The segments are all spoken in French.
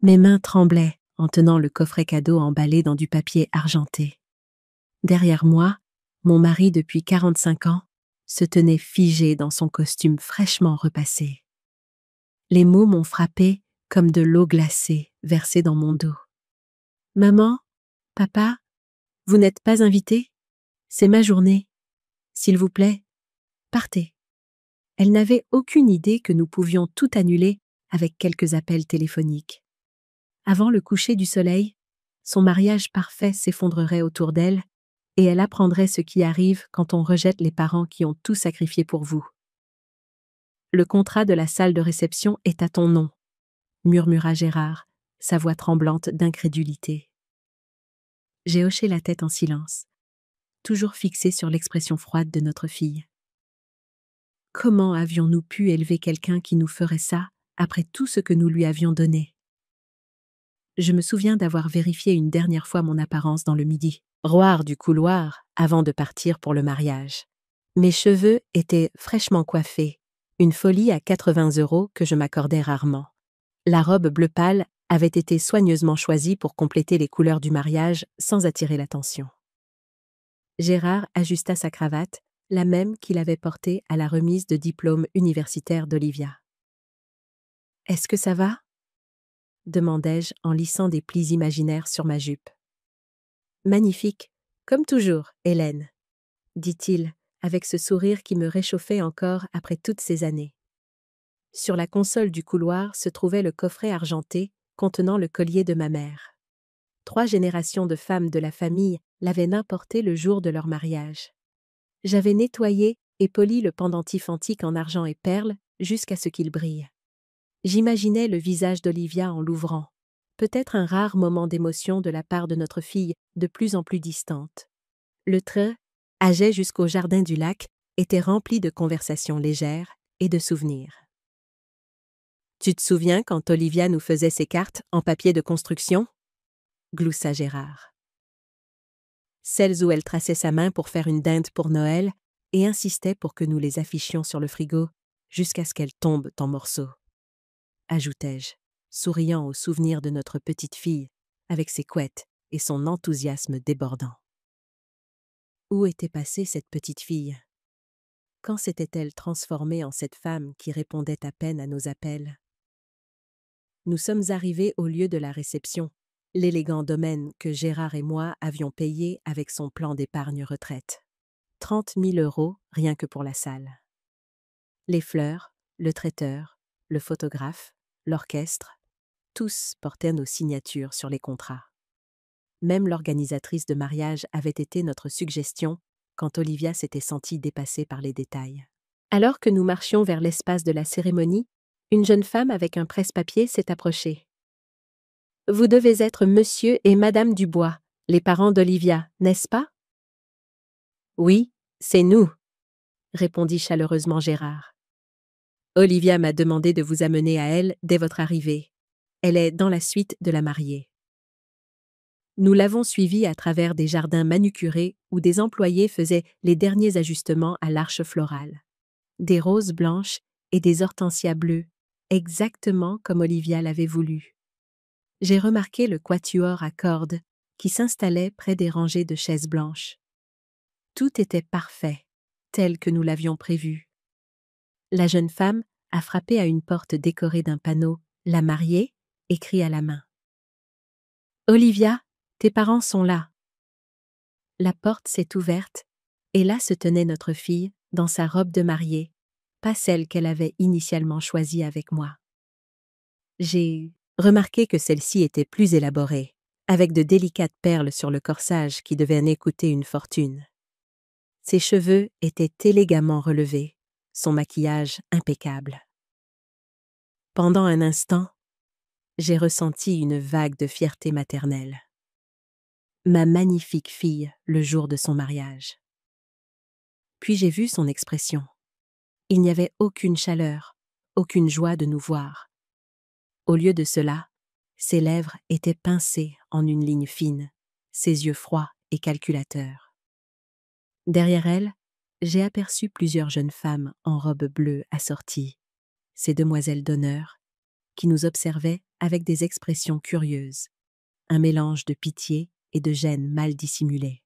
Mes mains tremblaient en tenant le coffret cadeau emballé dans du papier argenté. Derrière moi, mon mari depuis 45 ans se tenait figé dans son costume fraîchement repassé. Les mots m'ont frappé comme de l'eau glacée versée dans mon dos. « Maman, papa, vous n'êtes pas invités? C'est ma journée. S'il vous plaît, partez. » Elle n'avait aucune idée que nous pouvions tout annuler avec quelques appels téléphoniques. Avant le coucher du soleil, son mariage parfait s'effondrerait autour d'elle et elle apprendrait ce qui arrive quand on rejette les parents qui ont tout sacrifié pour vous. « Le contrat de la salle de réception est à ton nom, » murmura Gérard, sa voix tremblante d'incrédulité. J'ai hoché la tête en silence, toujours fixé sur l'expression froide de notre fille. Comment avions-nous pu élever quelqu'un qui nous ferait ça après tout ce que nous lui avions donné? Je me souviens d'avoir vérifié une dernière fois mon apparence dans le miroir du couloir avant de partir pour le mariage. Mes cheveux étaient fraîchement coiffés, une folie à 80 € que je m'accordais rarement. La robe bleu pâle avait été soigneusement choisie pour compléter les couleurs du mariage sans attirer l'attention. Gérard ajusta sa cravate, la même qu'il avait portée à la remise de diplôme universitaire d'Olivia. « Est-ce que ça va ?» demandai-je en lissant des plis imaginaires sur ma jupe. « Magnifique, comme toujours, Hélène, » dit-il, avec ce sourire qui me réchauffait encore après toutes ces années. Sur la console du couloir se trouvait le coffret argenté contenant le collier de ma mère. 3 générations de femmes de la famille l'avaient importé le jour de leur mariage. J'avais nettoyé et poli le pendentif antique en argent et perles jusqu'à ce qu'il brille. J'imaginais le visage d'Olivia en l'ouvrant, peut-être un rare moment d'émotion de la part de notre fille de plus en plus distante. Le trajet jusqu'au jardin du lac était rempli de conversations légères et de souvenirs. « Tu te souviens quand Olivia nous faisait ses cartes en papier de construction ?» gloussa Gérard. Celles où elle traçait sa main pour faire une dinde pour Noël et insistait pour que nous les affichions sur le frigo jusqu'à ce qu'elles tombent en morceaux. Ajoutai-je, souriant au souvenir de notre petite fille, avec ses couettes et son enthousiasme débordant. Où était passée cette petite fille? Quand s'était-elle transformée en cette femme qui répondait à peine à nos appels? Nous sommes arrivés au lieu de la réception, l'élégant domaine que Gérard et moi avions payé avec son plan d'épargne retraite. 30 000 € rien que pour la salle. Les fleurs, le traiteur, le photographe, l'orchestre, tous portaient nos signatures sur les contrats. Même l'organisatrice de mariage avait été notre suggestion quand Olivia s'était sentie dépassée par les détails. Alors que nous marchions vers l'espace de la cérémonie, une jeune femme avec un presse-papier s'est approchée. « Vous devez être Monsieur et Madame Dubois, les parents d'Olivia, n'est-ce pas? »« Oui, c'est nous, » répondit chaleureusement Gérard. « Olivia m'a demandé de vous amener à elle dès votre arrivée. Elle est dans la suite de la mariée. » Nous l'avons suivie à travers des jardins manucurés où des employés faisaient les derniers ajustements à l'arche florale. Des roses blanches et des hortensias bleues, exactement comme Olivia l'avait voulu. J'ai remarqué le quatuor à cordes qui s'installait près des rangées de chaises blanches. Tout était parfait, tel que nous l'avions prévu. La jeune femme a frappé à une porte décorée d'un panneau « La mariée » écrit à la main. « Olivia, tes parents sont là. » La porte s'est ouverte et là se tenait notre fille dans sa robe de mariée, pas celle qu'elle avait initialement choisie avec moi. J'ai remarqué que celle-ci était plus élaborée, avec de délicates perles sur le corsage qui devaient en coûter une fortune. Ses cheveux étaient élégamment relevés, son maquillage impeccable. Pendant un instant, j'ai ressenti une vague de fierté maternelle. Ma magnifique fille le jour de son mariage. Puis j'ai vu son expression. Il n'y avait aucune chaleur, aucune joie de nous voir. Au lieu de cela, ses lèvres étaient pincées en une ligne fine, ses yeux froids et calculateurs. Derrière elle, j'ai aperçu plusieurs jeunes femmes en robe bleue assorties, ces demoiselles d'honneur, qui nous observait avec des expressions curieuses, un mélange de pitié et de gêne mal dissimulée.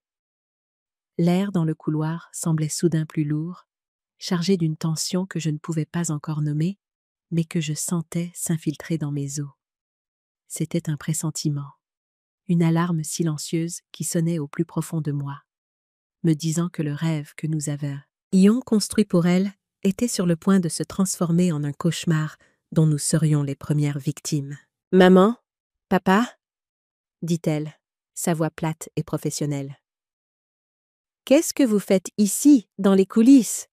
L'air dans le couloir semblait soudain plus lourd, chargé d'une tension que je ne pouvais pas encore nommer, mais que je sentais s'infiltrer dans mes os. C'était un pressentiment, une alarme silencieuse qui sonnait au plus profond de moi, me disant que le rêve que nous avions construit pour elle était sur le point de se transformer en un cauchemar dont nous serions les premières victimes. « Maman, papa ?» dit-elle, sa voix plate et professionnelle. « Qu'est-ce que vous faites ici, dans les coulisses ?»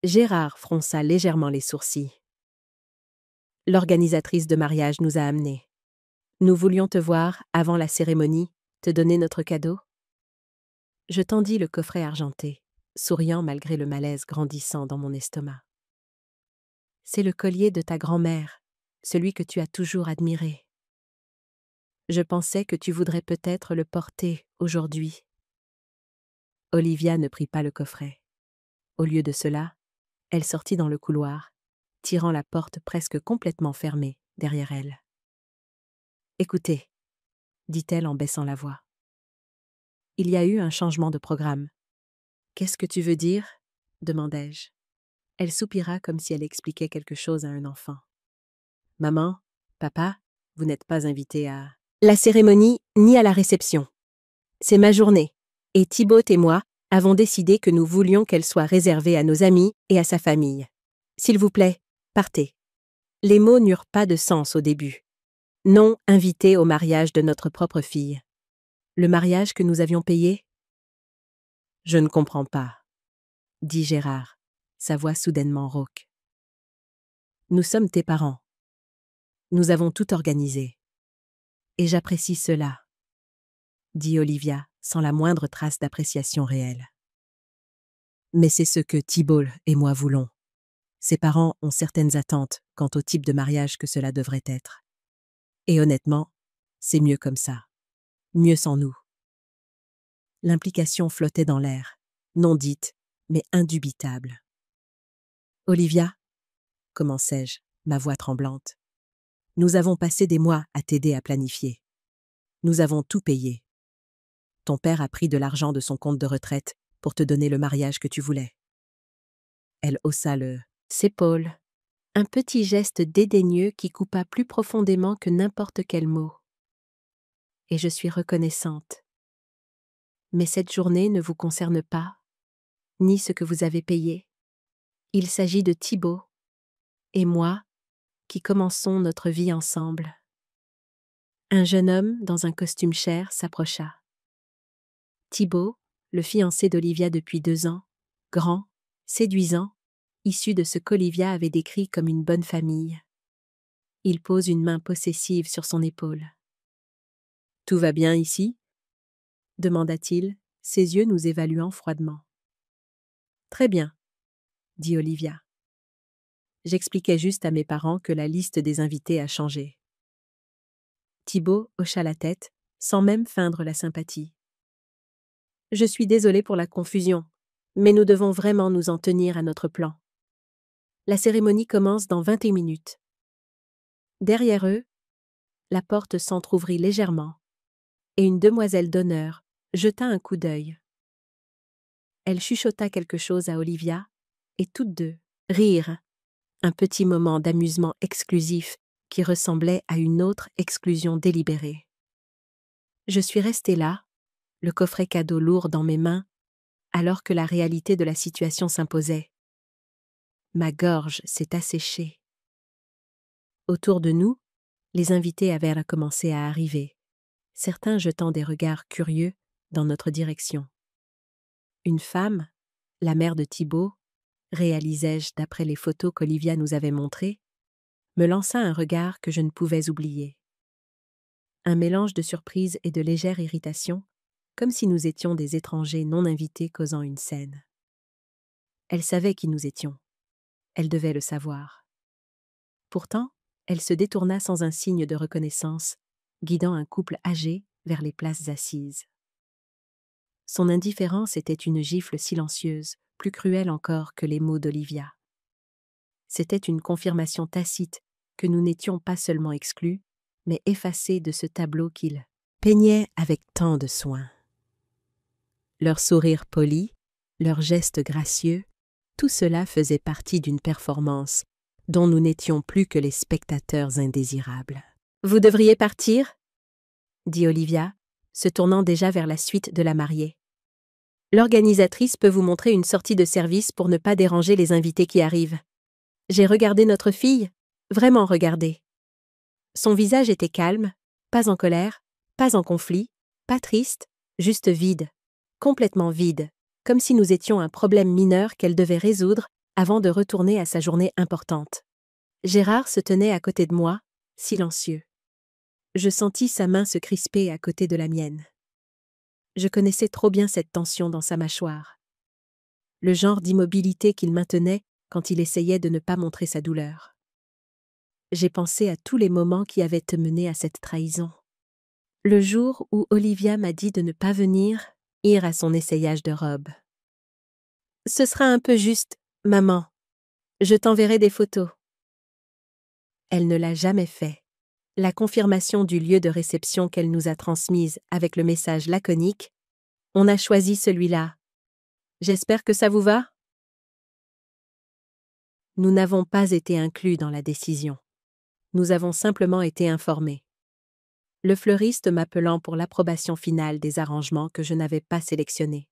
Gérard fronça légèrement les sourcils. « L'organisatrice de mariage nous a amenés. Nous voulions te voir, avant la cérémonie, te donner notre cadeau. » Je tendis le coffret argenté, souriant malgré le malaise grandissant dans mon estomac. « C'est le collier de ta grand-mère, celui que tu as toujours admiré. Je pensais que tu voudrais peut-être le porter aujourd'hui. » Olivia ne prit pas le coffret. Au lieu de cela, elle sortit dans le couloir, tirant la porte presque complètement fermée derrière elle. « Écoutez, » dit-elle en baissant la voix. « Il y a eu un changement de programme. »« Qu'est-ce que tu veux dire ?» demandai-je. Elle soupira comme si elle expliquait quelque chose à un enfant. « Maman, papa, vous n'êtes pas invités à la cérémonie ni à la réception. C'est ma journée, et Thibaut et moi avons décidé que nous voulions qu'elle soit réservée à nos amis et à sa famille. S'il vous plaît, partez. » Les mots n'eurent pas de sens au début. Non invité au mariage de notre propre fille. Le mariage que nous avions payé ? « Je ne comprends pas, » dit Gérard, sa voix soudainement rauque. « Nous sommes tes parents. Nous avons tout organisé. Et j'apprécie cela, » dit Olivia, sans la moindre trace d'appréciation réelle. « Mais c'est ce que Thibault et moi voulons. Ses parents ont certaines attentes quant au type de mariage que cela devrait être. Et honnêtement, c'est mieux comme ça. Mieux sans nous. » L'implication flottait dans l'air, non dite, mais indubitable. « Olivia, » commençai-je, ma voix tremblante, « nous avons passé des mois à t'aider à planifier. Nous avons tout payé. Ton père a pris de l'argent de son compte de retraite pour te donner le mariage que tu voulais. » Elle haussa ses épaules, un petit geste dédaigneux qui coupa plus profondément que n'importe quel mot. « Et je suis reconnaissante. Mais cette journée ne vous concerne pas, ni ce que vous avez payé. Il s'agit de Thibaut et moi qui commençons notre vie ensemble. » Un jeune homme dans un costume cher s'approcha. Thibaut, le fiancé d'Olivia depuis 2 ans, grand, séduisant, issu de ce qu'Olivia avait décrit comme une bonne famille. Il pose une main possessive sur son épaule. « Tout va bien ici ?» demanda-t-il, ses yeux nous évaluant froidement. « Très bien, » dit Olivia. J'expliquais juste à mes parents que la liste des invités a changé. Thibaut hocha la tête, sans même feindre la sympathie. « Je suis désolée pour la confusion, mais nous devons vraiment nous en tenir à notre plan. La cérémonie commence dans 21 minutes. » Derrière eux, la porte s'entr'ouvrit légèrement, et une demoiselle d'honneur jeta un coup d'œil. Elle chuchota quelque chose à Olivia, et toutes deux rirent, un petit moment d'amusement exclusif qui ressemblait à une autre exclusion délibérée. Je suis restée là, le coffret cadeau lourd dans mes mains, alors que la réalité de la situation s'imposait. Ma gorge s'est asséchée. Autour de nous, les invités avaient commencé à arriver, certains jetant des regards curieux dans notre direction. Une femme, la mère de Thibaut, réalisai-je d'après les photos qu'Olivia nous avait montrées, me lança un regard que je ne pouvais oublier. Un mélange de surprise et de légère irritation, comme si nous étions des étrangers non invités causant une scène. Elle savait qui nous étions. Elle devait le savoir. Pourtant, elle se détourna sans un signe de reconnaissance, guidant un couple âgé vers les places assises. Son indifférence était une gifle silencieuse, plus cruelle encore que les mots d'Olivia. C'était une confirmation tacite que nous n'étions pas seulement exclus, mais effacés de ce tableau qu'ils peignaient avec tant de soin. Leur sourire poli, leurs gestes gracieux, tout cela faisait partie d'une performance dont nous n'étions plus que les spectateurs indésirables. « Vous devriez partir » dit Olivia, se tournant déjà vers la suite de la mariée. « L'organisatrice peut vous montrer une sortie de service pour ne pas déranger les invités qui arrivent. J'ai regardé notre fille, vraiment regardé. Son visage était calme, pas en colère, pas en conflit, pas triste, juste vide, complètement vide, comme si nous étions un problème mineur qu'elle devait résoudre avant de retourner à sa journée importante. Gérard se tenait à côté de moi, silencieux. Je sentis sa main se crisper à côté de la mienne. Je connaissais trop bien cette tension dans sa mâchoire. Le genre d'immobilité qu'il maintenait quand il essayait de ne pas montrer sa douleur. J'ai pensé à tous les moments qui avaient mené à cette trahison. Le jour où Olivia m'a dit de ne pas venir, ir à son essayage de robe. « Ce sera un peu juste, maman. Je t'enverrai des photos. » Elle ne l'a jamais fait. La confirmation du lieu de réception qu'elle nous a transmise avec le message laconique « On a choisi celui-là. J'espère que ça vous va ?» Nous n'avons pas été inclus dans la décision. Nous avons simplement été informés. Le fleuriste m'appelant pour l'approbation finale des arrangements que je n'avais pas sélectionnés.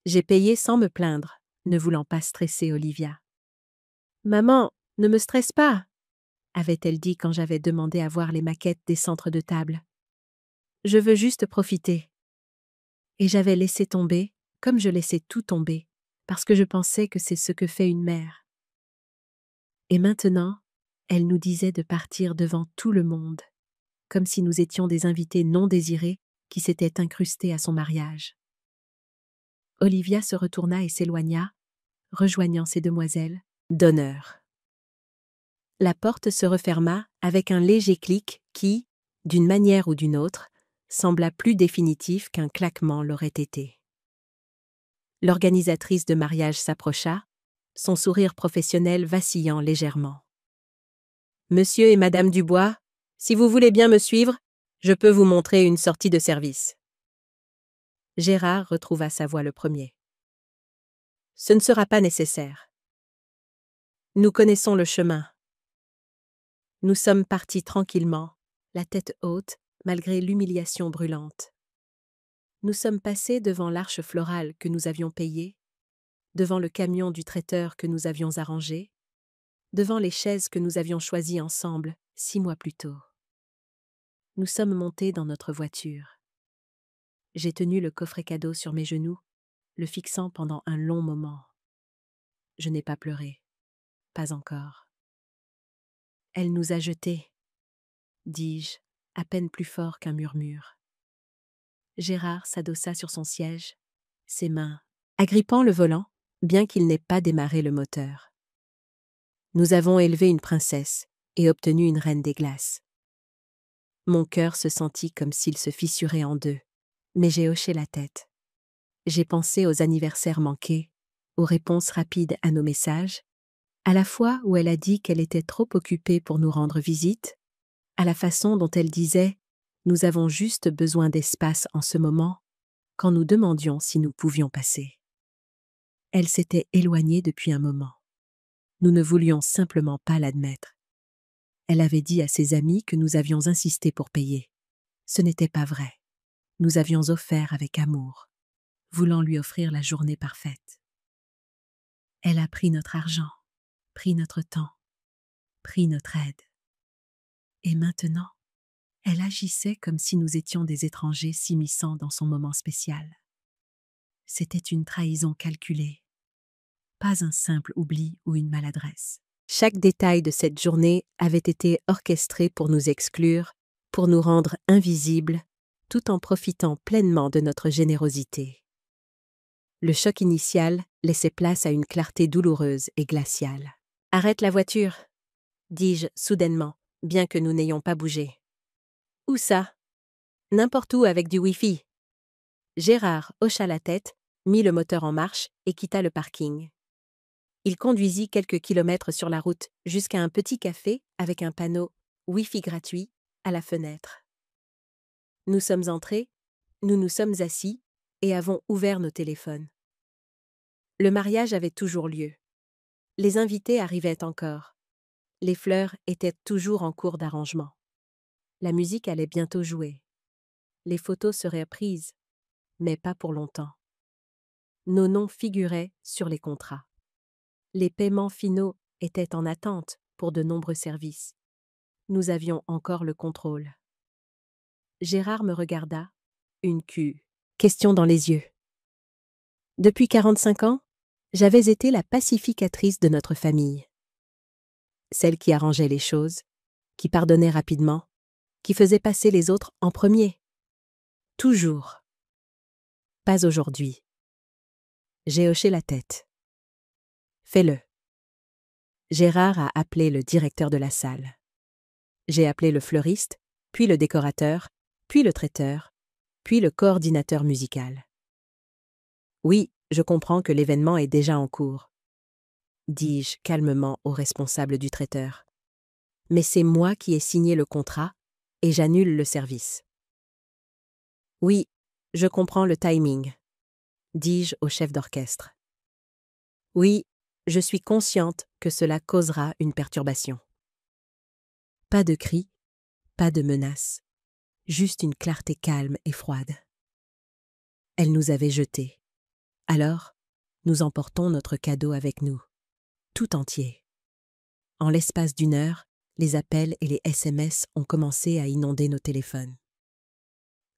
J'ai payé sans me plaindre, ne voulant pas stresser Olivia. « Maman, ne me stresse pas !» avait-elle dit quand j'avais demandé à voir les maquettes des centres de table. « Je veux juste profiter. » Et j'avais laissé tomber, comme je laissais tout tomber, parce que je pensais que c'est ce que fait une mère. Et maintenant, elle nous disait de partir devant tout le monde, comme si nous étions des invités non désirés qui s'étaient incrustés à son mariage. Olivia se retourna et s'éloigna, rejoignant ses demoiselles d'honneur. La porte se referma avec un léger clic qui, d'une manière ou d'une autre, sembla plus définitif qu'un claquement l'aurait été. L'organisatrice de mariage s'approcha, son sourire professionnel vacillant légèrement. « Monsieur et Madame Dubois, si vous voulez bien me suivre, je peux vous montrer une sortie de service. » Gérard retrouva sa voix le premier. « Ce ne sera pas nécessaire. Nous connaissons le chemin. » Nous sommes partis tranquillement, la tête haute, malgré l'humiliation brûlante. Nous sommes passés devant l'arche florale que nous avions payée, devant le camion du traiteur que nous avions arrangé, devant les chaises que nous avions choisies ensemble 6 mois plus tôt. Nous sommes montés dans notre voiture. J'ai tenu le coffret cadeau sur mes genoux, le fixant pendant un long moment. Je n'ai pas pleuré. Pas encore. « Elle nous a jetés », dis-je, à peine plus fort qu'un murmure. Gérard s'adossa sur son siège, ses mains agrippant le volant, bien qu'il n'ait pas démarré le moteur. Nous avons élevé une princesse et obtenu une reine des glaces. Mon cœur se sentit comme s'il se fissurait en deux, mais j'ai hoché la tête. J'ai pensé aux anniversaires manqués, aux réponses rapides à nos messages, à la fois où elle a dit qu'elle était trop occupée pour nous rendre visite, à la façon dont elle disait « Nous avons juste besoin d'espace en ce moment » quand nous demandions si nous pouvions passer. Elle s'était éloignée depuis un moment. Nous ne voulions simplement pas l'admettre. Elle avait dit à ses amis que nous avions insisté pour payer. Ce n'était pas vrai. Nous avions offert avec amour, voulant lui offrir la journée parfaite. Elle a pris notre argent, pris notre temps, pris notre aide. Et maintenant, elle agissait comme si nous étions des étrangers s'immisçant dans son moment spécial. C'était une trahison calculée, pas un simple oubli ou une maladresse. Chaque détail de cette journée avait été orchestré pour nous exclure, pour nous rendre invisibles, tout en profitant pleinement de notre générosité. Le choc initial laissait place à une clarté douloureuse et glaciale. « Arrête la voiture !» dis-je soudainement, bien que nous n'ayons pas bougé. « Où ça ?»« N'importe où avec du Wi-Fi. » Gérard hocha la tête, mit le moteur en marche et quitta le parking. Il conduisit quelques kilomètres sur la route jusqu'à un petit café avec un panneau Wi-Fi gratuit à la fenêtre. Nous sommes entrés, nous nous sommes assis et avons ouvert nos téléphones. Le mariage avait toujours lieu. Les invités arrivaient encore. Les fleurs étaient toujours en cours d'arrangement. La musique allait bientôt jouer. Les photos seraient prises, mais pas pour longtemps. Nos noms figuraient sur les contrats. Les paiements finaux étaient en attente pour de nombreux services. Nous avions encore le contrôle. Gérard me regarda, une question dans les yeux. Depuis 45 ans, j'avais été la pacificatrice de notre famille. Celle qui arrangeait les choses, qui pardonnait rapidement, qui faisait passer les autres en premier. Toujours. Pas aujourd'hui. J'ai hoché la tête. Fais-le. Gérard a appelé le directeur de la salle. J'ai appelé le fleuriste, puis le décorateur, puis le traiteur, puis le coordinateur musical. Oui, je comprends que l'événement est déjà en cours, dis-je calmement au responsable du traiteur. Mais c'est moi qui ai signé le contrat et j'annule le service. Oui, je comprends le timing, dis-je au chef d'orchestre. Oui, je suis consciente que cela causera une perturbation. Pas de cris, pas de menaces, juste une clarté calme et froide. Elle nous avait jetés. Alors, nous emportons notre cadeau avec nous, tout entier. En l'espace d'une heure, les appels et les SMS ont commencé à inonder nos téléphones.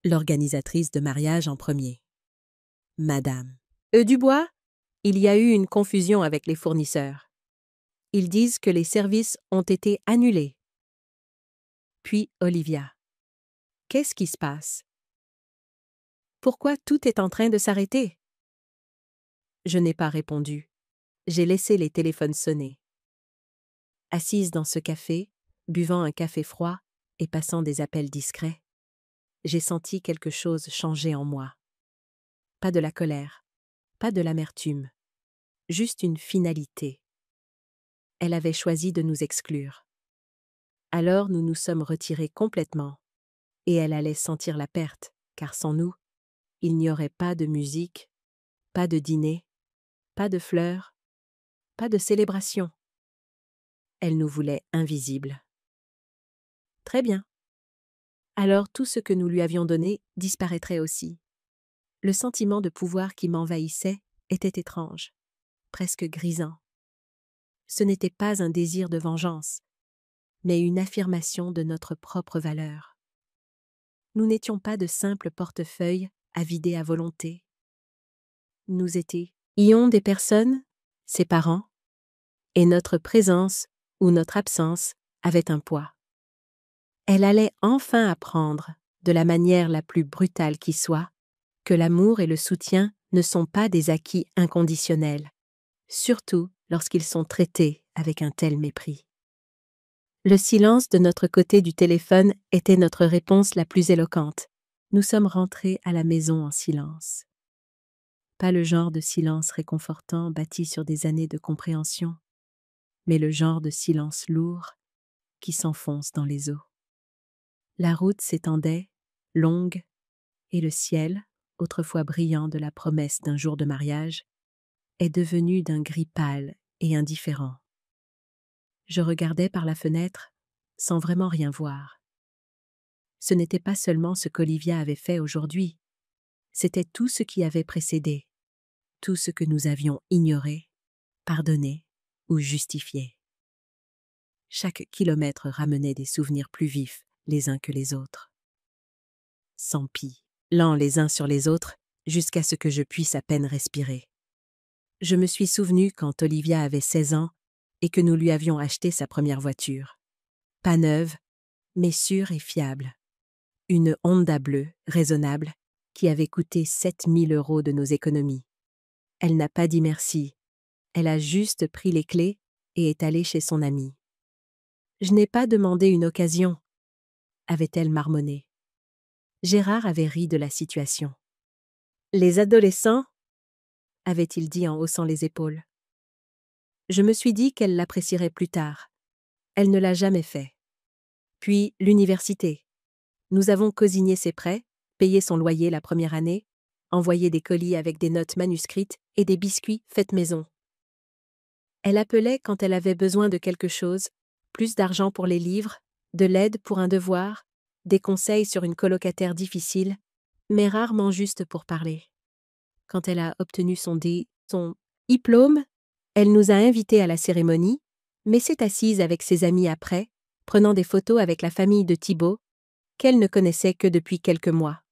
L'organisatrice de mariage en premier. Madame Dubois, il y a eu une confusion avec les fournisseurs. Ils disent que les services ont été annulés. Puis Olivia. Qu'est-ce qui se passe? Pourquoi tout est en train de s'arrêter? Je n'ai pas répondu. J'ai laissé les téléphones sonner. Assise dans ce café, buvant un café froid et passant des appels discrets, j'ai senti quelque chose changer en moi. Pas de la colère, pas de l'amertume, juste une finalité. Elle avait choisi de nous exclure. Alors nous nous sommes retirés complètement, et elle allait sentir la perte, car sans nous, il n'y aurait pas de musique, pas de dîner, pas de fleurs, pas de célébration. Elle nous voulait invisibles. Très bien. Alors tout ce que nous lui avions donné disparaîtrait aussi. Le sentiment de pouvoir qui m'envahissait était étrange, presque grisant. Ce n'était pas un désir de vengeance, mais une affirmation de notre propre valeur. Nous n'étions pas de simples portefeuilles à vider à volonté. Nous étions des personnes, ses parents, et notre présence ou notre absence avait un poids. Elle allait enfin apprendre, de la manière la plus brutale qui soit, que l'amour et le soutien ne sont pas des acquis inconditionnels, surtout lorsqu'ils sont traités avec un tel mépris. Le silence de notre côté du téléphone était notre réponse la plus éloquente. Nous sommes rentrés à la maison en silence. Pas le genre de silence réconfortant bâti sur des années de compréhension, mais le genre de silence lourd qui s'enfonce dans les os. La route s'étendait, longue, et le ciel, autrefois brillant de la promesse d'un jour de mariage, est devenu d'un gris pâle et indifférent. Je regardais par la fenêtre sans vraiment rien voir. Ce n'était pas seulement ce qu'Olivia avait fait aujourd'hui, c'était tout ce qui avait précédé, tout ce que nous avions ignoré, pardonné ou justifié. Chaque kilomètre ramenait des souvenirs plus vifs les uns que les autres. Sans pis, lents les uns sur les autres, jusqu'à ce que je puisse à peine respirer. Je me suis souvenu quand Olivia avait 16 ans et que nous lui avions acheté sa première voiture. Pas neuve, mais sûre et fiable. Une Honda bleue, raisonnable, qui avait coûté 7 000 € de nos économies. Elle n'a pas dit merci. Elle a juste pris les clés et est allée chez son amie. Je n'ai pas demandé une occasion, avait-elle marmonné. Gérard avait ri de la situation. Les adolescents, avait-il dit en haussant les épaules. Je me suis dit qu'elle l'apprécierait plus tard. Elle ne l'a jamais fait. Puis, l'université. Nous avons cosigné ses prêts, payé son loyer la première année, envoyé des colis avec des notes manuscrites et des biscuits faits maison. Elle appelait quand elle avait besoin de quelque chose, plus d'argent pour les livres, de l'aide pour un devoir, des conseils sur une colocataire difficile, mais rarement juste pour parler. Quand elle a obtenu son diplôme, elle nous a invités à la cérémonie, mais s'est assise avec ses amis après, prenant des photos avec la famille de Thibaut, qu'elle ne connaissait que depuis quelques mois.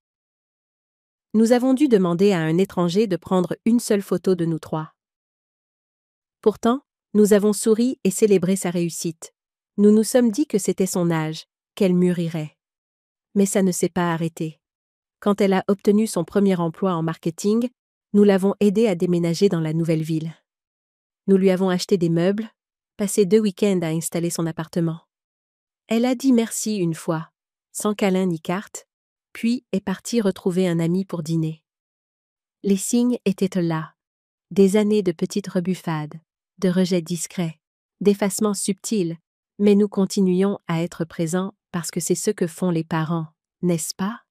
Nous avons dû demander à un étranger de prendre une seule photo de nous trois. Pourtant, nous avons souri et célébré sa réussite. Nous nous sommes dit que c'était son âge, qu'elle mûrirait. Mais ça ne s'est pas arrêté. Quand elle a obtenu son premier emploi en marketing, nous l'avons aidée à déménager dans la nouvelle ville. Nous lui avons acheté des meubles, passé 2 week-ends à installer son appartement. Elle a dit merci une fois, sans câlin ni carte, puis est partie retrouver un ami pour dîner. Les signes étaient là. Des années de petites rebuffades, de rejets discrets, d'effacements subtils, mais nous continuions à être présents parce que c'est ce que font les parents, n'est-ce pas?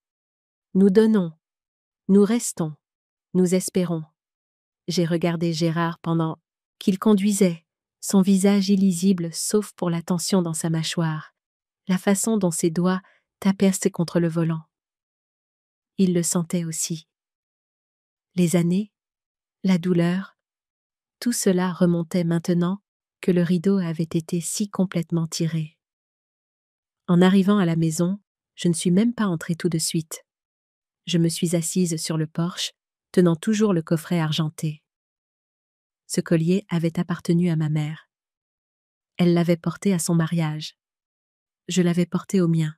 Nous donnons, nous restons, nous espérons. J'ai regardé Gérard pendant qu'il conduisait, son visage illisible sauf pour la tension dans sa mâchoire, la façon dont ses doigts tapaient contre le volant. Il le sentait aussi. Les années, la douleur, tout cela remontait maintenant que le rideau avait été si complètement tiré. En arrivant à la maison, je ne suis même pas entrée tout de suite. Je me suis assise sur le porche, tenant toujours le coffret argenté. Ce collier avait appartenu à ma mère. Elle l'avait porté à son mariage. Je l'avais porté au mien.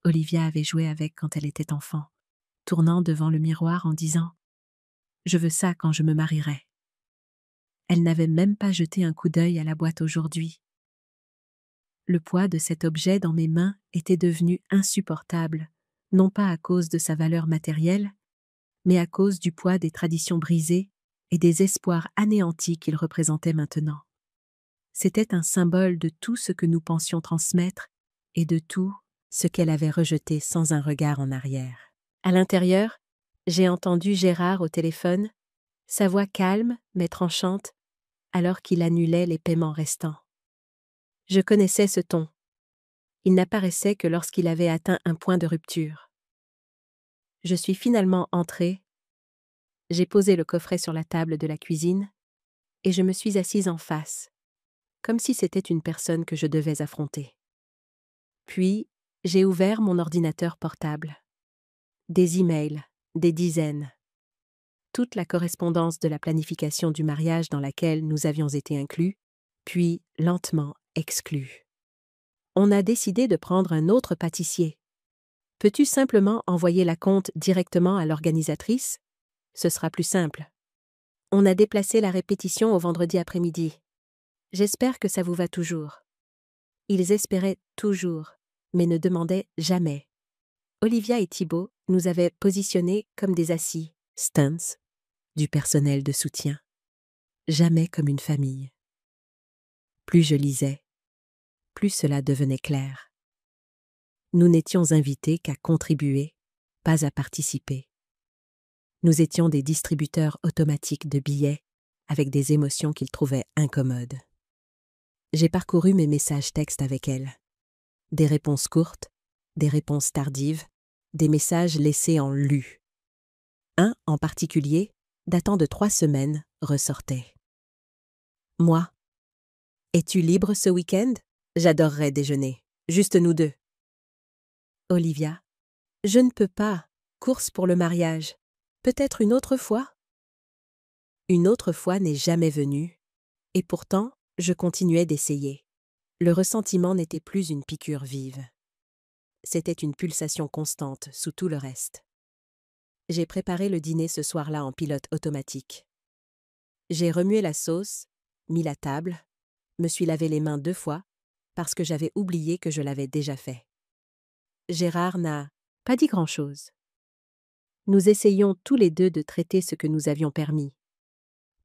Olivia avait joué avec quand elle était enfant, tournant devant le miroir en disant « Je veux ça quand je me marierai ». Elle n'avait même pas jeté un coup d'œil à la boîte aujourd'hui. Le poids de cet objet dans mes mains était devenu insupportable, non pas à cause de sa valeur matérielle, mais à cause du poids des traditions brisées et des espoirs anéantis qu'il représentait maintenant. C'était un symbole de tout ce que nous pensions transmettre et de tout ce qu'elle avait rejeté sans un regard en arrière. À l'intérieur, j'ai entendu Gérard au téléphone, sa voix calme mais tranchante, alors qu'il annulait les paiements restants. Je connaissais ce ton. Il n'apparaissait que lorsqu'il avait atteint un point de rupture. Je suis finalement entrée, j'ai posé le coffret sur la table de la cuisine et je me suis assise en face, comme si c'était une personne que je devais affronter. Puis, j'ai ouvert mon ordinateur portable. Des emails, des dizaines. Toute la correspondance de la planification du mariage dans laquelle nous avions été inclus, puis lentement exclus. On a décidé de prendre un autre pâtissier. Peux-tu simplement envoyer la compte directement à l'organisatrice? Ce sera plus simple. On a déplacé la répétition au vendredi après-midi. J'espère que ça vous va toujours. Ils espéraient toujours, mais ne demandaient jamais. Olivia et Thibaut nous avaient positionnés comme des assis, stunts, du personnel de soutien. Jamais comme une famille. Plus je lisais, plus cela devenait clair. Nous n'étions invités qu'à contribuer, pas à participer. Nous étions des distributeurs automatiques de billets avec des émotions qu'ils trouvaient incommodes. J'ai parcouru mes messages textes avec elle. Des réponses courtes, des réponses tardives, des messages laissés en lu. Un, en particulier, datant de 3 semaines, ressortait. Moi. Es-tu libre ce week-end? J'adorerais déjeuner. Juste nous deux. Olivia. Je ne peux pas. Course pour le mariage. Peut-être une autre fois? Une autre fois n'est jamais venue, et pourtant, je continuais d'essayer. Le ressentiment n'était plus une piqûre vive. C'était une pulsation constante sous tout le reste. J'ai préparé le dîner ce soir-là en pilote automatique. J'ai remué la sauce, mis la table, me suis lavé les mains 2 fois, parce que j'avais oublié que je l'avais déjà fait. Gérard n'a pas dit grand-chose. Nous essayions tous les deux de traiter ce que nous avions permis.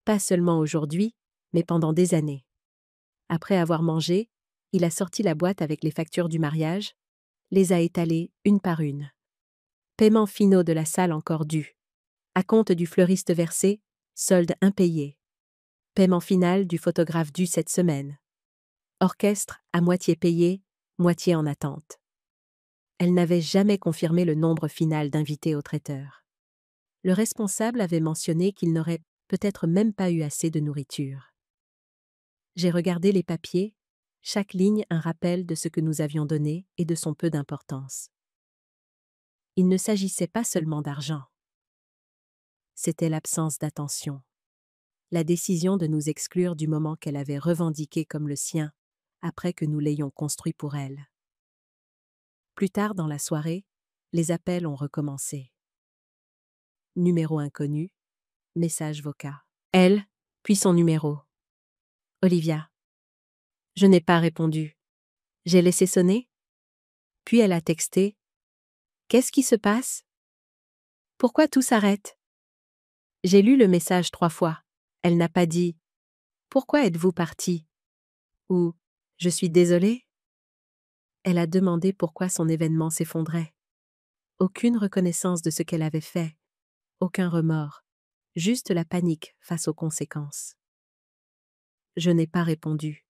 Pas seulement aujourd'hui, mais pendant des années. Après avoir mangé, il a sorti la boîte avec les factures du mariage, les a étalées une par une. Paiement finaux de la salle encore dû. Acompte du fleuriste versé, solde impayé. Paiement final du photographe dû cette semaine. Orchestre à moitié payé, moitié en attente. Elle n'avait jamais confirmé le nombre final d'invités au traiteur. Le responsable avait mentionné qu'il n'aurait peut-être même pas eu assez de nourriture. J'ai regardé les papiers, chaque ligne un rappel de ce que nous avions donné et de son peu d'importance. Il ne s'agissait pas seulement d'argent. C'était l'absence d'attention. La décision de nous exclure du moment qu'elle avait revendiqué comme le sien, après que nous l'ayons construit pour elle. Plus tard dans la soirée, les appels ont recommencé. Numéro inconnu, message vocal. Elle, puis son numéro. Olivia. Je n'ai pas répondu. J'ai laissé sonner. Puis elle a texté. Qu'est-ce qui se passe? Pourquoi tout s'arrête? J'ai lu le message 3 fois. Elle n'a pas dit « Pourquoi êtes-vous parti ?» ou « Je suis désolée ?» Elle a demandé pourquoi son événement s'effondrait. Aucune reconnaissance de ce qu'elle avait fait, aucun remords, juste la panique face aux conséquences. Je n'ai pas répondu.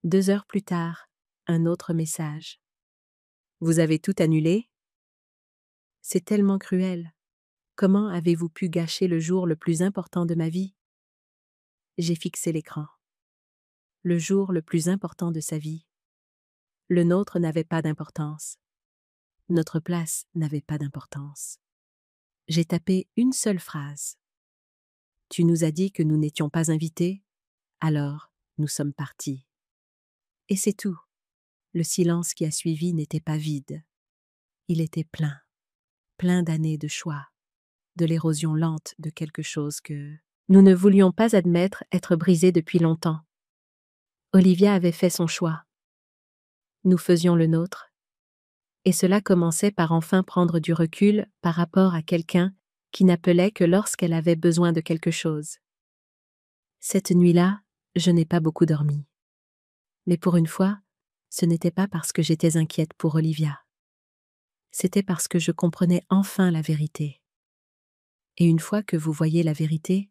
2 heures plus tard, un autre message. Vous avez tout annulé? C'est tellement cruel. Comment avez-vous pu gâcher le jour le plus important de ma vie? J'ai fixé l'écran. Le jour le plus important de sa vie. Le nôtre n'avait pas d'importance. Notre place n'avait pas d'importance. J'ai tapé une seule phrase. Tu nous as dit que nous n'étions pas invités, alors nous sommes partis. Et c'est tout. Le silence qui a suivi n'était pas vide. Il était plein, plein d'années de choix, de l'érosion lente de quelque chose que nous ne voulions pas admettre être brisé depuis longtemps. Olivia avait fait son choix. Nous faisions le nôtre. Et cela commençait par enfin prendre du recul par rapport à quelqu'un qui n'appelait que lorsqu'elle avait besoin de quelque chose. Cette nuit-là, je n'ai pas beaucoup dormi. Mais pour une fois, ce n'était pas parce que j'étais inquiète pour Olivia. C'était parce que je comprenais enfin la vérité. Et une fois que vous voyez la vérité,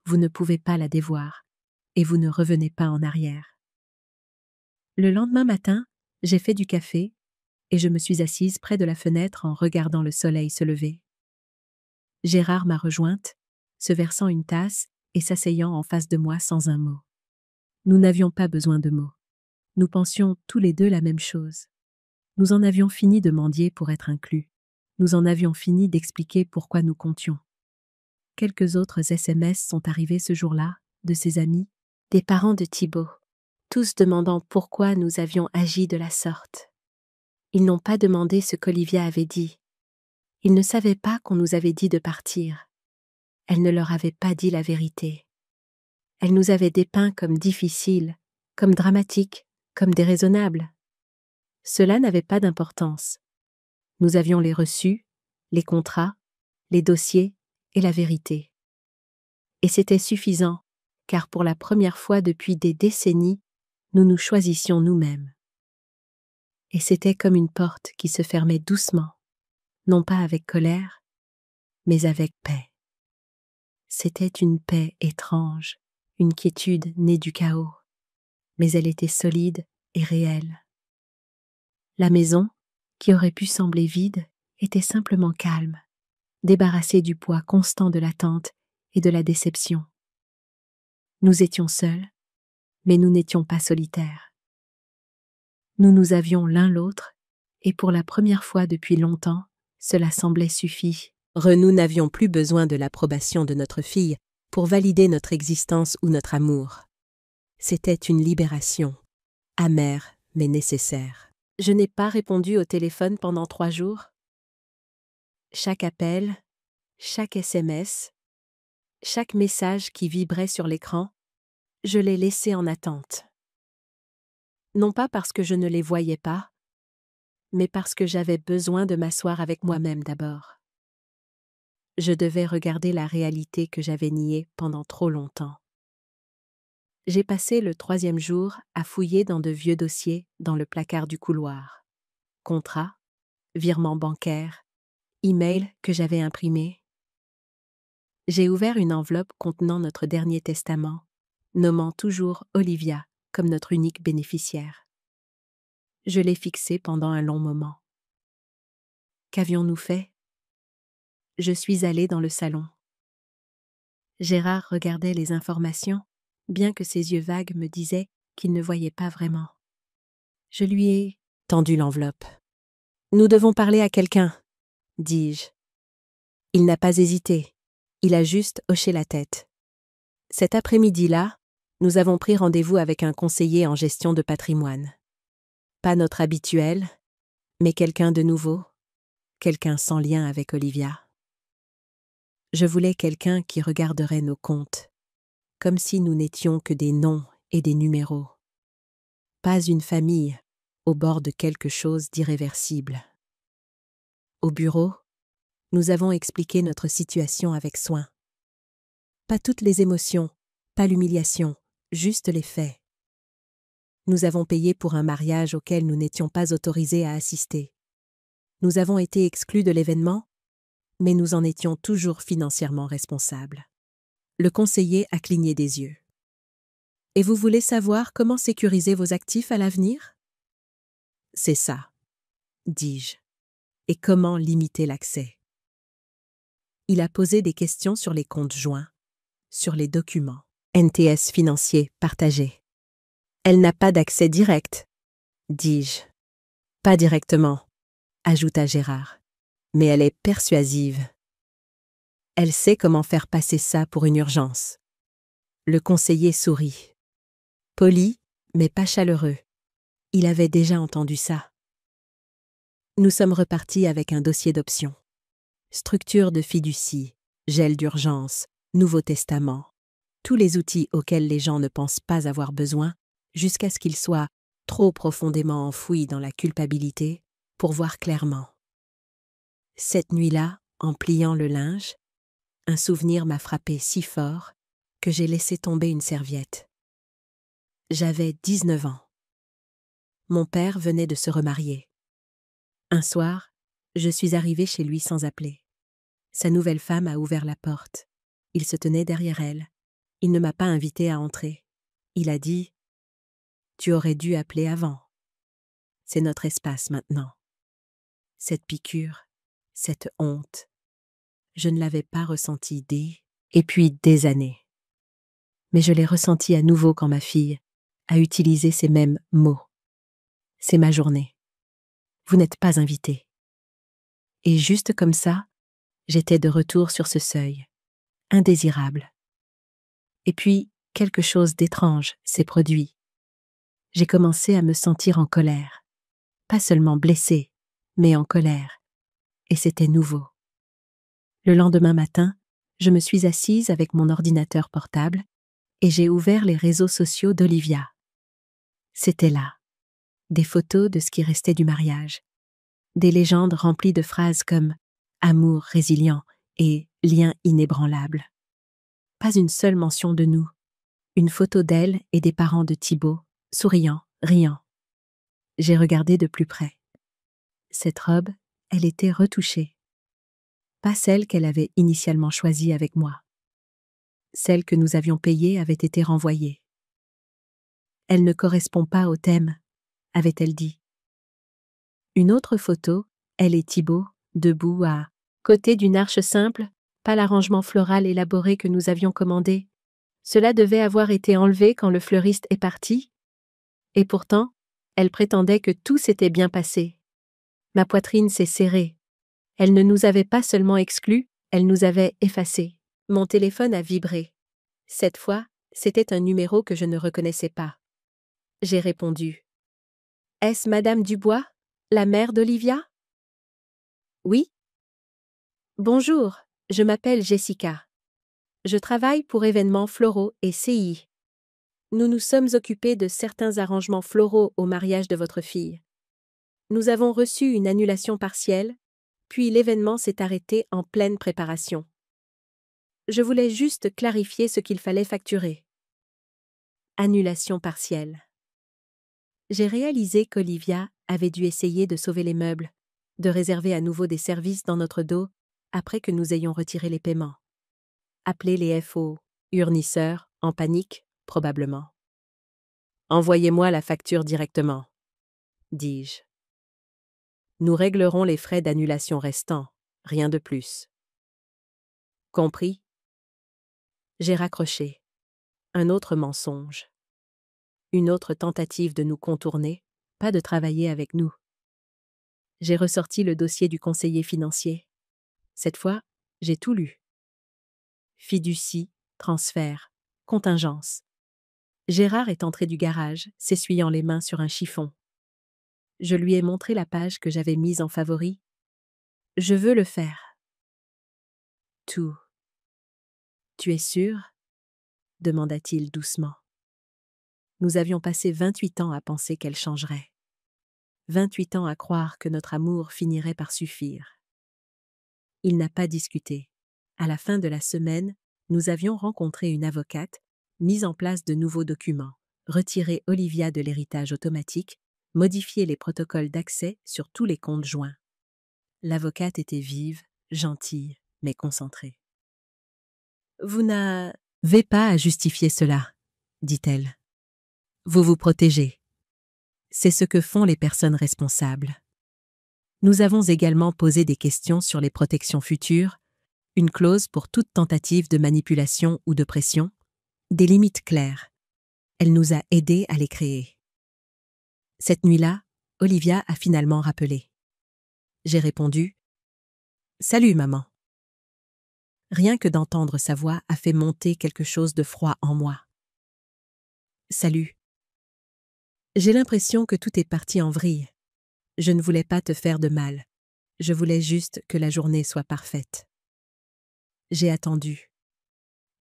vous ne pouvez pas la dévoir, et vous ne revenez pas en arrière. Le lendemain matin, j'ai fait du café, et je me suis assise près de la fenêtre en regardant le soleil se lever. Gérard m'a rejointe, se versant une tasse et s'asseyant en face de moi sans un mot. Nous n'avions pas besoin de mots. Nous pensions tous les deux la même chose. Nous en avions fini de mendier pour être inclus. Nous en avions fini d'expliquer pourquoi nous comptions. Quelques autres SMS sont arrivés ce jour-là, de ses amis, des parents de Thibaut, tous demandant pourquoi nous avions agi de la sorte. Ils n'ont pas demandé ce qu'Olivia avait dit. Ils ne savaient pas qu'on nous avait dit de partir. Elle ne leur avait pas dit la vérité. Elle nous avait dépeints comme difficiles, comme dramatiques, comme déraisonnables. Cela n'avait pas d'importance. Nous avions les reçus, les contrats, les dossiers et la vérité. Et c'était suffisant, car pour la première fois depuis des décennies, nous nous choisissions nous-mêmes. Et c'était comme une porte qui se fermait doucement, non pas avec colère, mais avec paix. C'était une paix étrange, une quiétude née du chaos, mais elle était solide et réelle. La maison, qui aurait pu sembler vide, était simplement calme, débarrassée du poids constant de l'attente et de la déception. Nous étions seuls, mais nous n'étions pas solitaires. Nous nous avions l'un l'autre, et pour la première fois depuis longtemps, cela semblait suffire. Nous n'avions plus besoin de l'approbation de notre fille pour valider notre existence ou notre amour. C'était une libération, amère mais nécessaire. Je n'ai pas répondu au téléphone pendant 3 jours. Chaque appel, chaque SMS, chaque message qui vibrait sur l'écran, je les laissais en attente. Non pas parce que je ne les voyais pas, mais parce que j'avais besoin de m'asseoir avec moi-même d'abord. Je devais regarder la réalité que j'avais niée pendant trop longtemps. J'ai passé le 3e jour à fouiller dans de vieux dossiers dans le placard du couloir. Contrats, virements bancaires, emails que j'avais imprimés. J'ai ouvert une enveloppe contenant notre dernier testament, nommant toujours Olivia comme notre unique bénéficiaire. Je l'ai fixé pendant un long moment. Qu'avions-nous fait? Je suis allée dans le salon. Gérard regardait les informations, bien que ses yeux vagues me disaient qu'il ne voyait pas vraiment. Je lui ai tendu l'enveloppe. « Nous devons parler à quelqu'un, » dis-je. Il n'a pas hésité. Il a juste hoché la tête. Cet après-midi-là, nous avons pris rendez-vous avec un conseiller en gestion de patrimoine. Pas notre habituel, mais quelqu'un de nouveau, quelqu'un sans lien avec Olivia. Je voulais quelqu'un qui regarderait nos comptes, comme si nous n'étions que des noms et des numéros. Pas une famille au bord de quelque chose d'irréversible. Au bureau, nous avons expliqué notre situation avec soin. Pas toutes les émotions, pas l'humiliation, juste les faits. Nous avons payé pour un mariage auquel nous n'étions pas autorisés à assister. Nous avons été exclus de l'événement, mais nous en étions toujours financièrement responsables. Le conseiller a cligné des yeux. « Et vous voulez savoir comment sécuriser vos actifs à l'avenir ?» ?»« C'est ça, » dis-je. « Et comment limiter l'accès ?» Il a posé des questions sur les comptes joints, sur les documents, NTS financiers partagés. « Elle n'a pas d'accès direct, » dis-je. « Pas directement, » ajouta Gérard, « mais elle est persuasive. Elle sait comment faire passer ça pour une urgence. » Le conseiller sourit. Poli, mais pas chaleureux. Il avait déjà entendu ça. Nous sommes repartis avec un dossier d'options. Structure de fiducie, gel d'urgence, Nouveau Testament. Tous les outils auxquels les gens ne pensent pas avoir besoin, jusqu'à ce qu'ils soient trop profondément enfouis dans la culpabilité pour voir clairement. Cette nuit-là, en pliant le linge, un souvenir m'a frappé si fort que j'ai laissé tomber une serviette. J'avais 19 ans. Mon père venait de se remarier. Un soir, je suis arrivée chez lui sans appeler. Sa nouvelle femme a ouvert la porte. Il se tenait derrière elle. Il ne m'a pas invitée à entrer. Il a dit « Tu aurais dû appeler avant. C'est notre espace maintenant. » Cette piqûre, cette honte, je ne l'avais pas ressentie et puis des années. Mais je l'ai ressentie à nouveau quand ma fille a utilisé ces mêmes mots. C'est ma journée. Vous n'êtes pas invité. Et juste comme ça, j'étais de retour sur ce seuil, indésirable. Et puis, quelque chose d'étrange s'est produit. J'ai commencé à me sentir en colère. Pas seulement blessée, mais en colère. Et c'était nouveau. Le lendemain matin, je me suis assise avec mon ordinateur portable et j'ai ouvert les réseaux sociaux d'Olivia. C'était là. Des photos de ce qui restait du mariage. Des légendes remplies de phrases comme « amour résilient » et « lien inébranlable ». Pas une seule mention de nous. Une photo d'elle et des parents de Thibaut, souriant, riant. J'ai regardé de plus près. Cette robe, elle était retouchée. Pas celle qu'elle avait initialement choisie avec moi. Celle que nous avions payée avait été renvoyée. « Elle ne correspond pas au thème », avait-elle dit. Une autre photo, elle et Thibaut, debout à côté d'une arche simple, pas l'arrangement floral élaboré que nous avions commandé. Cela devait avoir été enlevé quand le fleuriste est parti. Et pourtant, elle prétendait que tout s'était bien passé. Ma poitrine s'est serrée. Elle ne nous avait pas seulement exclus, elle nous avait effacés. Mon téléphone a vibré. Cette fois, c'était un numéro que je ne reconnaissais pas. J'ai répondu. « Est-ce Madame Dubois, la mère d'Olivia ?»« Oui. »« Bonjour, je m'appelle Jessica. Je travaille pour événements floraux et CI. Nous nous sommes occupés de certains arrangements floraux au mariage de votre fille. Nous avons reçu une annulation partielle, puis l'événement s'est arrêté en pleine préparation. Je voulais juste clarifier ce qu'il fallait facturer. » Annulation partielle. J'ai réalisé qu'Olivia avait dû essayer de sauver les meubles, de réserver à nouveau des services dans notre dos après que nous ayons retiré les paiements. Appeler les FO, fournisseurs, en panique, probablement. Envoyez-moi la facture directement, dis-je. Nous réglerons les frais d'annulation restants, rien de plus. Compris? J'ai raccroché. Un autre mensonge. Une autre tentative de nous contourner, pas de travailler avec nous. J'ai ressorti le dossier du conseiller financier. Cette fois, j'ai tout lu. Fiducie, transfert, contingence. Gérard est entré du garage, s'essuyant les mains sur un chiffon. Je lui ai montré la page que j'avais mise en favori. Je veux le faire. Tout. Tu es sûr? Demanda-t-il doucement. Nous avions passé 28 ans à penser qu'elle changerait. 28 ans à croire que notre amour finirait par suffire. Il n'a pas discuté. À la fin de la semaine, nous avions rencontré une avocate, mis en place de nouveaux documents, retiré Olivia de l'héritage automatique, modifié les protocoles d'accès sur tous les comptes joints. L'avocate était vive, gentille, mais concentrée. « Vous n'avez pas à justifier cela, dit-elle. Vous vous protégez. C'est ce que font les personnes responsables. Nous avons également posé des questions sur les protections futures, une clause pour toute tentative de manipulation ou de pression, des limites claires. Elle nous a aidés à les créer. Cette nuit-là, Olivia a finalement rappelé. J'ai répondu « Salut, maman ». Rien que d'entendre sa voix a fait monter quelque chose de froid en moi. « Salut. J'ai l'impression que tout est parti en vrille. Je ne voulais pas te faire de mal. Je voulais juste que la journée soit parfaite. J'ai attendu.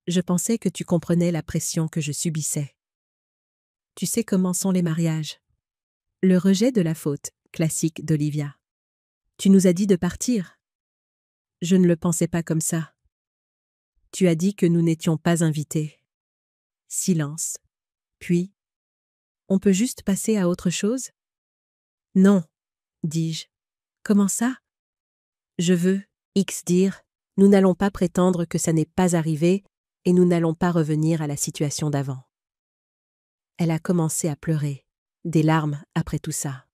Je pensais que tu comprenais la pression que je subissais. Tu sais comment sont les mariages. Le rejet de la faute, classique d'Olivia. Tu nous as dit de partir. Je ne le pensais pas comme ça. Tu as dit que nous n'étions pas invités. Silence. Puis, on peut juste passer à autre chose? Non, dis-je. Comment ça? Je veux, dire, nous n'allons pas prétendre que ça n'est pas arrivé et nous n'allons pas revenir à la situation d'avant. Elle a commencé à pleurer, des larmes après tout ça.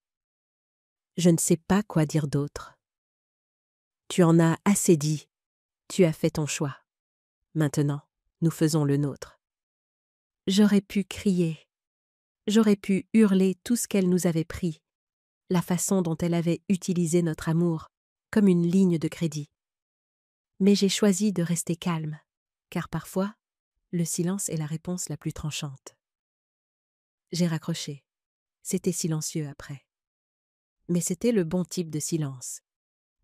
Je ne sais pas quoi dire d'autre. Tu en as assez dit, tu as fait ton choix. Maintenant, nous faisons le nôtre. J'aurais pu crier. J'aurais pu hurler tout ce qu'elle nous avait pris, la façon dont elle avait utilisé notre amour, comme une ligne de crédit. Mais j'ai choisi de rester calme, car parfois, le silence est la réponse la plus tranchante. J'ai raccroché. C'était silencieux après. Mais c'était le bon type de silence,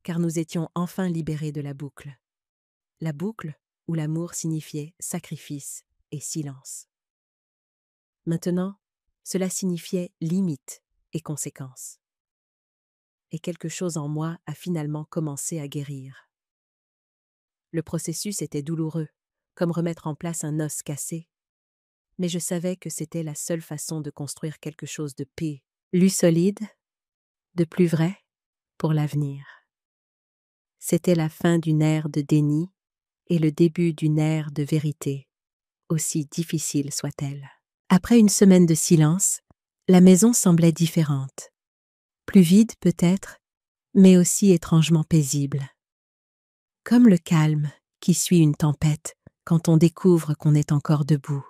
car nous étions enfin libérés de la boucle. La boucle où l'amour signifiait sacrifice et silence. Maintenant, cela signifiait limite et conséquence. Et quelque chose en moi a finalement commencé à guérir. Le processus était douloureux, comme remettre en place un os cassé. Mais je savais que c'était la seule façon de construire quelque chose de plus solide, de plus vrai, pour l'avenir. C'était la fin d'une ère de déni et le début d'une ère de vérité, aussi difficile soit-elle. Après une semaine de silence, la maison semblait différente. Plus vide peut-être, mais aussi étrangement paisible. Comme le calme qui suit une tempête quand on découvre qu'on est encore debout.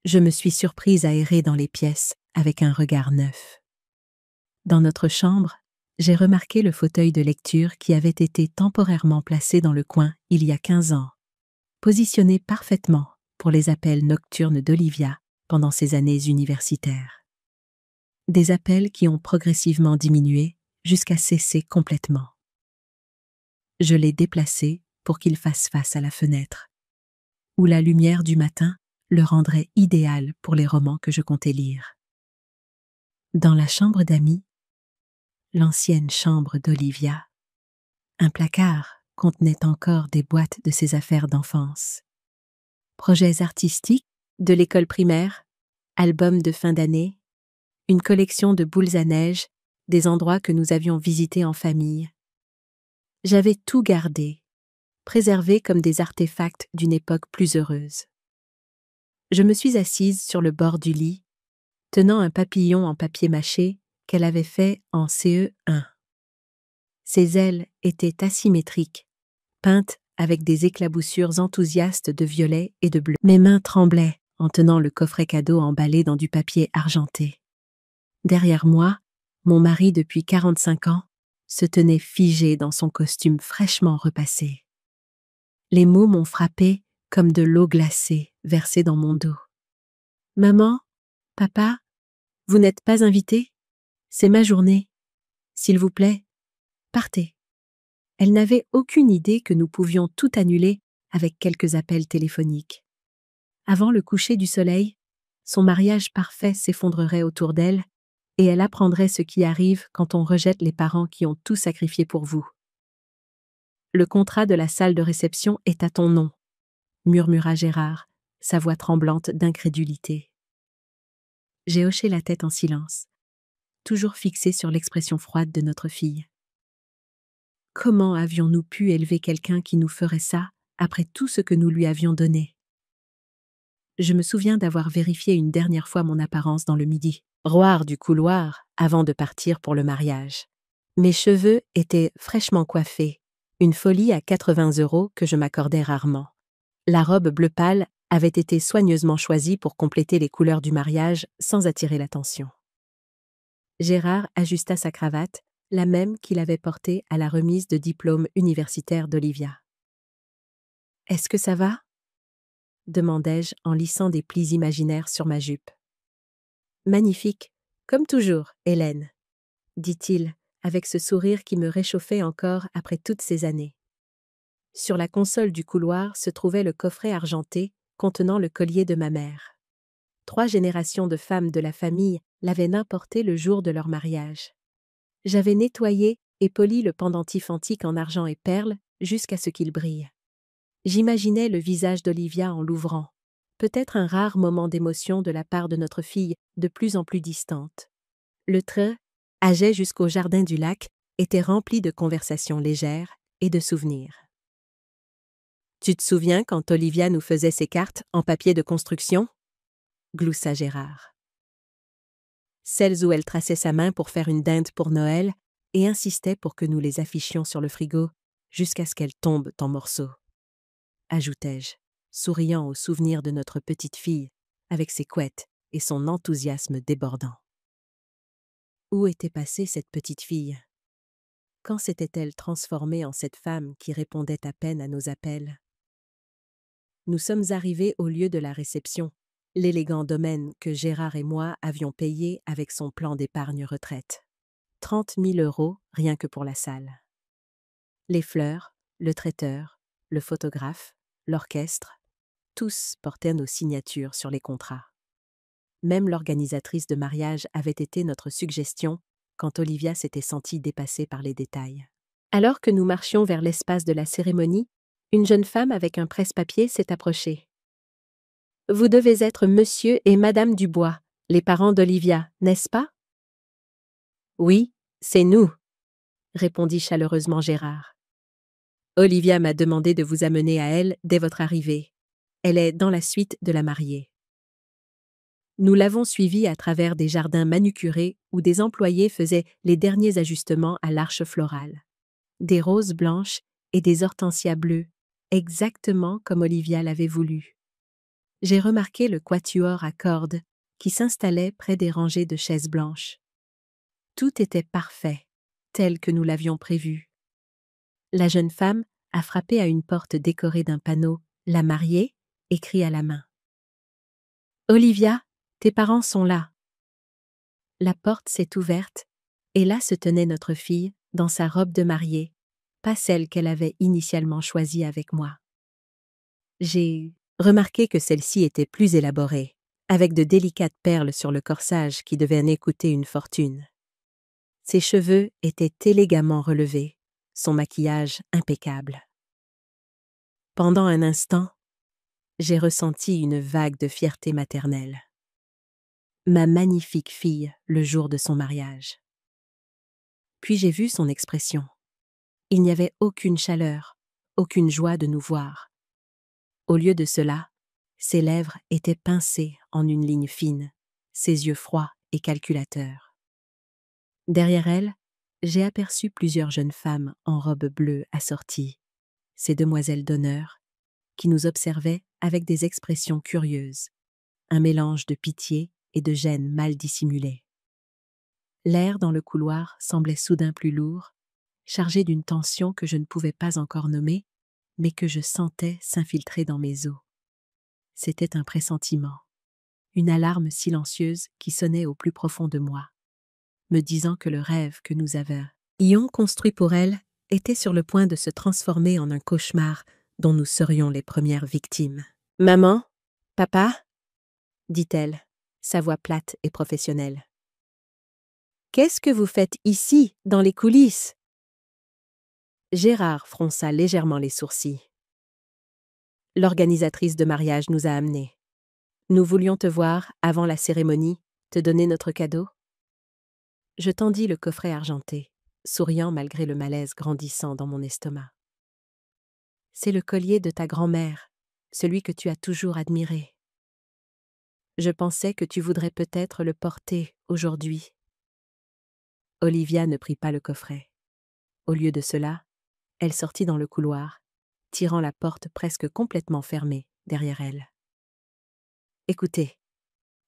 Je me suis surprise à errer dans les pièces avec un regard neuf. Dans notre chambre, j'ai remarqué le fauteuil de lecture qui avait été temporairement placé dans le coin il y a 15 ans, positionné parfaitement pour les appels nocturnes d'Olivia pendant ses années universitaires. Des appels qui ont progressivement diminué jusqu'à cesser complètement. Je l'ai déplacé pour qu'il fasse face à la fenêtre, où la lumière du matin le rendrait idéal pour les romans que je comptais lire. Dans la chambre d'amis, l'ancienne chambre d'Olivia, un placard contenait encore des boîtes de ses affaires d'enfance. Projets artistiques De l'école primaire, album de fin d'année, une collection de boules à neige, des endroits que nous avions visités en famille. J'avais tout gardé, préservé comme des artefacts d'une époque plus heureuse. Je me suis assise sur le bord du lit, tenant un papillon en papier mâché qu'elle avait fait en CE1. Ses ailes étaient asymétriques, peintes avec des éclaboussures enthousiastes de violet et de bleu. Mes mains tremblaient en tenant le coffret cadeau emballé dans du papier argenté. Derrière moi, mon mari depuis 45 ans se tenait figé dans son costume fraîchement repassé. Les mots m'ont frappé comme de l'eau glacée versée dans mon dos. « Maman, papa, vous n'êtes pas invités? C'est ma journée. S'il vous plaît, partez. » Elle n'avait aucune idée que nous pouvions tout annuler avec quelques appels téléphoniques. Avant le coucher du soleil, son mariage parfait s'effondrerait autour d'elle et elle apprendrait ce qui arrive quand on rejette les parents qui ont tout sacrifié pour vous. « Le contrat de la salle de réception est à ton nom, » murmura Gérard, sa voix tremblante d'incrédulité. J'ai hoché la tête en silence, toujours fixé sur l'expression froide de notre fille. Comment avions-nous pu élever quelqu'un qui nous ferait ça après tout ce que nous lui avions donné? Je me souviens d'avoir vérifié une dernière fois mon apparence dans le miroir du couloir avant de partir pour le mariage. Mes cheveux étaient fraîchement coiffés, une folie à 80 € que je m'accordais rarement. La robe bleu pâle avait été soigneusement choisie pour compléter les couleurs du mariage sans attirer l'attention. Gérard ajusta sa cravate, la même qu'il avait portée à la remise de diplôme universitaire d'Olivia. « Est-ce que ça va ?» demandai-je en lissant des plis imaginaires sur ma jupe. « Magnifique, comme toujours, Hélène, » dit-il, avec ce sourire qui me réchauffait encore après toutes ces années. Sur la console du couloir se trouvait le coffret argenté contenant le collier de ma mère. 3 générations de femmes de la famille l'avaient importé le jour de leur mariage. J'avais nettoyé et poli le pendentif antique en argent et perles jusqu'à ce qu'il brille. J'imaginais le visage d'Olivia en l'ouvrant, peut-être un rare moment d'émotion de la part de notre fille de plus en plus distante. Le train, âgé jusqu'au jardin du lac, était rempli de conversations légères et de souvenirs. « Tu te souviens quand Olivia nous faisait ses cartes en papier de construction ?» gloussa Gérard. Celles où elle traçait sa main pour faire une dinde pour Noël et insistait pour que nous les affichions sur le frigo jusqu'à ce qu'elles tombent en morceaux. Ajoutai-je, souriant au souvenir de notre petite fille, avec ses couettes et son enthousiasme débordant. Où était passée cette petite fille? Quand s'était-elle transformée en cette femme qui répondait à peine à nos appels? Nous sommes arrivés au lieu de la réception, l'élégant domaine que Gérard et moi avions payé avec son plan d'épargne retraite. 30 000 € rien que pour la salle. Les fleurs, le traiteur, le photographe, l'orchestre, tous portaient nos signatures sur les contrats. Même l'organisatrice de mariage avait été notre suggestion quand Olivia s'était sentie dépassée par les détails. Alors que nous marchions vers l'espace de la cérémonie, une jeune femme avec un presse-papier s'est approchée. « Vous devez être Monsieur et Madame Dubois, les parents d'Olivia, n'est-ce pas? »« Oui, c'est nous, » répondit chaleureusement Gérard. « Olivia m'a demandé de vous amener à elle dès votre arrivée. Elle est dans la suite de la mariée. » Nous l'avons suivie à travers des jardins manucurés où des employés faisaient les derniers ajustements à l'arche florale. Des roses blanches et des hortensias bleues, exactement comme Olivia l'avait voulu. J'ai remarqué le quatuor à cordes qui s'installait près des rangées de chaises blanches. Tout était parfait, tel que nous l'avions prévu. La jeune femme a frappé à une porte décorée d'un panneau « La mariée » écrit à la main. « Olivia, tes parents sont là. » La porte s'est ouverte, et là se tenait notre fille dans sa robe de mariée, pas celle qu'elle avait initialement choisie avec moi. J'ai remarqué que celle-ci était plus élaborée, avec de délicates perles sur le corsage qui devaient en coûter une fortune. Ses cheveux étaient élégamment relevés, son maquillage impeccable. Pendant un instant, J'ai ressenti une vague de fierté maternelle. Ma magnifique fille le jour de son mariage. Puis j'ai vu son expression. Il n'y avait aucune chaleur, aucune joie de nous voir. Au lieu de cela, ses lèvres étaient pincées en une ligne fine, ses yeux froids et calculateurs. Derrière elle, j'ai aperçu plusieurs jeunes femmes en robe bleue assorties, ces demoiselles d'honneur, qui nous observaient avec des expressions curieuses, un mélange de pitié et de gêne mal dissimulée. L'air dans le couloir semblait soudain plus lourd, chargé d'une tension que je ne pouvais pas encore nommer, mais que je sentais s'infiltrer dans mes os. C'était un pressentiment, une alarme silencieuse qui sonnait au plus profond de moi, me disant que le rêve que nous avions construit pour elle était sur le point de se transformer en un cauchemar dont nous serions les premières victimes. « Maman, papa ?» dit-elle, sa voix plate et professionnelle. « Qu'est-ce que vous faites ici, dans les coulisses ?» Gérard fronça légèrement les sourcils. « L'organisatrice de mariage nous a amenés. Nous voulions te voir, avant la cérémonie, te donner notre cadeau. » Je tendis le coffret argenté, souriant malgré le malaise grandissant dans mon estomac. « C'est le collier de ta grand-mère, celui que tu as toujours admiré. Je pensais que tu voudrais peut-être le porter aujourd'hui. » Olivia ne prit pas le coffret. Au lieu de cela, elle sortit dans le couloir, tirant la porte presque complètement fermée derrière elle. « Écoutez, »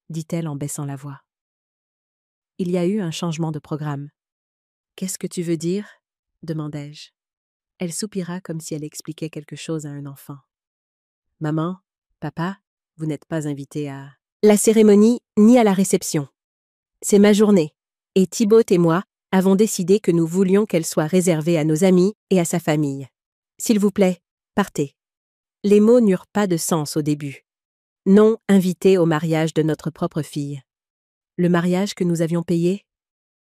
dit-elle en baissant la voix. « Il y a eu un changement de programme. »« Qu'est-ce que tu veux dire ?» demandai-je. Elle soupira comme si elle expliquait quelque chose à un enfant. « Maman, papa, vous n'êtes pas invités à la cérémonie ni à la réception. C'est ma journée, et Thibaut et moi avons décidé que nous voulions qu'elle soit réservée à nos amis et à sa famille. S'il vous plaît, partez. » Les mots n'eurent pas de sens au début. Non invité au mariage de notre propre fille. Le mariage que nous avions payé ?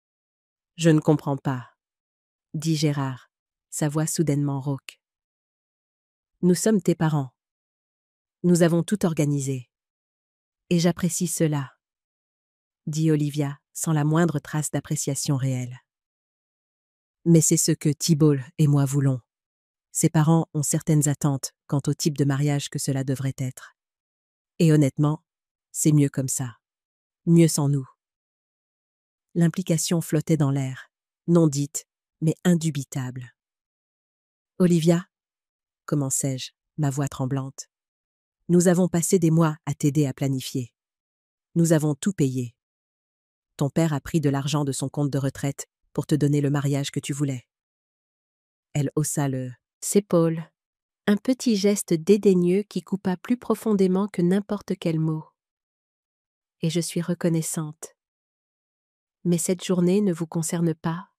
« Je ne comprends pas, » dit Gérard, sa voix soudainement rauque. « Nous sommes tes parents. Nous avons tout organisé. Et j'apprécie cela, » dit Olivia, sans la moindre trace d'appréciation réelle. « Mais c'est ce que Thibault et moi voulons. Ses parents ont certaines attentes quant au type de mariage que cela devrait être. Et honnêtement, c'est mieux comme ça. Mieux sans nous. » L'implication flottait dans l'air, non dite, mais indubitable. « Olivia, » commençai-je, ma voix tremblante, « nous avons passé des mois à t'aider à planifier. Nous avons tout payé. Ton père a pris de l'argent de son compte de retraite pour te donner le mariage que tu voulais. » Elle haussa ses épaules, un petit geste dédaigneux qui coupa plus profondément que n'importe quel mot. « Et je suis reconnaissante. Mais cette journée ne vous concerne pas,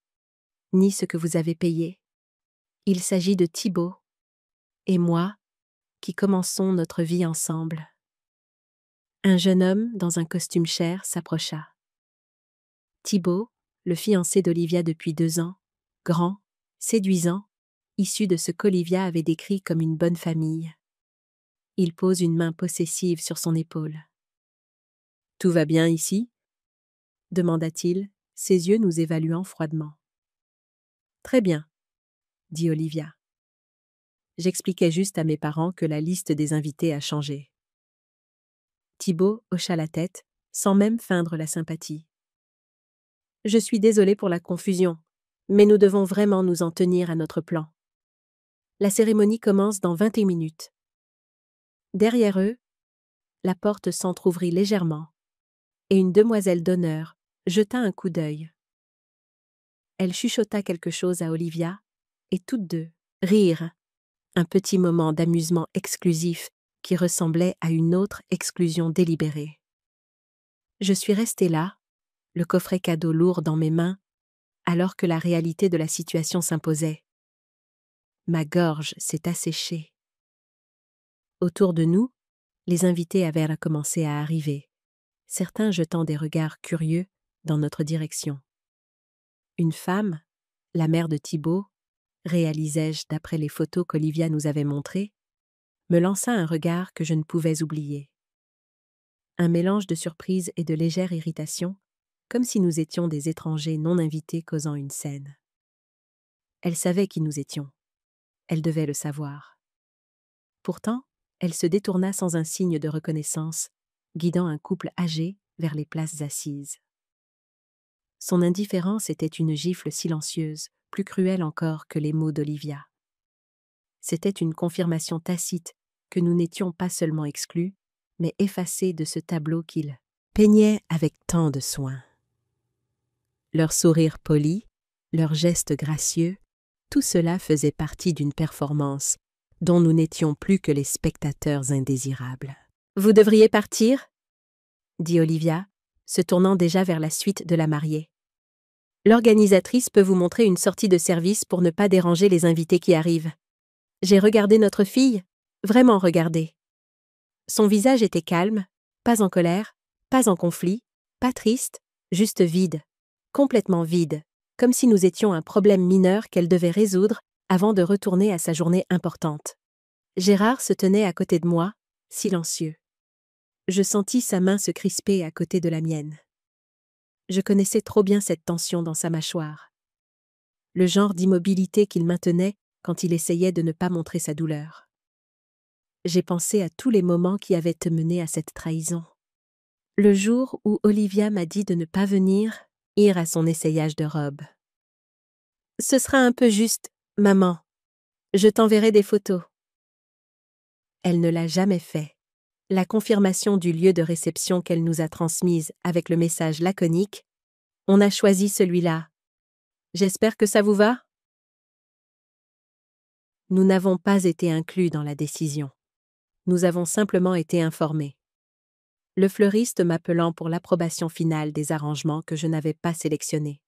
ni ce que vous avez payé. Il s'agit de Thibaut et moi qui commençons notre vie ensemble. » Un jeune homme dans un costume cher s'approcha. Thibaut, le fiancé d'Olivia depuis 2 ans, grand, séduisant, issu de ce qu'Olivia avait décrit comme une bonne famille. Il pose une main possessive sur son épaule. « Tout va bien ici ?» demanda-t-il, ses yeux nous évaluant froidement. « Très bien, » dit Olivia. J'expliquais juste à mes parents que la liste des invités a changé. Thibaut hocha la tête, sans même feindre la sympathie. « Je suis désolée pour la confusion, mais nous devons vraiment nous en tenir à notre plan. La cérémonie commence dans 21 minutes. » Derrière eux, la porte s'entr'ouvrit légèrement, et une demoiselle d'honneur jeta un coup d'œil. Elle chuchota quelque chose à Olivia, et toutes deux rirent, un petit moment d'amusement exclusif qui ressemblait à une autre exclusion délibérée. Je suis restée là, le coffret cadeau lourd dans mes mains, alors que la réalité de la situation s'imposait. Ma gorge s'est asséchée. Autour de nous, les invités avaient commencé à arriver, certains jetant des regards curieux dans notre direction. Une femme, la mère de Thibaut, réalisai-je d'après les photos qu'Olivia nous avait montrées, me lança un regard que je ne pouvais oublier. Un mélange de surprise et de légère irritation, comme si nous étions des étrangers non invités causant une scène. Elle savait qui nous étions. Elle devait le savoir. Pourtant, elle se détourna sans un signe de reconnaissance, guidant un couple âgé vers les places assises. Son indifférence était une gifle silencieuse, plus cruelle encore que les mots d'Olivia. C'était une confirmation tacite que nous n'étions pas seulement exclus, mais effacés de ce tableau qu'il peignait avec tant de soin. Leur sourire poli, leurs gestes gracieux, tout cela faisait partie d'une performance dont nous n'étions plus que les spectateurs indésirables. « Vous devriez partir » dit Olivia, se tournant déjà vers la suite de la mariée. « L'organisatrice peut vous montrer une sortie de service pour ne pas déranger les invités qui arrivent. J'ai regardé notre fille, vraiment regardé. Son visage était calme, pas en colère, pas en conflit, pas triste, juste vide, complètement vide, comme si nous étions un problème mineur qu'elle devait résoudre avant de retourner à sa journée importante. Gérard se tenait à côté de moi, silencieux. Je sentis sa main se crisper à côté de la mienne. Je connaissais trop bien cette tension dans sa mâchoire. Le genre d'immobilité qu'il maintenait quand il essayait de ne pas montrer sa douleur. J'ai pensé à tous les moments qui avaient mené à cette trahison. Le jour où Olivia m'a dit de ne pas venir, ir à son essayage de robe. « Ce sera un peu juste, maman. Je t'enverrai des photos. » Elle ne l'a jamais fait. La confirmation du lieu de réception qu'elle nous a transmise avec le message laconique « On a choisi celui-là. J'espère que ça vous va ?» Nous n'avons pas été inclus dans la décision. Nous avons simplement été informés. Le fleuriste m'appelant pour l'approbation finale des arrangements que je n'avais pas sélectionnés.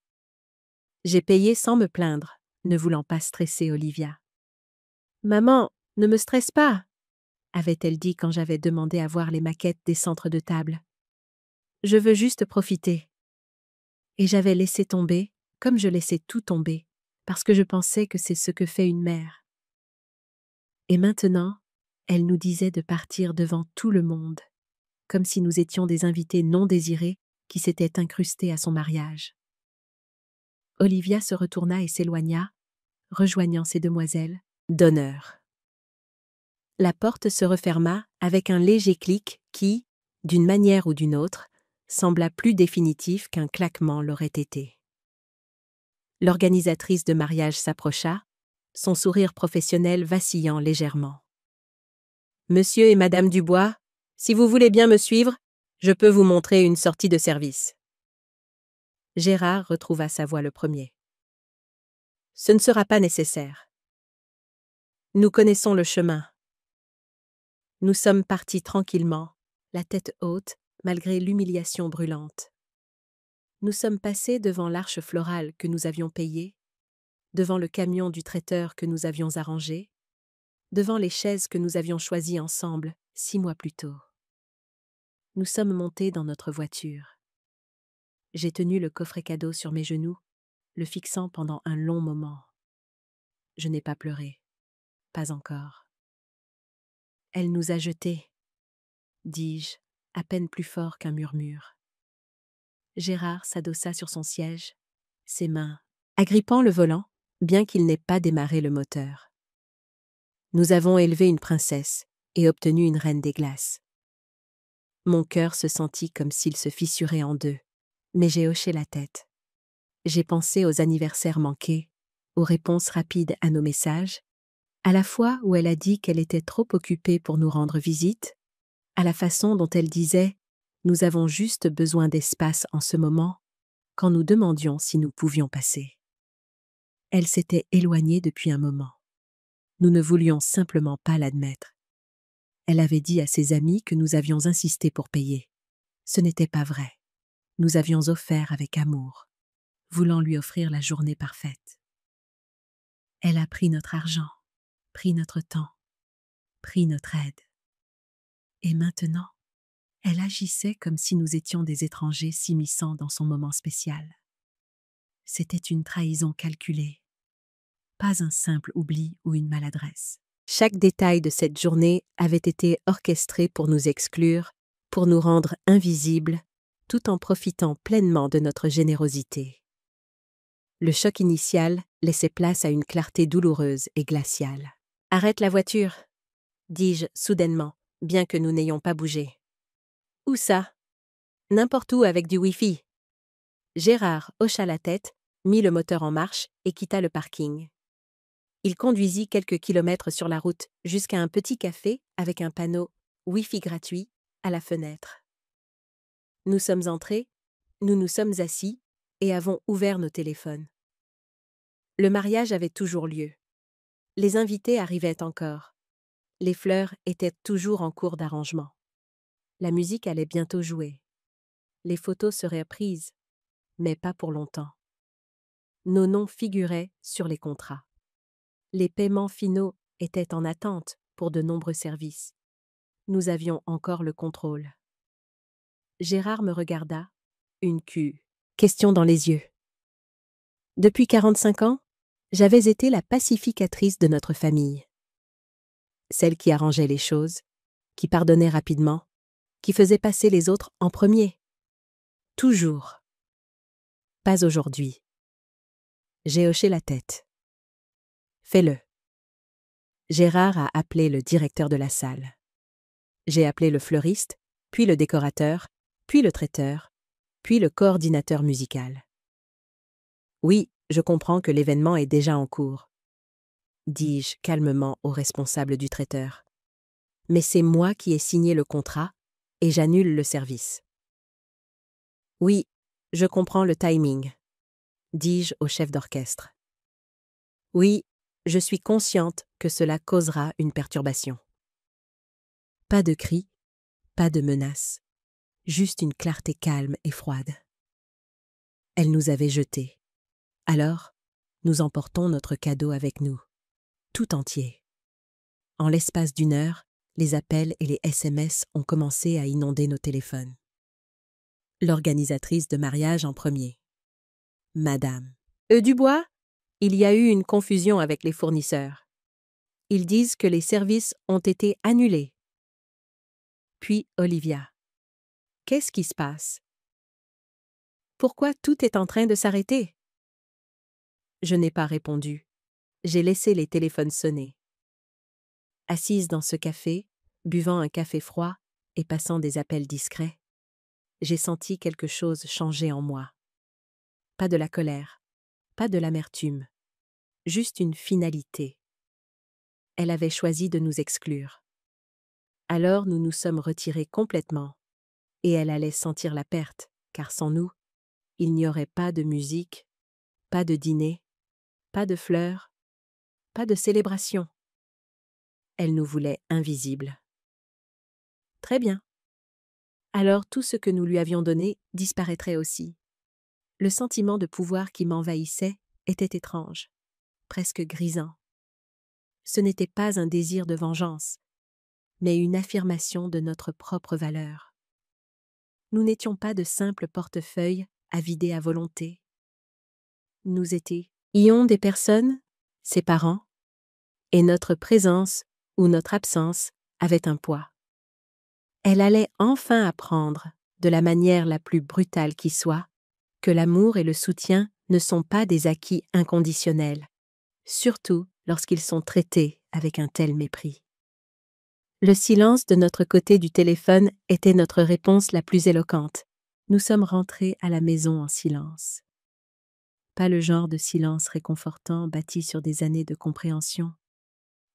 J'ai payé sans me plaindre, ne voulant pas stresser Olivia. « Maman, ne me stresse pas !» avait-elle dit quand j'avais demandé à voir les maquettes des centres de table. « Je veux juste profiter. » Et j'avais laissé tomber, comme je laissais tout tomber, parce que je pensais que c'est ce que fait une mère. Et maintenant, elle nous disait de partir devant tout le monde, comme si nous étions des invités non désirés qui s'étaient incrustés à son mariage. Olivia se retourna et s'éloigna, rejoignant ses demoiselles d'honneur. La porte se referma avec un léger clic qui, d'une manière ou d'une autre, sembla plus définitif qu'un claquement l'aurait été. L'organisatrice de mariage s'approcha, son sourire professionnel vacillant légèrement. « Monsieur et Madame Dubois, si vous voulez bien me suivre, je peux vous montrer une sortie de service. » Gérard retrouva sa voix le premier. « Ce ne sera pas nécessaire. Nous connaissons le chemin. » Nous sommes partis tranquillement, la tête haute, malgré l'humiliation brûlante. Nous sommes passés devant l'arche florale que nous avions payée, devant le camion du traiteur que nous avions arrangé, devant les chaises que nous avions choisies ensemble 6 mois plus tôt. Nous sommes montés dans notre voiture. J'ai tenu le coffret cadeau sur mes genoux, le fixant pendant un long moment. Je n'ai pas pleuré. Pas encore. « Elle nous a jetés », dis-je, à peine plus fort qu'un murmure. Gérard s'adossa sur son siège, ses mains agrippant le volant, bien qu'il n'ait pas démarré le moteur. Nous avons élevé une princesse et obtenu une reine des glaces. Mon cœur se sentit comme s'il se fissurait en deux, mais j'ai hoché la tête. J'ai pensé aux anniversaires manqués, aux réponses rapides à nos messages, à la fois où elle a dit qu'elle était trop occupée pour nous rendre visite, à la façon dont elle disait « Nous avons juste besoin d'espace en ce moment » quand nous demandions si nous pouvions passer. Elle s'était éloignée depuis un moment. Nous ne voulions simplement pas l'admettre. Elle avait dit à ses amis que nous avions insisté pour payer. Ce n'était pas vrai. Nous avions offert avec amour, voulant lui offrir la journée parfaite. Elle a pris notre argent, pris notre temps, pris notre aide. Et maintenant, elle agissait comme si nous étions des étrangers s'immisçant dans son moment spécial. C'était une trahison calculée, pas un simple oubli ou une maladresse. Chaque détail de cette journée avait été orchestré pour nous exclure, pour nous rendre invisibles, tout en profitant pleinement de notre générosité. Le choc initial laissait place à une clarté douloureuse et glaciale. « Arrête la voiture !» dis-je soudainement, bien que nous n'ayons pas bougé. « Où ça ?»« N'importe où avec du Wi-Fi. » Gérard hocha la tête, mit le moteur en marche et quitta le parking. Il conduisit quelques kilomètres sur la route jusqu'à un petit café avec un panneau « Wi-Fi gratuit » à la fenêtre. Nous sommes entrés, nous nous sommes assis et avons ouvert nos téléphones. Le mariage avait toujours lieu. Les invités arrivaient encore. Les fleurs étaient toujours en cours d'arrangement. La musique allait bientôt jouer. Les photos seraient prises, mais pas pour longtemps. Nos noms figuraient sur les contrats. Les paiements finaux étaient en attente pour de nombreux services. Nous avions encore le contrôle. Gérard me regarda, une question dans les yeux. Depuis 45 ans, j'avais été la pacificatrice de notre famille. Celle qui arrangeait les choses, qui pardonnait rapidement, qui faisait passer les autres en premier. Toujours. Pas aujourd'hui. J'ai hoché la tête. Fais-le. Gérard a appelé le directeur de la salle. J'ai appelé le fleuriste, puis le décorateur, puis le traiteur, puis le coordinateur musical. Oui, je comprends que l'événement est déjà en cours, dis-je calmement au responsable du traiteur. Mais c'est moi qui ai signé le contrat et j'annule le service. Oui, je comprends le timing, dis-je au chef d'orchestre. Oui, je suis consciente que cela causera une perturbation. Pas de cris, pas de menaces, juste une clarté calme et froide. Elle nous avait jetés. Alors, nous emportons notre cadeau avec nous, tout entier. En l'espace d'une heure, les appels et les SMS ont commencé à inonder nos téléphones. L'organisatrice de mariage en premier. Madame Dubois, il y a eu une confusion avec les fournisseurs. Ils disent que les services ont été annulés. Puis Olivia. Qu'est-ce qui se passe? Pourquoi tout est en train de s'arrêter? Je n'ai pas répondu. J'ai laissé les téléphones sonner. Assise dans ce café, buvant un café froid et passant des appels discrets, j'ai senti quelque chose changer en moi. Pas de la colère, pas de l'amertume, juste une finalité. Elle avait choisi de nous exclure. Alors nous nous sommes retirés complètement, et elle allait sentir la perte, car sans nous, il n'y aurait pas de musique, pas de dîner, pas de fleurs, pas de célébration. Elle nous voulait invisibles. Très bien. Alors tout ce que nous lui avions donné disparaîtrait aussi. Le sentiment de pouvoir qui m'envahissait était étrange, presque grisant. Ce n'était pas un désir de vengeance, mais une affirmation de notre propre valeur. Nous n'étions pas de simples portefeuilles à vider à volonté. Nous étions des personnes, ses parents, et notre présence ou notre absence avait un poids. Elle allait enfin apprendre, de la manière la plus brutale qui soit, que l'amour et le soutien ne sont pas des acquis inconditionnels, surtout lorsqu'ils sont traités avec un tel mépris. Le silence de notre côté du téléphone était notre réponse la plus éloquente. Nous sommes rentrés à la maison en silence. Pas le genre de silence réconfortant bâti sur des années de compréhension,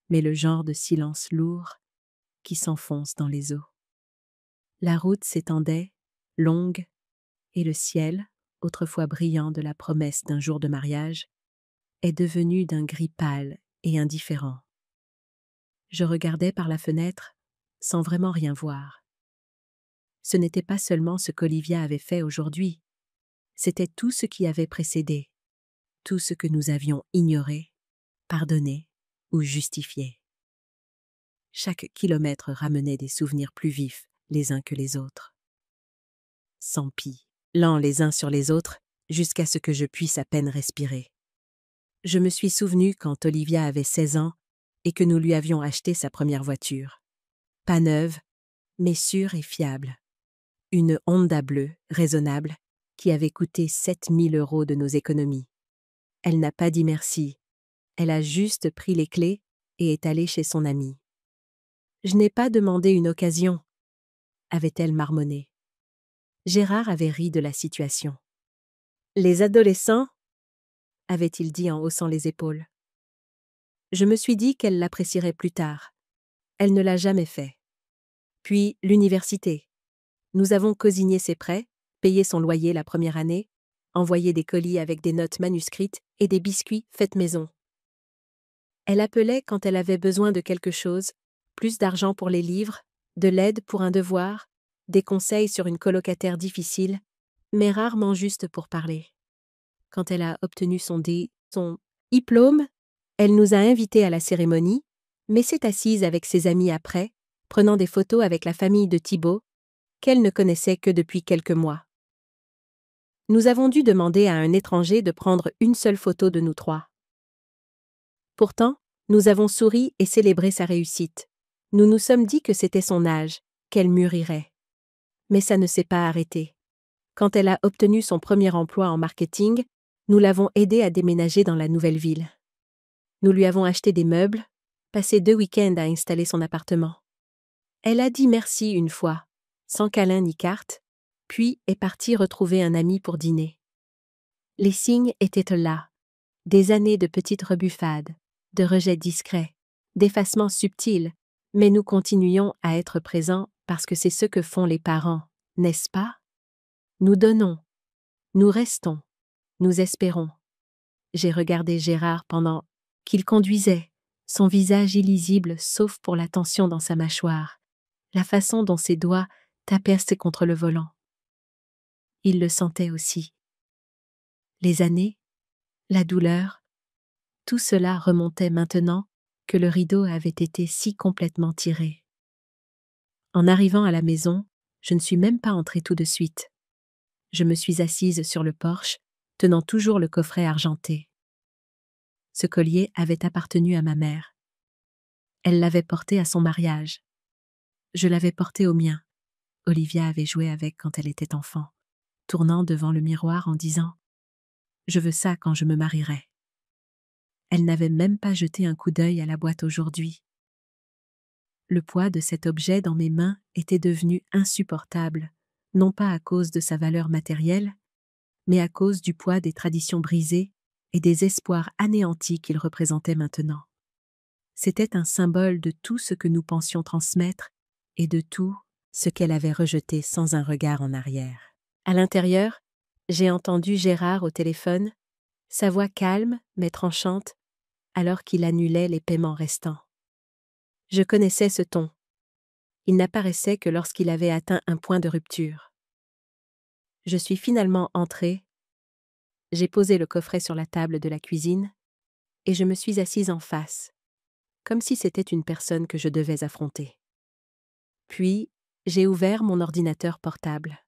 mais le genre de silence lourd qui s'enfonce dans les os. La route s'étendait, longue, et le ciel, autrefois brillant de la promesse d'un jour de mariage, est devenu d'un gris pâle et indifférent. Je regardais par la fenêtre sans vraiment rien voir. Ce n'était pas seulement ce qu'Olivia avait fait aujourd'hui, c'était tout ce qui avait précédé, tout ce que nous avions ignoré, pardonné ou justifié. Chaque kilomètre ramenait des souvenirs plus vifs les uns que les autres. S'empit, lents les uns sur les autres, jusqu'à ce que je puisse à peine respirer. Je me suis souvenu quand Olivia avait 16 ans, et que nous lui avions acheté sa première voiture. Pas neuve, mais sûre et fiable. Une Honda bleue, raisonnable, qui avait coûté 7 000 € de nos économies. Elle n'a pas dit merci. Elle a juste pris les clés et est allée chez son amie. « Je n'ai pas demandé une occasion », avait-elle marmonné. Gérard avait ri de la situation. « Les adolescents » avait-il dit en haussant les épaules. Je me suis dit qu'elle l'apprécierait plus tard. Elle ne l'a jamais fait. Puis l'université. Nous avons cosigné ses prêts, payé son loyer la première année, envoyé des colis avec des notes manuscrites et des biscuits faits maison. Elle appelait quand elle avait besoin de quelque chose, plus d'argent pour les livres, de l'aide pour un devoir, des conseils sur une colocataire difficile, mais rarement juste pour parler. Quand elle a obtenu son diplôme, elle nous a invités à la cérémonie, mais s'est assise avec ses amis après, prenant des photos avec la famille de Thibaut, qu'elle ne connaissait que depuis quelques mois. Nous avons dû demander à un étranger de prendre une seule photo de nous trois. Pourtant, nous avons souri et célébré sa réussite. Nous nous sommes dit que c'était son âge, qu'elle mûrirait. Mais ça ne s'est pas arrêté. Quand elle a obtenu son premier emploi en marketing, nous l'avons aidée à déménager dans la nouvelle ville. Nous lui avons acheté des meubles, passé 2 week-ends à installer son appartement. Elle a dit merci une fois, sans câlin ni carte, puis est partie retrouver un ami pour dîner. Les signes étaient là. Des années de petites rebuffades, de rejets discrets, d'effacements subtils, mais nous continuions à être présents parce que c'est ce que font les parents, n'est-ce pas? Nous donnons, nous restons, nous espérons. J'ai regardé Gérard pendant qu'il conduisait, son visage illisible sauf pour la tension dans sa mâchoire, la façon dont ses doigts tapaient contre le volant. Il le sentait aussi. Les années, la douleur, tout cela remontait maintenant que le rideau avait été si complètement tiré. En arrivant à la maison, je ne suis même pas entrée tout de suite. Je me suis assise sur le porche, tenant toujours le coffret argenté. Ce collier avait appartenu à ma mère. Elle l'avait porté à son mariage. Je l'avais porté au mien. Olivia avait joué avec quand elle était enfant, tournant devant le miroir en disant « Je veux ça quand je me marierai ». Elle n'avait même pas jeté un coup d'œil à la boîte aujourd'hui. Le poids de cet objet dans mes mains était devenu insupportable, non pas à cause de sa valeur matérielle, mais à cause du poids des traditions brisées et des espoirs anéantis qu'il représentait maintenant. C'était un symbole de tout ce que nous pensions transmettre et de tout ce qu'elle avait rejeté sans un regard en arrière. À l'intérieur, j'ai entendu Gérard au téléphone, sa voix calme mais tranchante, alors qu'il annulait les paiements restants. Je connaissais ce ton. Il n'apparaissait que lorsqu'il avait atteint un point de rupture. Je suis finalement entrée. J'ai posé le coffret sur la table de la cuisine et je me suis assise en face, comme si c'était une personne que je devais affronter. Puis, j'ai ouvert mon ordinateur portable.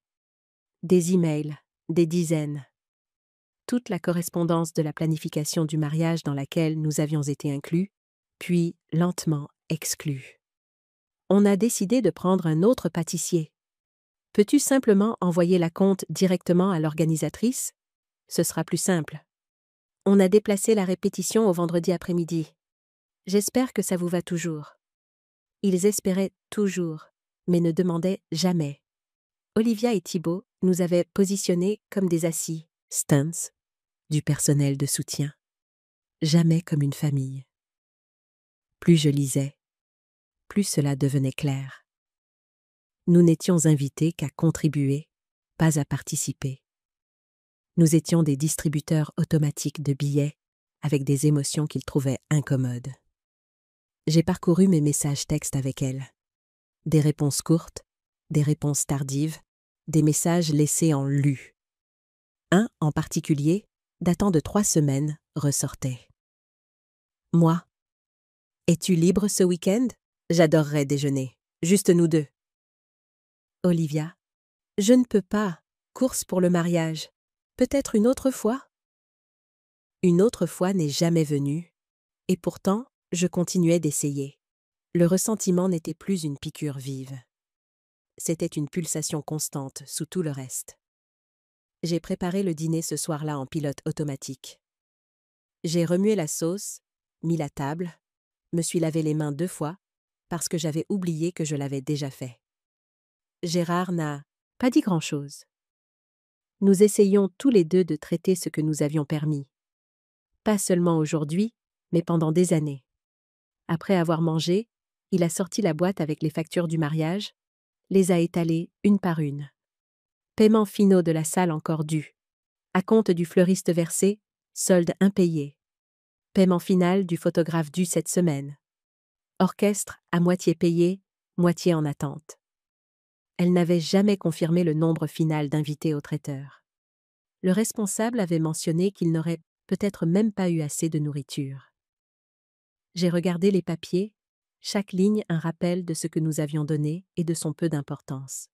Des emails, des dizaines. Toute la correspondance de la planification du mariage dans laquelle nous avions été inclus, puis lentement exclus. On a décidé de prendre un autre pâtissier. Peux-tu simplement envoyer la compte directement à l'organisatrice? Ce sera plus simple. On a déplacé la répétition au vendredi après-midi. J'espère que ça vous va toujours. Ils espéraient toujours, mais ne demandaient jamais. Olivia et Thibaut nous avaient positionnés comme des assis, stunts, du personnel de soutien. Jamais comme une famille. Plus je lisais, plus cela devenait clair. Nous n'étions invités qu'à contribuer, pas à participer. Nous étions des distributeurs automatiques de billets avec des émotions qu'ils trouvaient incommodes. J'ai parcouru mes messages textes avec elle. Des réponses courtes, des réponses tardives, des messages laissés en lu. Un, en particulier, datant de 3 semaines, ressortait. « Moi, es-tu libre ce week-end? J'adorerais déjeuner. Juste nous deux. » Olivia, « Je ne peux pas. Course pour le mariage. Peut-être une autre fois? » Une autre fois n'est jamais venue, et pourtant, Je continuais d'essayer. Le ressentiment n'était plus une piqûre vive. C'était une pulsation constante sous tout le reste. J'ai préparé le dîner ce soir-là en pilote automatique. J'ai remué la sauce, mis la table, me suis lavé les mains 2 fois, parce que j'avais oublié que je l'avais déjà fait. Gérard n'a pas dit grand-chose. Nous essayions tous les deux de traiter ce que nous avions permis. Pas seulement aujourd'hui, mais pendant des années. Après avoir mangé, il a sorti la boîte avec les factures du mariage, les a étalées une par une. Paiement finaux de la salle encore dû. Acompte du fleuriste versé, solde impayé. Paiement final du photographe dû cette semaine. Orchestre à moitié payé, moitié en attente. Elle n'avait jamais confirmé le nombre final d'invités au traiteur. Le responsable avait mentionné qu'il n'aurait peut-être même pas eu assez de nourriture. J'ai regardé les papiers, chaque ligne un rappel de ce que nous avions donné et de son peu d'importance.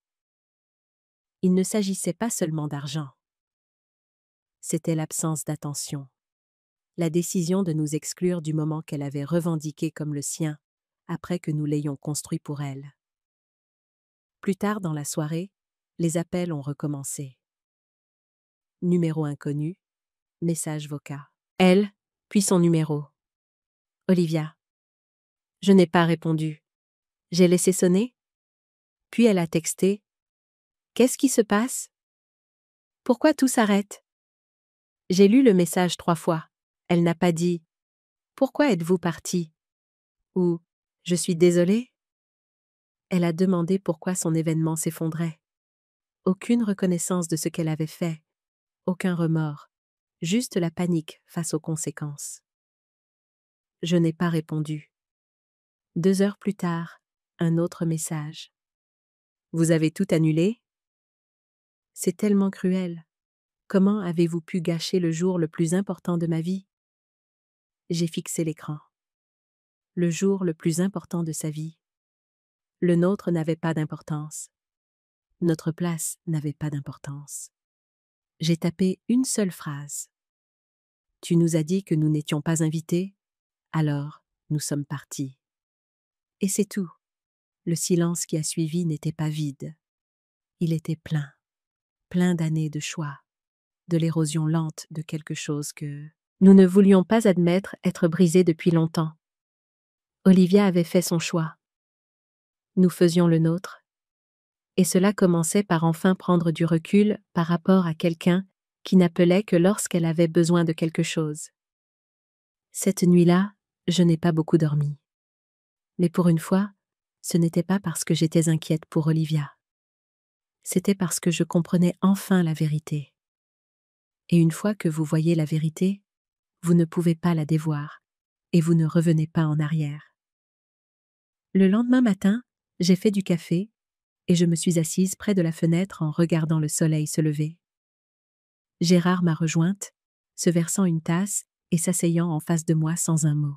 Il ne s'agissait pas seulement d'argent. C'était l'absence d'attention. La décision de nous exclure du moment qu'elle avait revendiqué comme le sien, après que nous l'ayons construit pour elle. Plus tard dans la soirée, les appels ont recommencé. Numéro inconnu, message vocal. Elle, puis son numéro. Olivia. Je n'ai pas répondu. J'ai laissé sonner. Puis elle a texté. Qu'est-ce qui se passe? Pourquoi tout s'arrête? J'ai lu le message 3 fois. Elle n'a pas dit « Pourquoi êtes-vous parti ?» ou « Je suis désolée ?» Elle a demandé pourquoi son événement s'effondrait. Aucune reconnaissance de ce qu'elle avait fait, aucun remords, juste la panique face aux conséquences. Je n'ai pas répondu. 2 heures plus tard, un autre message. « Vous avez tout annulé? C'est tellement cruel. Comment avez-vous pu gâcher le jour le plus important de ma vie? » J'ai fixé l'écran. Le jour le plus important de sa vie. Le nôtre n'avait pas d'importance. Notre place n'avait pas d'importance. J'ai tapé une seule phrase. Tu nous as dit que nous n'étions pas invités, alors nous sommes partis. Et c'est tout. Le silence qui a suivi n'était pas vide. Il était plein. Plein d'années de choix, de l'érosion lente de quelque chose que nous ne voulions pas admettre être brisé depuis longtemps. Olivia avait fait son choix. Nous faisions le nôtre. Et cela commençait par enfin prendre du recul par rapport à quelqu'un qui n'appelait que lorsqu'elle avait besoin de quelque chose. Cette nuit-là, je n'ai pas beaucoup dormi. Mais pour une fois, ce n'était pas parce que j'étais inquiète pour Olivia. C'était parce que je comprenais enfin la vérité. Et une fois que vous voyez la vérité, vous ne pouvez pas la dévoir, et vous ne revenez pas en arrière. Le lendemain matin, j'ai fait du café, et je me suis assise près de la fenêtre en regardant le soleil se lever. Gérard m'a rejointe, se versant une tasse et s'asseyant en face de moi sans un mot.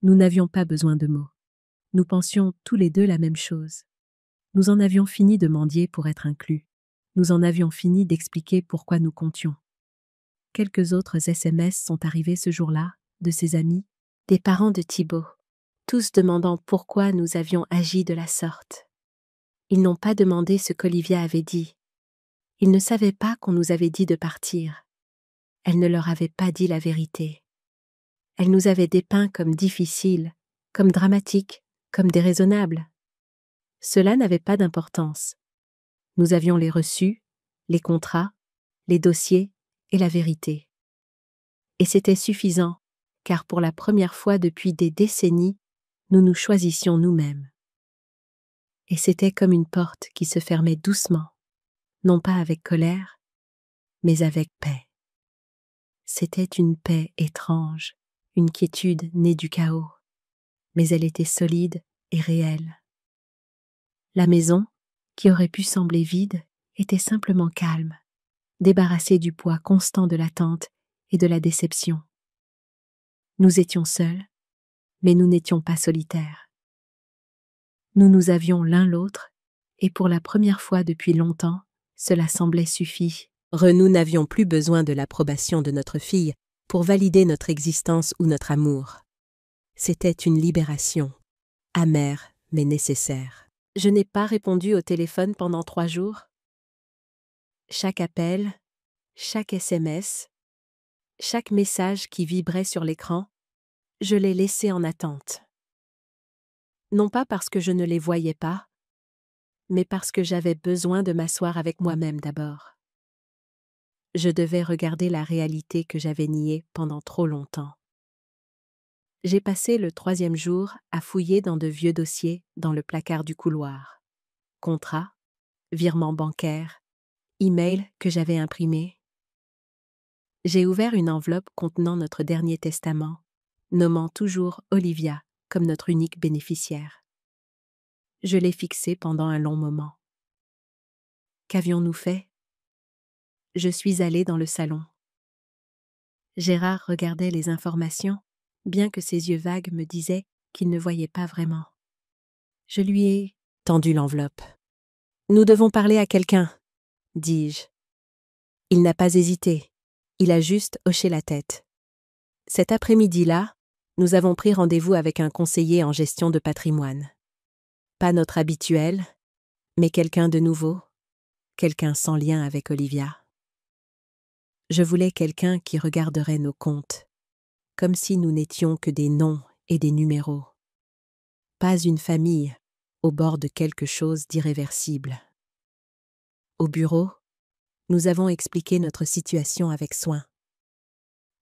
Nous n'avions pas besoin de mots. Nous pensions tous les deux la même chose. Nous en avions fini de mendier pour être inclus. Nous en avions fini d'expliquer pourquoi nous comptions. Quelques autres SMS sont arrivés ce jour-là, de ses amis, des parents de Thibaut, tous demandant pourquoi nous avions agi de la sorte. Ils n'ont pas demandé ce qu'Olivia avait dit. Ils ne savaient pas qu'on nous avait dit de partir. Elle ne leur avait pas dit la vérité. Elle nous avait dépeints comme difficiles, comme dramatiques, comme déraisonnables. Cela n'avait pas d'importance. Nous avions les reçus, les contrats, les dossiers et la vérité. Et c'était suffisant, car pour la première fois depuis des décennies, nous nous choisissions nous-mêmes. Et c'était comme une porte qui se fermait doucement, non pas avec colère, mais avec paix. C'était une paix étrange, une quiétude née du chaos, mais elle était solide et réelle. La maison, qui aurait pu sembler vide, était simplement calme, débarrassée du poids constant de l'attente et de la déception. Nous étions seuls, mais nous n'étions pas solitaires. Nous nous avions l'un l'autre, et pour la première fois depuis longtemps, cela semblait suffire. Nous n'avions plus besoin de l'approbation de notre fille pour valider notre existence ou notre amour. C'était une libération, amère mais nécessaire. Je n'ai pas répondu au téléphone pendant 3 jours. Chaque appel, chaque SMS, chaque message qui vibrait sur l'écran, je les laissais en attente. Non pas parce que je ne les voyais pas, mais parce que j'avais besoin de m'asseoir avec moi-même d'abord. Je devais regarder la réalité que j'avais niée pendant trop longtemps. J'ai passé le 3e jour à fouiller dans de vieux dossiers dans le placard du couloir. Contrats, virements bancaires, emails que j'avais imprimés. J'ai ouvert une enveloppe contenant notre dernier testament, nommant toujours Olivia comme notre unique bénéficiaire. Je l'ai fixé pendant un long moment. Qu'avions-nous fait? Je suis allée dans le salon. Gérard regardait les informations, bien que ses yeux vagues me disaient qu'il ne voyait pas vraiment. Je lui ai tendu l'enveloppe. « Nous devons parler à quelqu'un, » dis-je. Il n'a pas hésité. Il a juste hoché la tête. Cet après-midi-là, nous avons pris rendez-vous avec un conseiller en gestion de patrimoine. Pas notre habituel, mais quelqu'un de nouveau, quelqu'un sans lien avec Olivia. Je voulais quelqu'un qui regarderait nos comptes, comme si nous n'étions que des noms et des numéros. Pas une famille au bord de quelque chose d'irréversible. Au bureau, nous avons expliqué notre situation avec soin.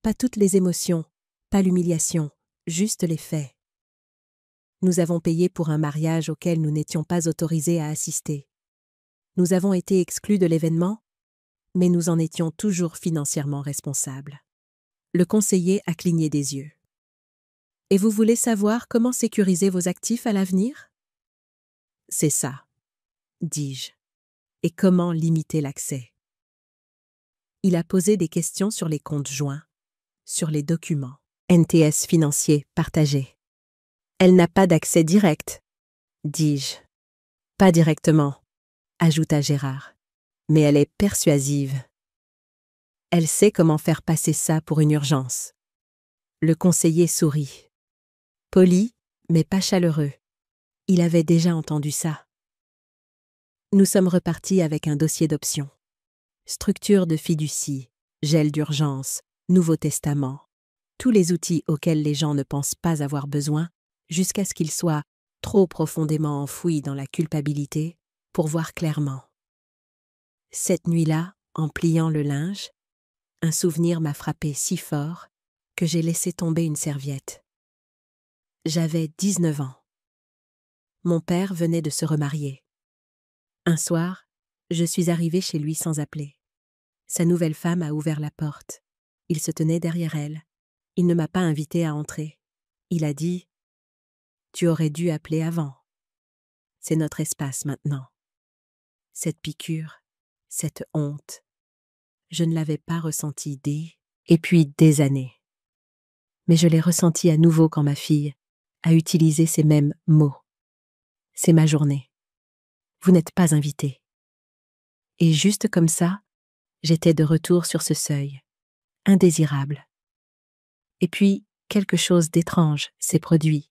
Pas toutes les émotions, pas l'humiliation, juste les faits. Nous avons payé pour un mariage auquel nous n'étions pas autorisés à assister. Nous avons été exclus de l'événement, mais nous en étions toujours financièrement responsables. Le conseiller a cligné des yeux. « Et vous voulez savoir comment sécuriser vos actifs à l'avenir ?» ?»« C'est ça, » dis-je. « Et comment limiter l'accès ?» Il a posé des questions sur les comptes joints, sur les documents, NTS financiers partagés. « Elle n'a pas d'accès direct, » dis-je. « Pas directement, » ajouta Gérard, « mais elle est persuasive. Elle sait comment faire passer ça pour une urgence. » Le conseiller sourit. Poli, mais pas chaleureux. Il avait déjà entendu ça. Nous sommes repartis avec un dossier d'options. Structure de fiducie, gel d'urgence, Nouveau Testament. Tous les outils auxquels les gens ne pensent pas avoir besoin, jusqu'à ce qu'ils soient trop profondément enfouis dans la culpabilité pour voir clairement. Cette nuit-là, en pliant le linge, un souvenir m'a frappé si fort que j'ai laissé tomber une serviette. J'avais 19 ans. Mon père venait de se remarier. Un soir, je suis arrivée chez lui sans appeler. Sa nouvelle femme a ouvert la porte. Il se tenait derrière elle. Il ne m'a pas invitée à entrer. Il a dit « Tu aurais dû appeler avant. C'est notre espace maintenant. » Cette piqûre, cette honte, je ne l'avais pas ressentie et puis des années. Mais je l'ai ressentie à nouveau quand ma fille a utilisé ces mêmes mots. C'est ma journée. Vous n'êtes pas invité. Et juste comme ça, j'étais de retour sur ce seuil, indésirable. Et puis, quelque chose d'étrange s'est produit.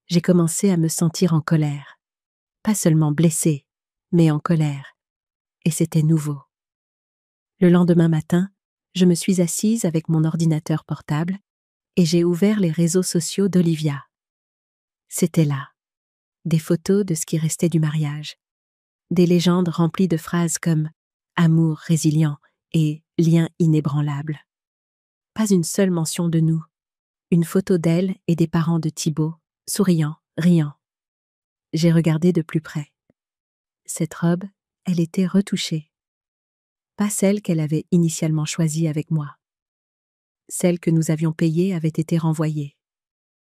J'ai commencé à me sentir en colère. Pas seulement blessée, mais en colère. Et c'était nouveau. Le lendemain matin, je me suis assise avec mon ordinateur portable et j'ai ouvert les réseaux sociaux d'Olivia. C'était là. Des photos de ce qui restait du mariage. Des légendes remplies de phrases comme « amour résilient » et « lien inébranlable ». Pas une seule mention de nous. Une photo d'elle et des parents de Thibaut, souriant, riant. J'ai regardé de plus près. Cette robe, elle était retouchée. Pas celle qu'elle avait initialement choisie avec moi. Celle que nous avions payée avait été renvoyée.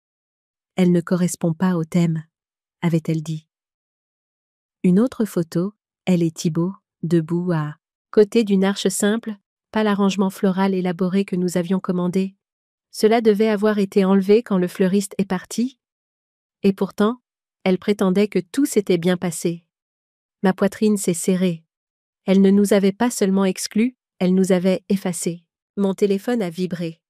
« Elle ne correspond pas au thème », avait-elle dit. Une autre photo, elle et Thibaut, debout à côté d'une arche simple, pas l'arrangement floral élaboré que nous avions commandé. Cela devait avoir été enlevé quand le fleuriste est parti. Et pourtant, elle prétendait que tout s'était bien passé. Ma poitrine s'est serrée. Elle ne nous avait pas seulement exclus, elle nous avait effacés. Mon téléphone a vibré.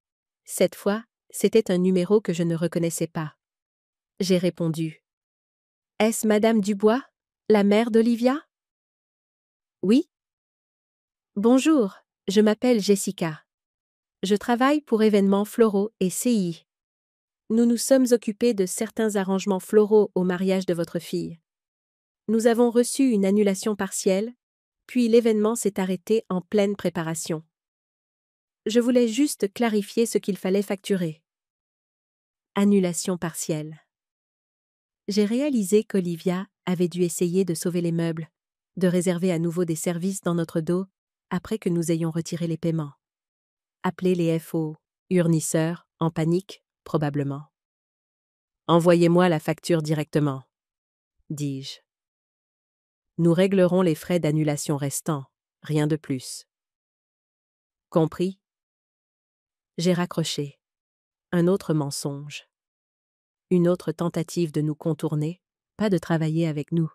Cette fois, C'était un numéro que je ne reconnaissais pas. J'ai répondu. « Est-ce Madame Dubois, la mère d'Olivia ?» « Oui. »« Bonjour, je m'appelle Jessica. Je travaille pour événements floraux et CI. Nous nous sommes occupés de certains arrangements floraux au mariage de votre fille. Nous avons reçu une annulation partielle, puis l'événement s'est arrêté en pleine préparation. Je voulais juste clarifier ce qu'il fallait facturer. » Annulation partielle. J'ai réalisé qu'Olivia avait dû essayer de sauver les meubles, de réserver à nouveau des services dans notre dos après que nous ayons retiré les paiements. Appeler les FO, urnisseurs, en panique, probablement. « Envoyez-moi la facture directement, » dis-je. « Nous réglerons les frais d'annulation restants, rien de plus. » Compris? J'ai raccroché. Un autre mensonge. Une autre tentative de nous contourner, pas de travailler avec nous.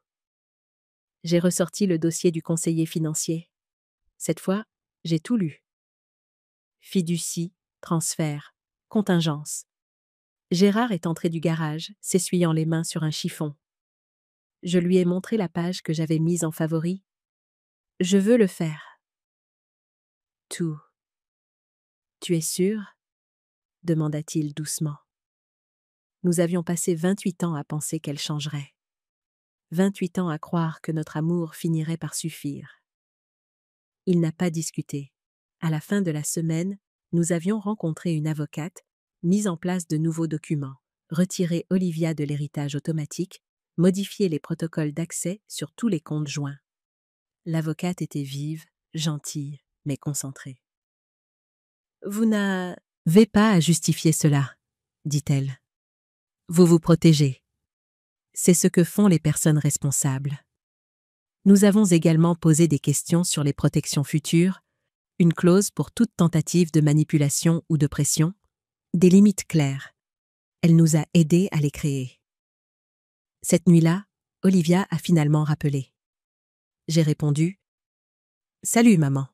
J'ai ressorti le dossier du conseiller financier. Cette fois, j'ai tout lu. Fiducie, transfert, contingence. Gérard est entré du garage, s'essuyant les mains sur un chiffon. Je lui ai montré la page que j'avais mise en favori. « Je veux le faire. » Tout. « Tu es sûr ?» demanda-t-il doucement. Nous avions passé 28 ans à penser qu'elle changerait. 28 ans à croire que notre amour finirait par suffire. Il n'a pas discuté. À la fin de la semaine, nous avions rencontré une avocate, mis en place de nouveaux documents, retiré Olivia de l'héritage automatique, modifié les protocoles d'accès sur tous les comptes joints. L'avocate était vive, gentille, mais concentrée. « Vous n'avez pas à justifier cela, » dit-elle. « Vous vous protégez. C'est ce que font les personnes responsables. Nous avons également posé des questions sur les protections futures, une clause pour toute tentative de manipulation ou de pression, des limites claires. Elle nous a aidés à les créer. Cette nuit-là, Olivia a finalement rappelé. J'ai répondu « Salut, maman ».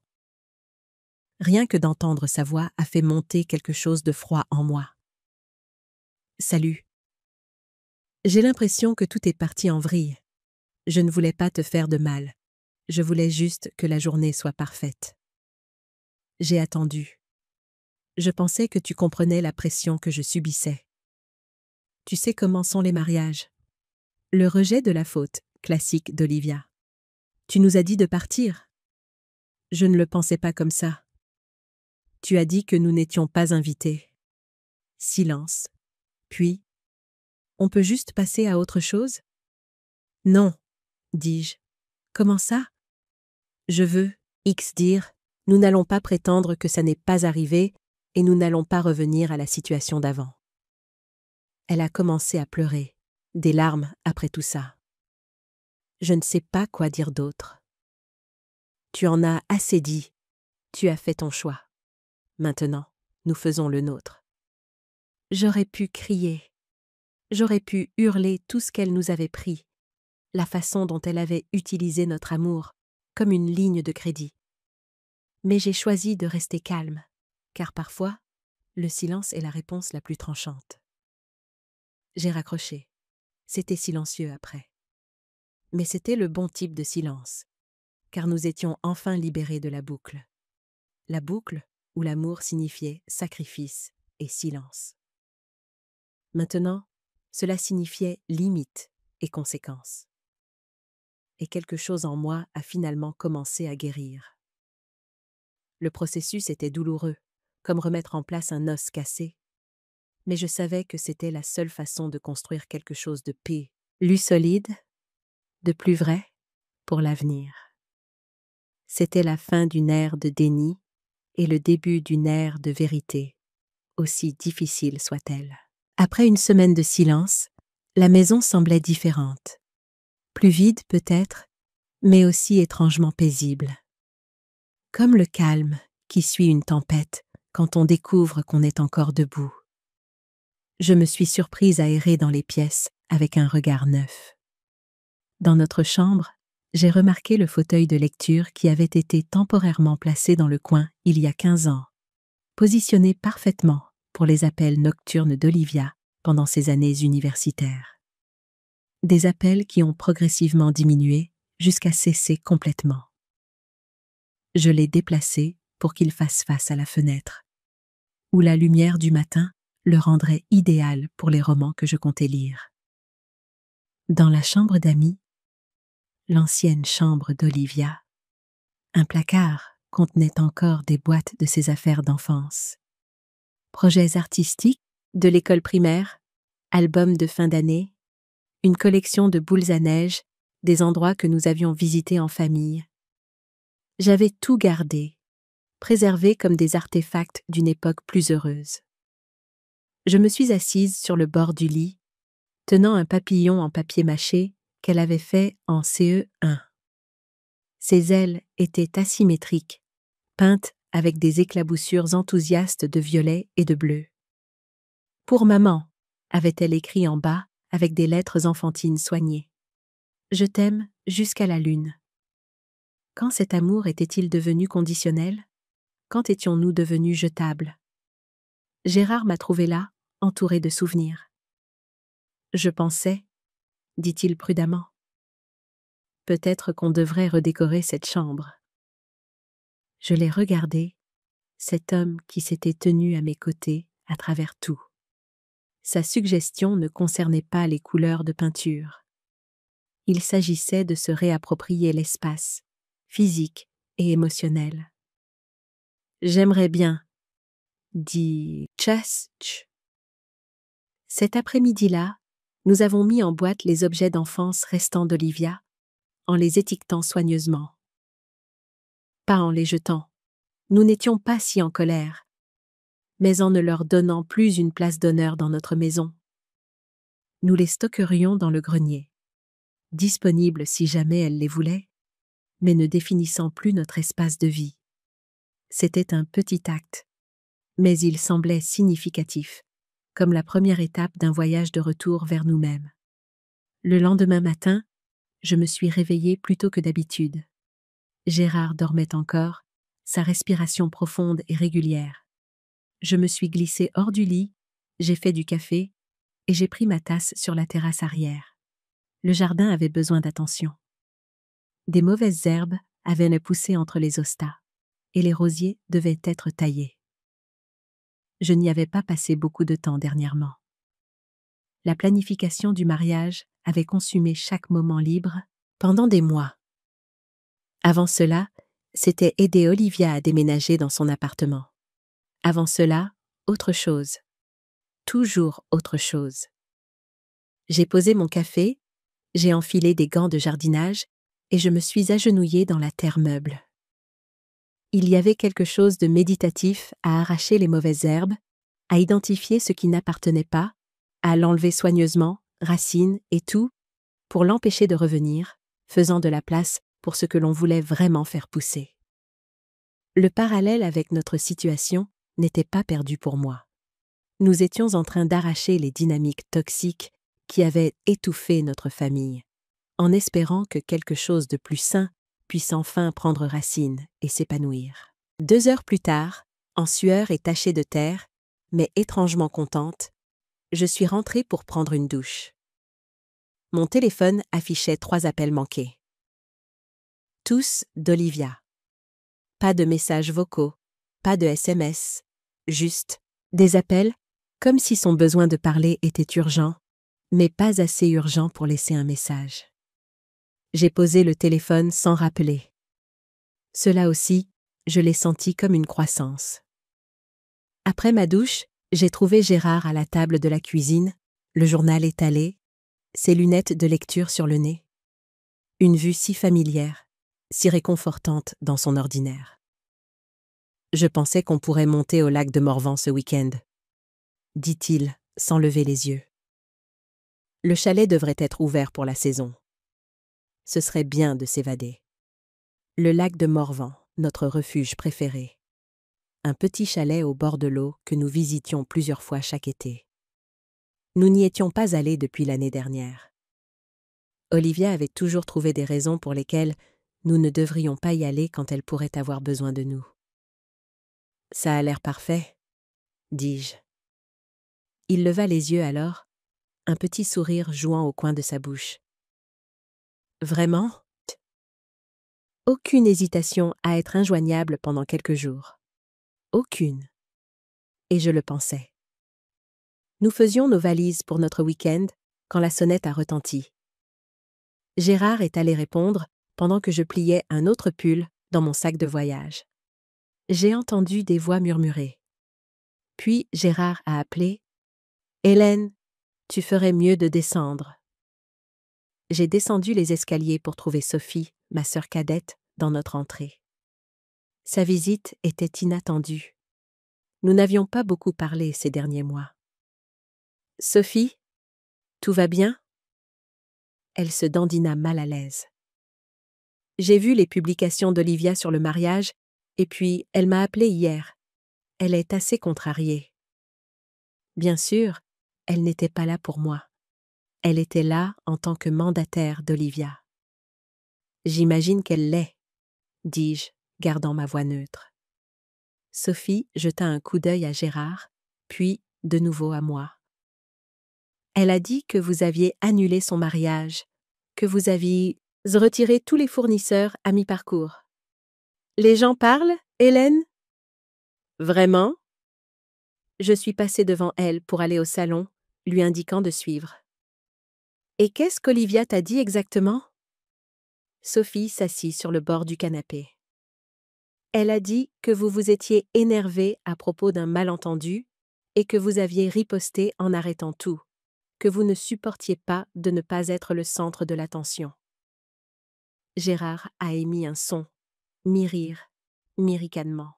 Rien que d'entendre sa voix a fait monter quelque chose de froid en moi. « Salut. J'ai l'impression que tout est parti en vrille. Je ne voulais pas te faire de mal. Je voulais juste que la journée soit parfaite. J'ai attendu. Je pensais que tu comprenais la pression que je subissais. Tu sais comment sont les mariages. Le rejet de la faute, classique d'Olivia. Tu nous as dit de partir. Je ne le pensais pas comme ça. Tu as dit que nous n'étions pas invités. » Silence. Puis, « On peut juste passer à autre chose ?»« Non, » dis-je. « Comment ça ? Je veux, dire, nous n'allons pas prétendre que ça n'est pas arrivé et nous n'allons pas revenir à la situation d'avant. » Elle a commencé à pleurer, des larmes après tout ça. Je ne sais pas quoi dire d'autre. Tu en as assez dit. Tu as fait ton choix. Maintenant, nous faisons le nôtre. J'aurais pu crier. J'aurais pu hurler tout ce qu'elle nous avait pris, la façon dont elle avait utilisé notre amour comme une ligne de crédit. Mais j'ai choisi de rester calme, car parfois, le silence est la réponse la plus tranchante. J'ai raccroché. C'était silencieux après. Mais c'était le bon type de silence, car nous étions enfin libérés de la boucle. La boucle où l'amour signifiait sacrifice et silence. Maintenant, cela signifiait limite et conséquence. Et quelque chose en moi a finalement commencé à guérir. Le processus était douloureux, comme remettre en place un os cassé, mais je savais que c'était la seule façon de construire quelque chose de plus solide, de plus vrai pour l'avenir. C'était la fin d'une ère de déni et le début d'une ère de vérité, aussi difficile soit-elle. Après une semaine de silence, la maison semblait différente. Plus vide peut-être, mais aussi étrangement paisible. Comme le calme qui suit une tempête quand on découvre qu'on est encore debout. Je me suis surprise à errer dans les pièces avec un regard neuf. Dans notre chambre, j'ai remarqué le fauteuil de lecture qui avait été temporairement placé dans le coin il y a 15 ans, positionné parfaitement pour les appels nocturnes d'Olivia pendant ses années universitaires. Des appels qui ont progressivement diminué jusqu'à cesser complètement. Je l'ai déplacé pour qu'il fasse face à la fenêtre, où la lumière du matin le rendrait idéal pour les romans que je comptais lire. Dans la chambre d'amis, l'ancienne chambre d'Olivia, un placard contenait encore des boîtes de ses affaires d'enfance. Projets artistiques de l'école primaire, albums de fin d'année, une collection de boules à neige, des endroits que nous avions visités en famille. J'avais tout gardé, préservé comme des artefacts d'une époque plus heureuse. Je me suis assise sur le bord du lit, tenant un papillon en papier mâché qu'elle avait fait en CE1. Ses ailes étaient asymétriques, peintes avec des éclaboussures enthousiastes de violet et de bleu. « Pour maman », avait-elle écrit en bas avec des lettres enfantines soignées. « Je t'aime jusqu'à la lune ». Quand cet amour était-il devenu conditionnel? Quand étions-nous devenus jetables? Gérard m'a trouvée là, entourée de souvenirs. « Je pensais », dit-il prudemment. « Peut-être qu'on devrait redécorer cette chambre. » Je l'ai regardé, cet homme qui s'était tenu à mes côtés à travers tout. Sa suggestion ne concernait pas les couleurs de peinture. Il s'agissait de se réapproprier l'espace, physique et émotionnel. « J'aimerais bien, » dit Tchasch. Cet après-midi-là, nous avons mis en boîte les objets d'enfance restants d'Olivia, en les étiquetant soigneusement. Pas en les jetant. Nous n'étions pas si en colère, mais en ne leur donnant plus une place d'honneur dans notre maison. Nous les stockerions dans le grenier, disponibles si jamais elle les voulait, mais ne définissant plus notre espace de vie. C'était un petit acte, mais il semblait significatif, comme la première étape d'un voyage de retour vers nous-mêmes. Le lendemain matin, je me suis réveillée plus tôt que d'habitude. Gérard dormait encore, sa respiration profonde et régulière. Je me suis glissée hors du lit, j'ai fait du café et j'ai pris ma tasse sur la terrasse arrière. Le jardin avait besoin d'attention. Des mauvaises herbes avaient poussé entre les hostas et les rosiers devaient être taillés. Je n'y avais pas passé beaucoup de temps dernièrement. La planification du mariage avait consumé chaque moment libre pendant des mois. Avant cela, c'était aider Olivia à déménager dans son appartement. Avant cela, autre chose. Toujours autre chose. J'ai posé mon café, j'ai enfilé des gants de jardinage et je me suis agenouillée dans la terre meuble. Il y avait quelque chose de méditatif à arracher les mauvaises herbes, à identifier ce qui n'appartenait pas, à l'enlever soigneusement, racines et tout, pour l'empêcher de revenir, faisant de la place pour ce que l'on voulait vraiment faire pousser. Le parallèle avec notre situation n'était pas perdu pour moi. Nous étions en train d'arracher les dynamiques toxiques qui avaient étouffé notre famille, en espérant que quelque chose de plus sain puisse enfin prendre racine et s'épanouir. 2 heures plus tard, en sueur et tachée de terre, mais étrangement contente, je suis rentrée pour prendre une douche. Mon téléphone affichait 3 appels manqués. Tous d'Olivia. Pas de messages vocaux, pas de SMS, juste des appels comme si son besoin de parler était urgent, mais pas assez urgent pour laisser un message. J'ai posé le téléphone sans rappeler. Cela aussi, je l'ai senti comme une croissance. Après ma douche, j'ai trouvé Gérard à la table de la cuisine, le journal étalé, ses lunettes de lecture sur le nez. Une vue si familière, si réconfortante dans son ordinaire. Je pensais qu'on pourrait monter au lac de Morvan ce week-end, dit-il, sans lever les yeux. Le chalet devrait être ouvert pour la saison. Ce serait bien de s'évader. Le lac de Morvan, notre refuge préféré. Un petit chalet au bord de l'eau que nous visitions plusieurs fois chaque été. Nous n'y étions pas allés depuis l'année dernière. Olivia avait toujours trouvé des raisons pour lesquelles nous ne devrions pas y aller quand elle pourrait avoir besoin de nous. « Ça a l'air parfait », dis-je. Il leva les yeux alors, un petit sourire jouant au coin de sa bouche. Vraiment? Aucune hésitation à être injoignable pendant quelques jours. Aucune. Et je le pensais. Nous faisions nos valises pour notre week-end quand la sonnette a retenti. Gérard est allé répondre pendant que je pliais un autre pull dans mon sac de voyage. J'ai entendu des voix murmurer. Puis Gérard a appelé « Hélène, tu ferais mieux de descendre. » J'ai descendu les escaliers pour trouver Sophie, ma sœur cadette, dans notre entrée. Sa visite était inattendue. Nous n'avions pas beaucoup parlé ces derniers mois. « Sophie, tout va bien ?» Elle se dandina mal à l'aise. J'ai vu les publications d'Olivia sur le mariage, et puis elle m'a appelé hier. Elle est assez contrariée. Bien sûr, elle n'était pas là pour moi. Elle était là en tant que mandataire d'Olivia. J'imagine qu'elle l'est, dis-je, gardant ma voix neutre. Sophie jeta un coup d'œil à Gérard, puis de nouveau à moi. Elle a dit que vous aviez annulé son mariage, que vous aviez retiré tous les fournisseurs à mi-parcours. Les gens parlent, Hélène? Vraiment? Je suis passée devant elle pour aller au salon, lui indiquant de suivre. Et qu'est-ce qu'Olivia t'a dit exactement? Sophie s'assit sur le bord du canapé. Elle a dit que vous vous étiez énervé à propos d'un malentendu et que vous aviez riposté en arrêtant tout, que vous ne supportiez pas de ne pas être le centre de l'attention. Gérard a émis un son, mi-rire, mi-ricanement.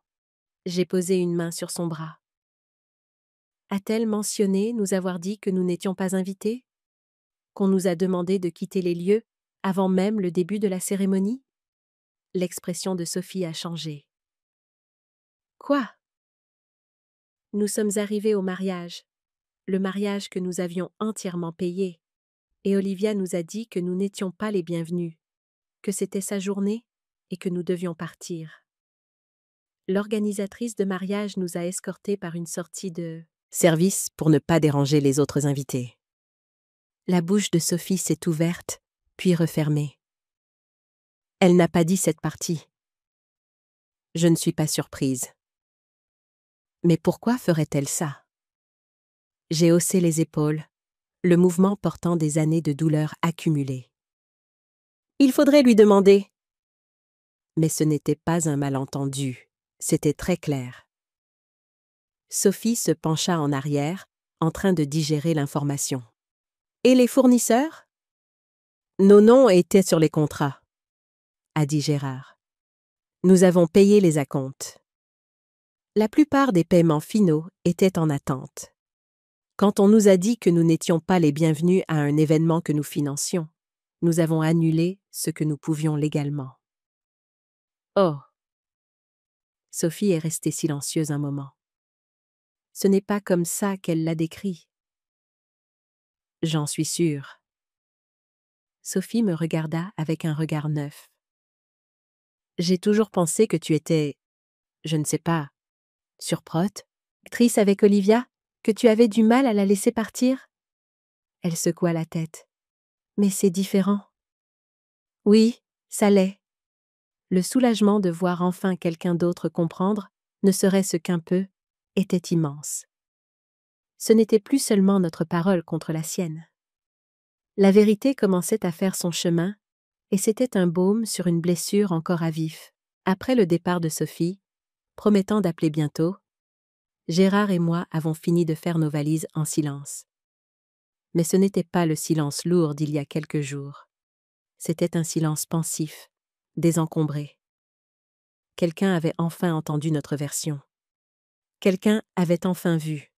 J'ai posé une main sur son bras. A-t-elle mentionné nous avoir dit que nous n'étions pas invités? Qu'on nous a demandé de quitter les lieux avant même le début de la cérémonie? L'expression de Sophie a changé. Quoi? Nous sommes arrivés au mariage, le mariage que nous avions entièrement payé, et Olivia nous a dit que nous n'étions pas les bienvenus, que c'était sa journée et que nous devions partir. L'organisatrice de mariage nous a escortés par une sortie de service pour ne pas déranger les autres invités. La bouche de Sophie s'est ouverte, puis refermée. Elle n'a pas dit cette partie. Je ne suis pas surprise. Mais pourquoi ferait-elle ça? J'ai haussé les épaules, le mouvement portant des années de douleur accumulées. Il faudrait lui demander. Mais ce n'était pas un malentendu, c'était très clair. Sophie se pencha en arrière, en train de digérer l'information. Et les fournisseurs? Nos noms étaient sur les contrats, a dit Gérard. Nous avons payé les acomptes. La plupart des paiements finaux étaient en attente. Quand on nous a dit que nous n'étions pas les bienvenus à un événement que nous financions, nous avons annulé ce que nous pouvions légalement. Oh! Sophie est restée silencieuse un moment. Ce n'est pas comme ça qu'elle l'a décrit. J'en suis sûre. Sophie me regarda avec un regard neuf. J'ai toujours pensé que tu étais, je ne sais pas, surprote, actrice avec Olivia, que tu avais du mal à la laisser partir. Elle secoua la tête. Mais c'est différent. Oui, ça l'est. Le soulagement de voir enfin quelqu'un d'autre comprendre, ne serait-ce qu'un peu, était immense. Ce n'était plus seulement notre parole contre la sienne. La vérité commençait à faire son chemin, et c'était un baume sur une blessure encore à vif. Après le départ de Sophie, promettant d'appeler bientôt, Gérard et moi avons fini de faire nos valises en silence. Mais ce n'était pas le silence lourd d'il y a quelques jours. C'était un silence pensif, désencombré. Quelqu'un avait enfin entendu notre version. Quelqu'un avait enfin vu.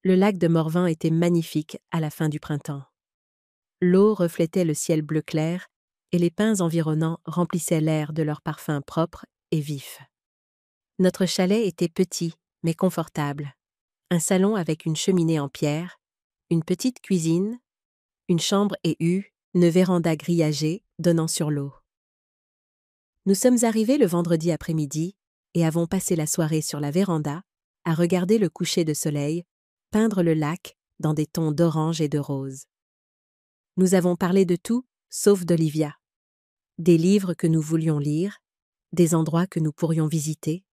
Le lac de Morvan était magnifique à la fin du printemps. L'eau reflétait le ciel bleu clair et les pins environnants remplissaient l'air de leur parfum propre et vif. Notre chalet était petit, mais confortable. Un salon avec une cheminée en pierre, une petite cuisine, une chambre et une véranda grillagée donnant sur l'eau. Nous sommes arrivés le vendredi après-midi et avons passé la soirée sur la véranda à regarder le coucher de soleil, peindre le lac dans des tons d'orange et de rose. Nous avons parlé de tout, sauf d'Olivia. Des livres que nous voulions lire, des endroits que nous pourrions visiter,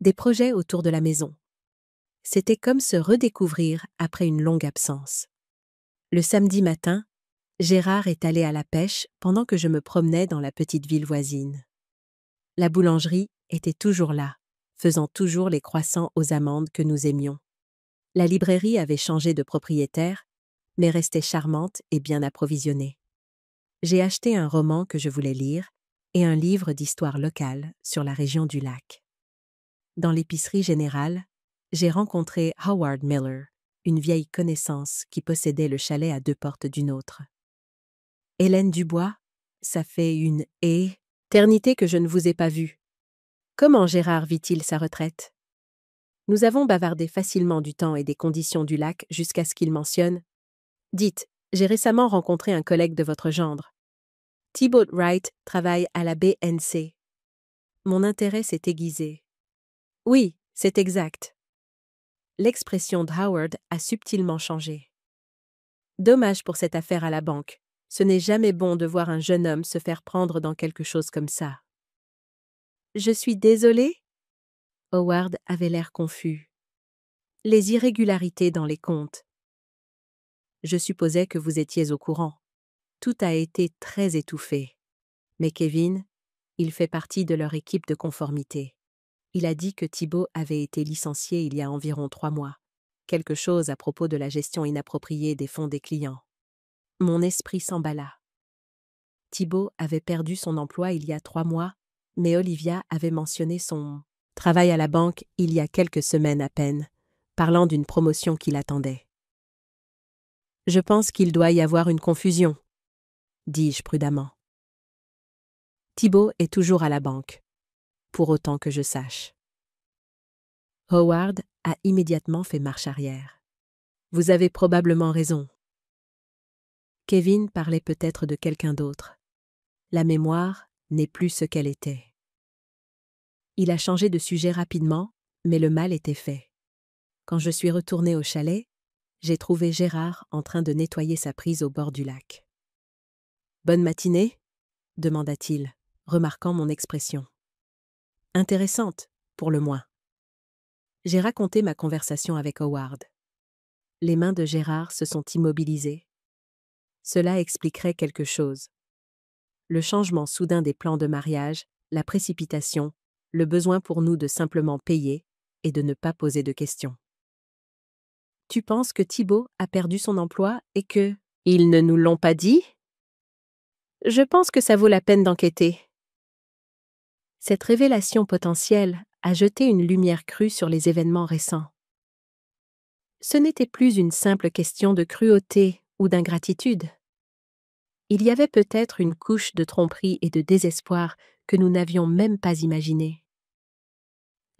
des projets autour de la maison. C'était comme se redécouvrir après une longue absence. Le samedi matin, Gérard est allé à la pêche pendant que je me promenais dans la petite ville voisine. La boulangerie était toujours là, faisant toujours les croissants aux amandes que nous aimions. La librairie avait changé de propriétaire, mais restait charmante et bien approvisionnée. J'ai acheté un roman que je voulais lire et un livre d'histoire locale sur la région du lac. Dans l'épicerie générale, j'ai rencontré Howard Miller, une vieille connaissance qui possédait le chalet à 2 portes d'une autre. Hélène Dubois, ça fait une éternité que je ne vous ai pas vue. Comment Gérard vit-il sa retraite? Nous avons bavardé facilement du temps et des conditions du lac jusqu'à ce qu'il mentionne « Dites, j'ai récemment rencontré un collègue de votre gendre. Thibaut Wright travaille à la BNC. » Mon intérêt s'est aiguisé. « Oui, c'est exact. » L'expression de Howard a subtilement changé. « Dommage pour cette affaire à la banque. Ce n'est jamais bon de voir un jeune homme se faire prendre dans quelque chose comme ça. »« Je suis désolée ?» Howard avait l'air confus. « Les irrégularités dans les comptes. » Je supposais que vous étiez au courant. Tout a été très étouffé. Mais Kevin, il fait partie de leur équipe de conformité. Il a dit que Thibaut avait été licencié il y a environ 3 mois. Quelque chose à propos de la gestion inappropriée des fonds des clients. Mon esprit s'emballa. Thibaut avait perdu son emploi il y a 3 mois, mais Olivia avait mentionné son travail à la banque il y a quelques semaines à peine, parlant d'une promotion qui l'attendait. « Je pense qu'il doit y avoir une confusion, » dis-je prudemment. Thibaut est toujours à la banque, pour autant que je sache. Howard a immédiatement fait marche arrière. Vous avez probablement raison. Kevin parlait peut-être de quelqu'un d'autre. La mémoire n'est plus ce qu'elle était. Il a changé de sujet rapidement, mais le mal était fait. Quand je suis retournée au chalet, j'ai trouvé Gérard en train de nettoyer sa prise au bord du lac. « Bonne matinée ?» demanda-t-il, remarquant mon expression. « Intéressante, pour le moins. » J'ai raconté ma conversation avec Howard. Les mains de Gérard se sont immobilisées. Cela expliquerait quelque chose. Le changement soudain des plans de mariage, la précipitation, le besoin pour nous de simplement payer et de ne pas poser de questions. « Tu penses que Thibaut a perdu son emploi et que... » « Ils ne nous l'ont pas dit ?»« Je pense que ça vaut la peine d'enquêter. » Cette révélation potentielle a jeté une lumière crue sur les événements récents. Ce n'était plus une simple question de cruauté ou d'ingratitude. Il y avait peut-être une couche de tromperie et de désespoir que nous n'avions même pas imaginée.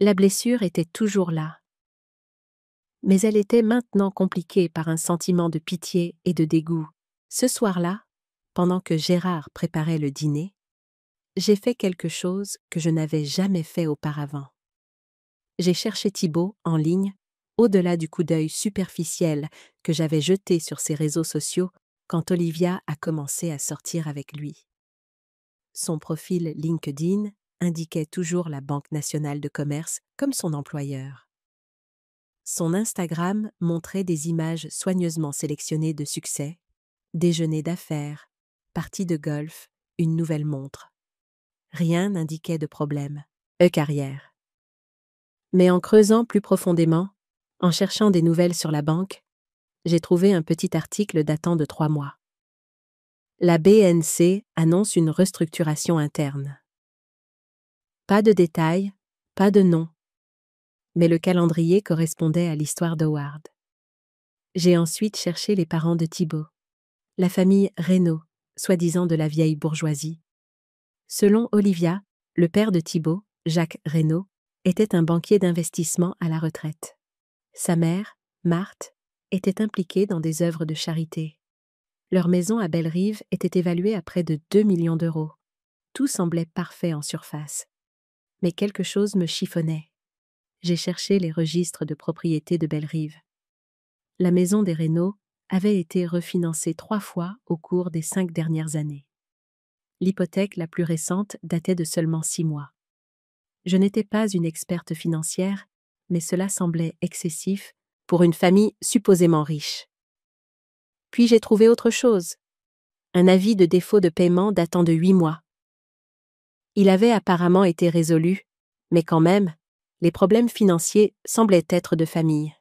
La blessure était toujours là. Mais elle était maintenant compliquée par un sentiment de pitié et de dégoût. Ce soir-là, pendant que Gérard préparait le dîner, j'ai fait quelque chose que je n'avais jamais fait auparavant. J'ai cherché Thibaut en ligne, au-delà du coup d'œil superficiel que j'avais jeté sur ses réseaux sociaux quand Olivia a commencé à sortir avec lui. Son profil LinkedIn indiquait toujours la Banque nationale de commerce comme son employeur. Son Instagram montrait des images soigneusement sélectionnées de succès, déjeuner d'affaires, partie de golf, une nouvelle montre. Rien n'indiquait de problème, carrière. Mais en creusant plus profondément, en cherchant des nouvelles sur la banque, j'ai trouvé un petit article datant de 3 mois. La BNC annonce une restructuration interne. Pas de détails, pas de nom. Mais le calendrier correspondait à l'histoire d'Howard. J'ai ensuite cherché les parents de Thibaut, la famille Reynaud, soi-disant de la vieille bourgeoisie. Selon Olivia, le père de Thibaut, Jacques Reynaud, était un banquier d'investissement à la retraite. Sa mère, Marthe, était impliquée dans des œuvres de charité. Leur maison à Bellerive était évaluée à près de 2 millions d'euros. Tout semblait parfait en surface. Mais quelque chose me chiffonnait. J'ai cherché les registres de propriété de Bellerive. La maison des Reynaud avait été refinancée 3 fois au cours des 5 dernières années. L'hypothèque la plus récente datait de seulement 6 mois. Je n'étais pas une experte financière, mais cela semblait excessif pour une famille supposément riche. Puis j'ai trouvé autre chose. Un avis de défaut de paiement datant de 8 mois. Il avait apparemment été résolu, mais quand même, les problèmes financiers semblaient être de famille.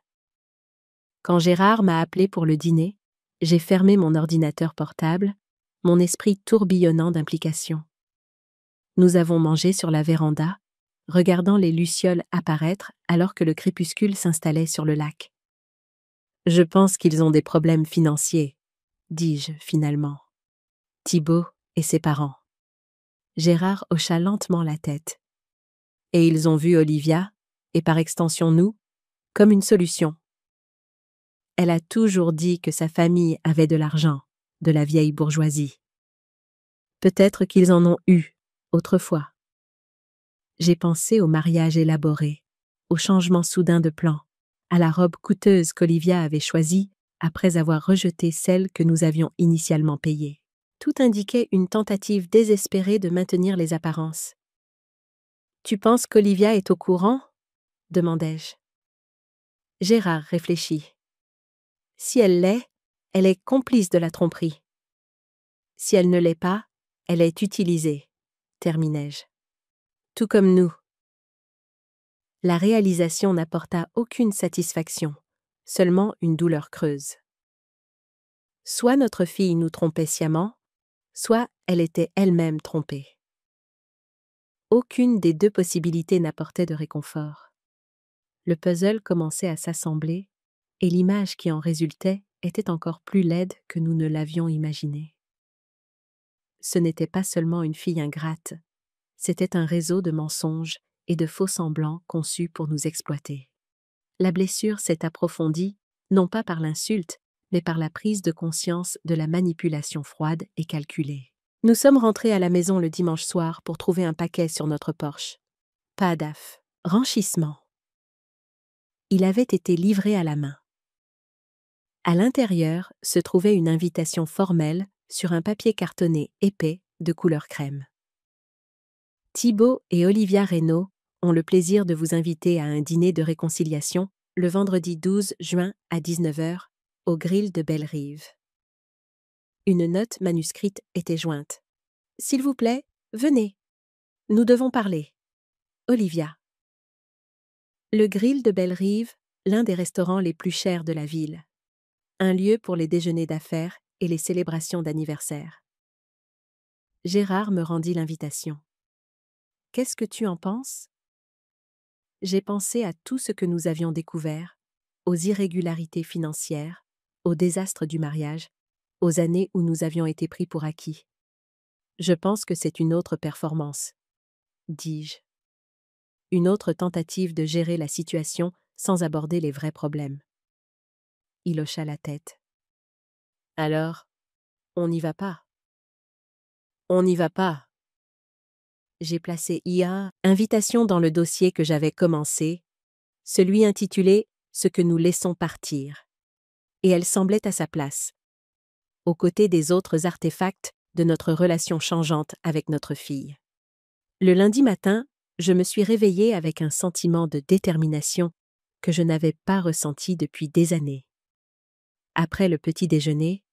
Quand Gérard m'a appelé pour le dîner, j'ai fermé mon ordinateur portable, mon esprit tourbillonnant d'implications. Nous avons mangé sur la véranda, regardant les lucioles apparaître alors que le crépuscule s'installait sur le lac. « Je pense qu'ils ont des problèmes financiers », dis-je finalement. Thibaut et ses parents. Gérard hocha lentement la tête. Et ils ont vu Olivia, et par extension nous, comme une solution. Elle a toujours dit que sa famille avait de l'argent, de la vieille bourgeoisie. Peut-être qu'ils en ont eu, autrefois. J'ai pensé au mariage élaboré, au changement soudain de plan, à la robe coûteuse qu'Olivia avait choisie après avoir rejeté celle que nous avions initialement payée. Tout indiquait une tentative désespérée de maintenir les apparences. « Tu penses qu'Olivia est au courant ?» demandai-je. Gérard réfléchit. « Si elle l'est, elle est complice de la tromperie. Si elle ne l'est pas, elle est utilisée, » terminai-je. Tout comme nous. La réalisation n'apporta aucune satisfaction, seulement une douleur creuse. Soit notre fille nous trompait sciemment, soit elle était elle-même trompée. Aucune des deux possibilités n'apportait de réconfort. Le puzzle commençait à s'assembler, et l'image qui en résultait était encore plus laide que nous ne l'avions imaginé. Ce n'était pas seulement une fille ingrate, c'était un réseau de mensonges et de faux-semblants conçus pour nous exploiter. La blessure s'est approfondie, non pas par l'insulte, mais par la prise de conscience de la manipulation froide et calculée. Nous sommes rentrés à la maison le dimanche soir pour trouver un paquet sur notre porche. Pas d'AF. Renchissement. Il avait été livré à la main. À l'intérieur se trouvait une invitation formelle sur un papier cartonné épais de couleur crème. Thibaut et Olivia Reynaud ont le plaisir de vous inviter à un dîner de réconciliation le vendredi 12 juin à 19h au grill de Belle-Rive. Une note manuscrite était jointe. « S'il vous plaît, venez. Nous devons parler. Olivia. » Le grill de Belle-Rive, l'un des restaurants les plus chers de la ville. Un lieu pour les déjeuners d'affaires et les célébrations d'anniversaire. Gérard me rendit l'invitation. « Qu'est-ce que tu en penses ?» J'ai pensé à tout ce que nous avions découvert, aux irrégularités financières, au désastre du mariage, aux années où nous avions été pris pour acquis. Je pense que c'est une autre performance, dis-je. Une autre tentative de gérer la situation sans aborder les vrais problèmes. Il hocha la tête. Alors, on n'y va pas. On n'y va pas. J'ai placé IA invitation dans le dossier que j'avais commencé, celui intitulé Ce que nous laissons partir. Et elle semblait à sa place, aux côtés des autres artefacts de notre relation changeante avec notre fille. Le lundi matin, je me suis réveillée avec un sentiment de détermination que je n'avais pas ressenti depuis des années. Après le petit déjeuner,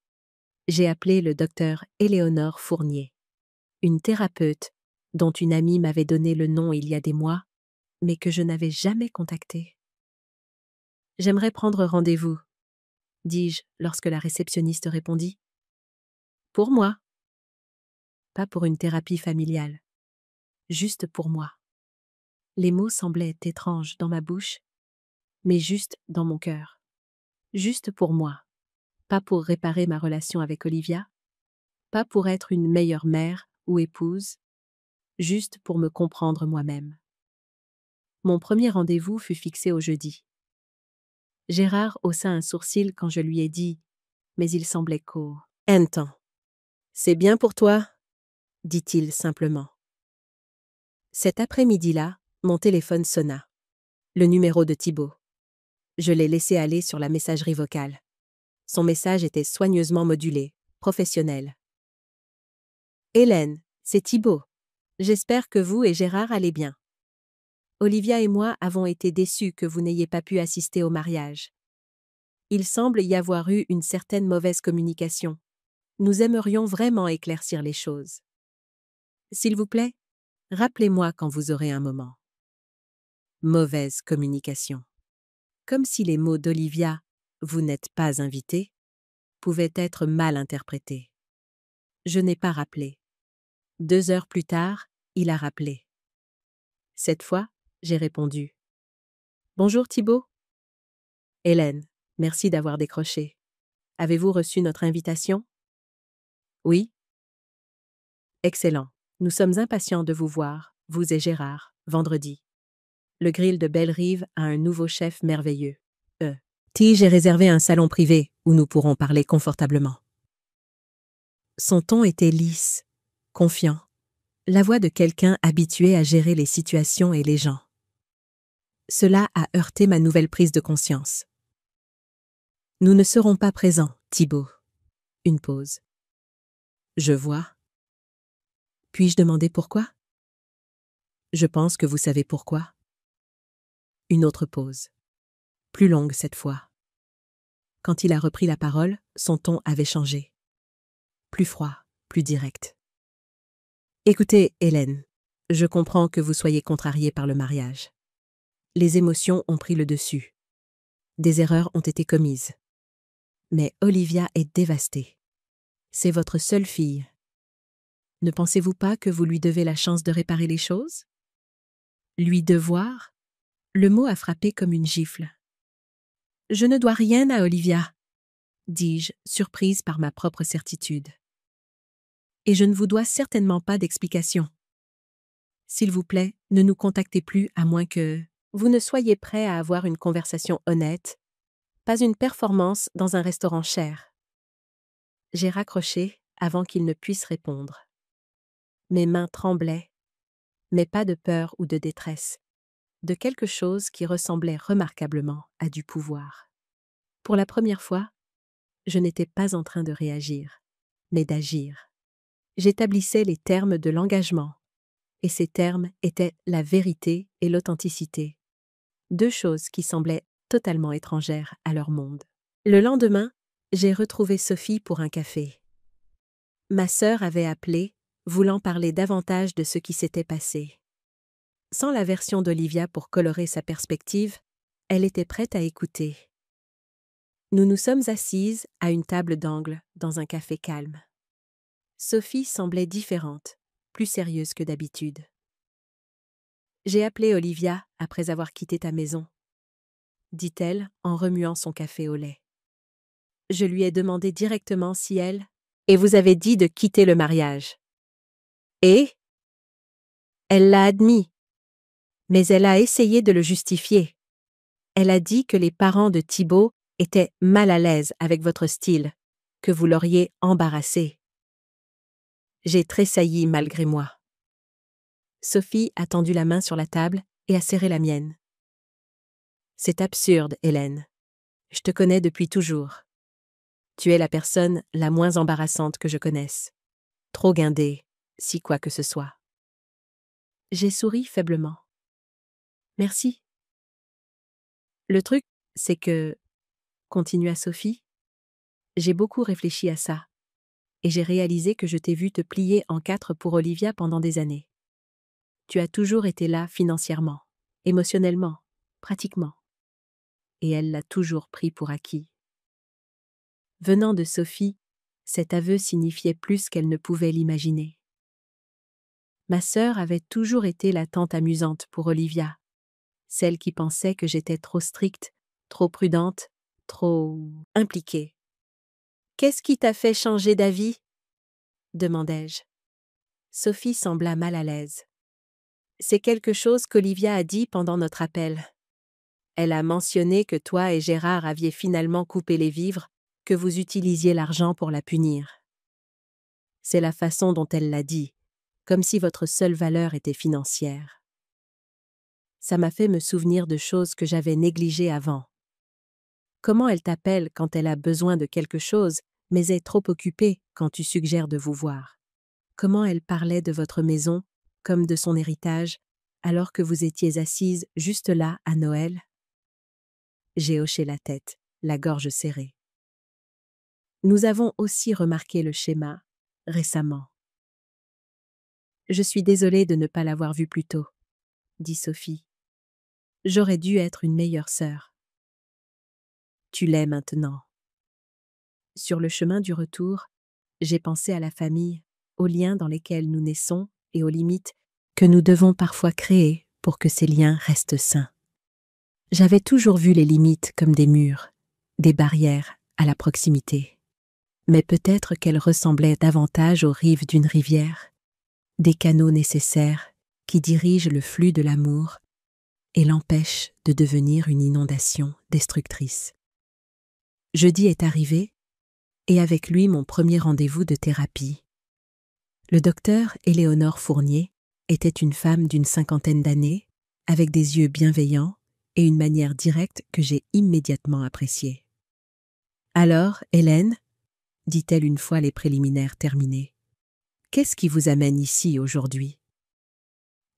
j'ai appelé le docteur Éléonore Fournier, une thérapeute dont une amie m'avait donné le nom il y a des mois, mais que je n'avais jamais contactée. « J'aimerais prendre rendez-vous, » dis-je lorsque la réceptionniste répondit. « Pour moi. » Pas pour une thérapie familiale. Juste pour moi. Les mots semblaient étranges dans ma bouche, mais juste dans mon cœur. Juste pour moi. Pas pour réparer ma relation avec Olivia, pas pour être une meilleure mère ou épouse, juste pour me comprendre moi-même. Mon premier rendez-vous fut fixé au jeudi. Gérard haussa un sourcil quand je lui ai dit, mais il semblait court. « Temps. C'est bien pour toi ?» dit-il simplement. Cet après-midi-là, mon téléphone sonna. Le numéro de Thibaut. Je l'ai laissé aller sur la messagerie vocale. Son message était soigneusement modulé, professionnel. Hélène, c'est Thibaut. J'espère que vous et Gérard allez bien. Olivia et moi avons été déçus que vous n'ayez pas pu assister au mariage. Il semble y avoir eu une certaine mauvaise communication. Nous aimerions vraiment éclaircir les choses. S'il vous plaît, rappelez-moi quand vous aurez un moment. Mauvaise communication. Comme si les mots d'Olivia « vous n'êtes pas invité » pouvaient être mal interprétés. Je n'ai pas rappelé. 2 heures plus tard, il a rappelé. Cette fois, j'ai répondu. Bonjour Thibaut. Hélène, merci d'avoir décroché. Avez-vous reçu notre invitation? Oui. Excellent. Nous sommes impatients de vous voir, vous et Gérard, vendredi. Le grill de Belle-Rive a un nouveau chef merveilleux. J'ai réservé un salon privé où nous pourrons parler confortablement. Son ton était lisse, confiant, la voix de quelqu'un habitué à gérer les situations et les gens. Cela a heurté ma nouvelle prise de conscience. Nous ne serons pas présents, Thibaut. Une pause. Je vois. Puis-je demander pourquoi? Je pense que vous savez pourquoi. Une autre pause. Plus longue cette fois. Quand il a repris la parole, son ton avait changé. Plus froid, plus direct. Écoutez, Hélène, je comprends que vous soyez contrariée par le mariage. Les émotions ont pris le dessus. Des erreurs ont été commises. Mais Olivia est dévastée. C'est votre seule fille. Ne pensez-vous pas que vous lui devez la chance de réparer les choses? Lui devoir? Le mot a frappé comme une gifle. Je ne dois rien à Olivia, dis-je, surprise par ma propre certitude. Et je ne vous dois certainement pas d'explication. S'il vous plaît, ne nous contactez plus à moins que vous ne soyez prêt à avoir une conversation honnête, pas une performance dans un restaurant cher. J'ai raccroché avant qu'il ne puisse répondre. Mes mains tremblaient, mais pas de peur ou de détresse, de quelque chose qui ressemblait remarquablement à du pouvoir. Pour la première fois, je n'étais pas en train de réagir, mais d'agir. J'établissais les termes de l'engagement, et ces termes étaient la vérité et l'authenticité, 2 choses qui semblaient totalement étrangères à leur monde. Le lendemain, j'ai retrouvé Sophie pour un café. Ma sœur avait appelé, voulant parler davantage de ce qui s'était passé. Sans la version d'Olivia pour colorer sa perspective, elle était prête à écouter. Nous nous sommes assises à une table d'angle dans un café calme. Sophie semblait différente, plus sérieuse que d'habitude. J'ai appelé Olivia après avoir quitté ta maison, dit-elle en remuant son café au lait. Je lui ai demandé directement si elle... Et vous avez dit de quitter le mariage. Et? Elle l'a admis, mais elle a essayé de le justifier. Elle a dit que les parents de Thibaut étaient mal à l'aise avec votre style, que vous l'auriez embarrassé. J'ai tressailli malgré moi. Sophie a tendu la main sur la table et a serré la mienne. C'est absurde, Hélène. Je te connais depuis toujours. Tu es la personne la moins embarrassante que je connaisse. Trop guindée, si quoi que ce soit. J'ai souri faiblement. Merci. Le truc, c'est que, continua Sophie, j'ai beaucoup réfléchi à ça, et j'ai réalisé que je t'ai vu te plier en 4 pour Olivia pendant des années. Tu as toujours été là financièrement, émotionnellement, pratiquement. Et elle l'a toujours pris pour acquis. Venant de Sophie, cet aveu signifiait plus qu'elle ne pouvait l'imaginer. Ma sœur avait toujours été la tante amusante pour Olivia, celle qui pensait que j'étais trop stricte, trop prudente, trop impliquée. « Qu'est-ce qui t'a fait changer d'avis ?» demandai-je. Sophie sembla mal à l'aise. C'est quelque chose qu'Olivia a dit pendant notre appel. Elle a mentionné que toi et Gérard aviez finalement coupé les vivres, que vous utilisiez l'argent pour la punir. C'est la façon dont elle l'a dit, comme si votre seule valeur était financière. Ça m'a fait me souvenir de choses que j'avais négligées avant, Comment elle t'appelle quand elle a besoin de quelque chose, mais est trop occupée quand tu suggères de vous voir? Comment elle parlait de votre maison, comme de son héritage, alors que vous étiez assise juste là à Noël? J'ai hoché la tête, la gorge serrée. Nous avons aussi remarqué le schéma, récemment. Je suis désolée de ne pas l'avoir vu plus tôt, dit Sophie. J'aurais dû être une meilleure sœur. Tu l'es maintenant. Sur le chemin du retour, j'ai pensé à la famille, aux liens dans lesquels nous naissons et aux limites que nous devons parfois créer pour que ces liens restent sains. J'avais toujours vu les limites comme des murs, des barrières à la proximité. Mais peut-être qu'elles ressemblaient davantage aux rives d'une rivière, des canaux nécessaires qui dirigent le flux de l'amour et l'empêchent de devenir une inondation destructrice. Jeudi est arrivé, et avec lui mon premier rendez-vous de thérapie. Le docteur Éléonore Fournier était une femme d'une 50aine d'années, avec des yeux bienveillants et une manière directe que j'ai immédiatement appréciée. « Alors, Hélène ?» dit-elle une fois les préliminaires terminés. « Qu'est-ce qui vous amène ici aujourd'hui ?»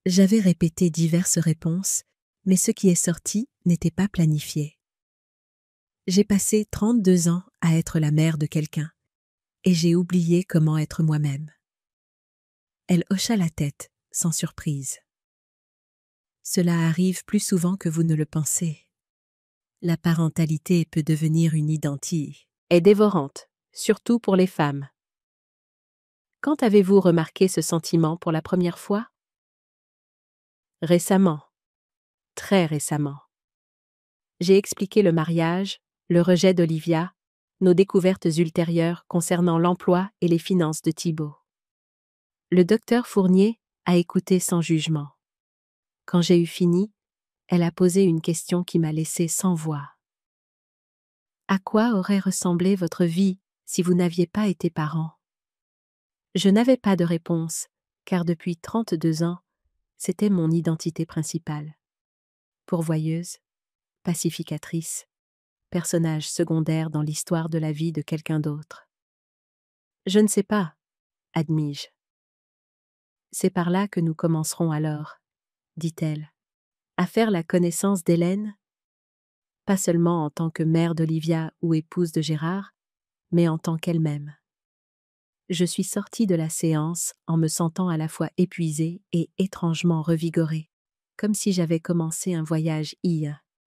J'avais répété diverses réponses, mais ce qui est sorti n'était pas planifié. J'ai passé 32 ans à être la mère de quelqu'un, et j'ai oublié comment être moi-même. Elle hocha la tête, sans surprise. Cela arrive plus souvent que vous ne le pensez. La parentalité peut devenir une identité et dévorante, surtout pour les femmes. Quand avez-vous remarqué ce sentiment pour la première fois? Récemment. Très récemment. J'ai expliqué le mariage, le rejet d'Olivia, nos découvertes ultérieures concernant l'emploi et les finances de Thibaut. Le docteur Fournier a écouté sans jugement. Quand j'ai eu fini, elle a posé une question qui m'a laissé sans voix. À quoi aurait ressemblé votre vie si vous n'aviez pas été parent? Je n'avais pas de réponse, car depuis 32 ans, c'était mon identité principale. Pourvoyeuse, pacificatrice, personnage secondaire dans l'histoire de la vie de quelqu'un d'autre. Je ne sais pas, admis-je. C'est par là que nous commencerons alors, dit-elle, à faire la connaissance d'Hélène, pas seulement en tant que mère d'Olivia ou épouse de Gérard, mais en tant qu'elle-même. Je suis sortie de la séance en me sentant à la fois épuisée et étrangement revigorée, comme si j'avais commencé un voyage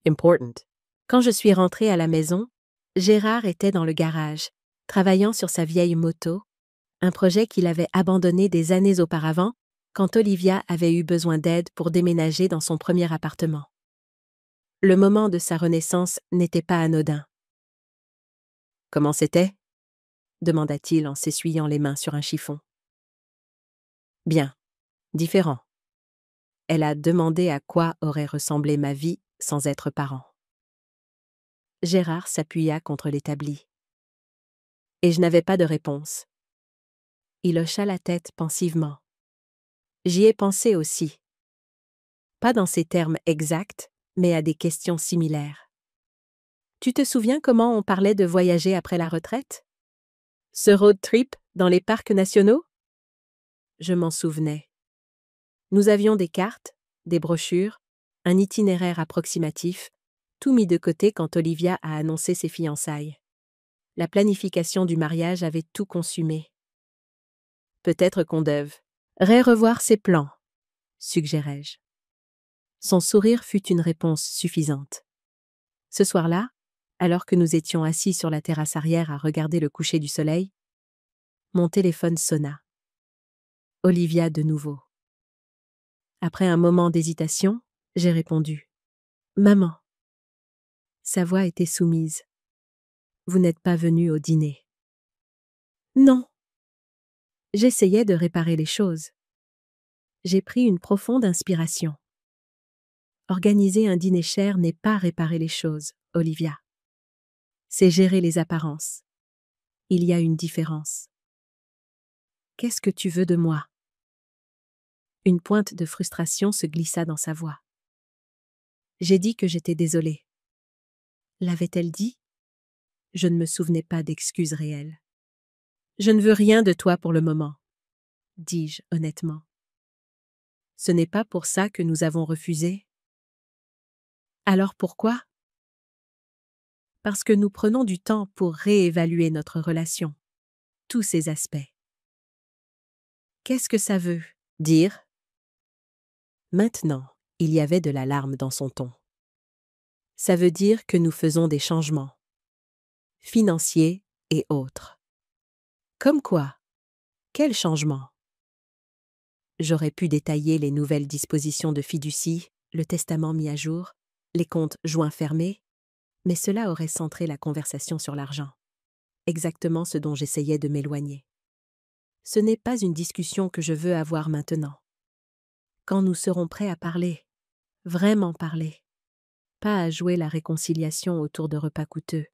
important. Quand je suis rentrée à la maison, Gérard était dans le garage, travaillant sur sa vieille moto, un projet qu'il avait abandonné des années auparavant, quand Olivia avait eu besoin d'aide pour déménager dans son premier appartement. Le moment de sa renaissance n'était pas anodin. « Comment c'était ?» demanda-t-il en s'essuyant les mains sur un chiffon. « Bien, différent. » Elle a demandé à quoi aurait ressemblé ma vie sans être parent. Gérard s'appuya contre l'établi. Et je n'avais pas de réponse. Il hocha la tête pensivement. J'y ai pensé aussi. Pas dans ces termes exacts, mais à des questions similaires. Tu te souviens comment on parlait de voyager après la retraite? Ce road trip dans les parcs nationaux? Je m'en souvenais. Nous avions des cartes, des brochures, un itinéraire approximatif, tout mis de côté quand Olivia a annoncé ses fiançailles. La planification du mariage avait tout consumé. Peut-être qu'on devrait revoir ses plans, suggérai-je. Son sourire fut une réponse suffisante. Ce soir-là, alors que nous étions assis sur la terrasse arrière à regarder le coucher du soleil, mon téléphone sonna. Olivia de nouveau. Après un moment d'hésitation, j'ai répondu. « Maman. » Sa voix était soumise. « Vous n'êtes pas venue au dîner. » « Non. » J'essayais de réparer les choses. J'ai pris une profonde inspiration. Organiser un dîner cher n'est pas réparer les choses, Olivia. C'est gérer les apparences. Il y a une différence. Qu'est-ce que tu veux de moi? Une pointe de frustration se glissa dans sa voix. J'ai dit que j'étais désolée. L'avait-elle dit? Je ne me souvenais pas d'excuses réelles. Je ne veux rien de toi pour le moment, dis-je honnêtement. Ce n'est pas pour ça que nous avons refusé. Alors pourquoi? Parce que nous prenons du temps pour réévaluer notre relation, tous ses aspects. Qu'est-ce que ça veut dire? Maintenant, il y avait de l'alarme dans son ton. Ça veut dire que nous faisons des changements, financiers et autres. Comme quoi? Quels changements? J'aurais pu détailler les nouvelles dispositions de fiducie, le testament mis à jour, les comptes joints fermés, mais cela aurait centré la conversation sur l'argent. Exactement ce dont j'essayais de m'éloigner. Ce n'est pas une discussion que je veux avoir maintenant. Quand nous serons prêts à parler, vraiment parler, pas à jouer la réconciliation autour de repas coûteux,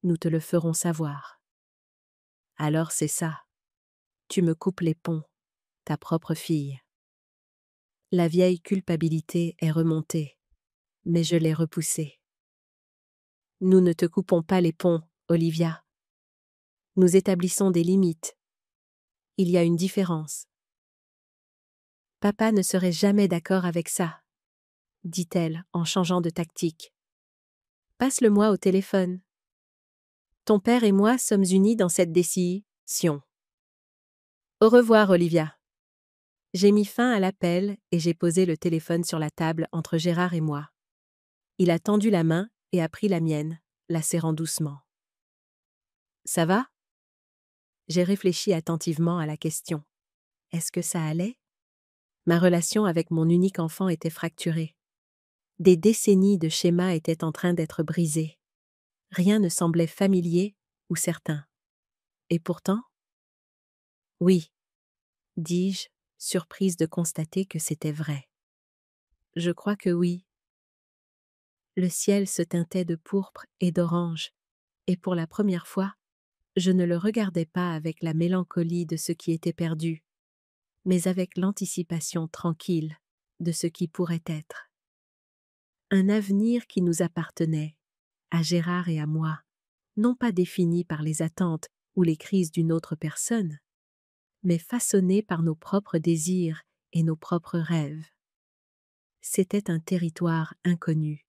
nous te le ferons savoir. Alors c'est ça. Tu me coupes les ponts, ta propre fille. La vieille culpabilité est remontée, mais je l'ai repoussée. Nous ne te coupons pas les ponts, Olivia. Nous établissons des limites. Il y a une différence. Papa ne serait jamais d'accord avec ça, dit-elle en changeant de tactique. Passe-le-moi au téléphone. Ton père et moi sommes unis dans cette décision. Au revoir, Olivia. J'ai mis fin à l'appel et j'ai posé le téléphone sur la table entre Gérard et moi. Il a tendu la main et a pris la mienne, la serrant doucement. Ça va? J'ai réfléchi attentivement à la question. Est-ce que ça allait? Ma relation avec mon unique enfant était fracturée. Des décennies de schémas étaient en train d'être brisés. Rien ne semblait familier ou certain. Et pourtant? Oui, dis-je, surprise de constater que c'était vrai. Je crois que oui. Le ciel se teintait de pourpre et d'orange, et pour la première fois, je ne le regardais pas avec la mélancolie de ce qui était perdu, mais avec l'anticipation tranquille de ce qui pourrait être. Un avenir qui nous appartenait, à Gérard et à moi, non pas défini par les attentes ou les crises d'une autre personne, mais façonné par nos propres désirs et nos propres rêves. C'était un territoire inconnu,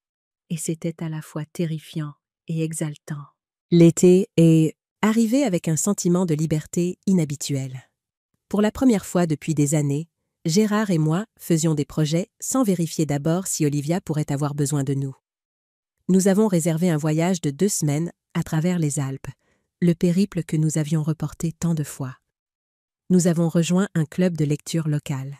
et c'était à la fois terrifiant et exaltant. L'été est arrivé avec un sentiment de liberté inhabituel. Pour la première fois depuis des années, Gérard et moi faisions des projets sans vérifier d'abord si Olivia pourrait avoir besoin de nous. Nous avons réservé un voyage de 2 semaines à travers les Alpes, le périple que nous avions reporté tant de fois. Nous avons rejoint un club de lecture local.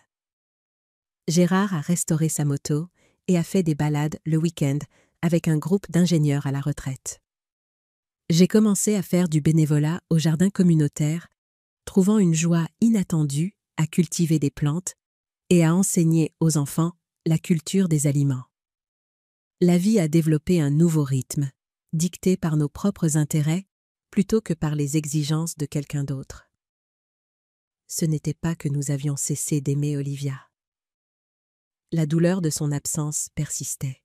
Gérard a restauré sa moto et a fait des balades le week-end avec un groupe d'ingénieurs à la retraite. J'ai commencé à faire du bénévolat au jardin communautaire, trouvant une joie inattendue à cultiver des plantes et à enseigner aux enfants la culture des aliments. La vie a développé un nouveau rythme, dicté par nos propres intérêts plutôt que par les exigences de quelqu'un d'autre. Ce n'était pas que nous avions cessé d'aimer Olivia. La douleur de son absence persistait.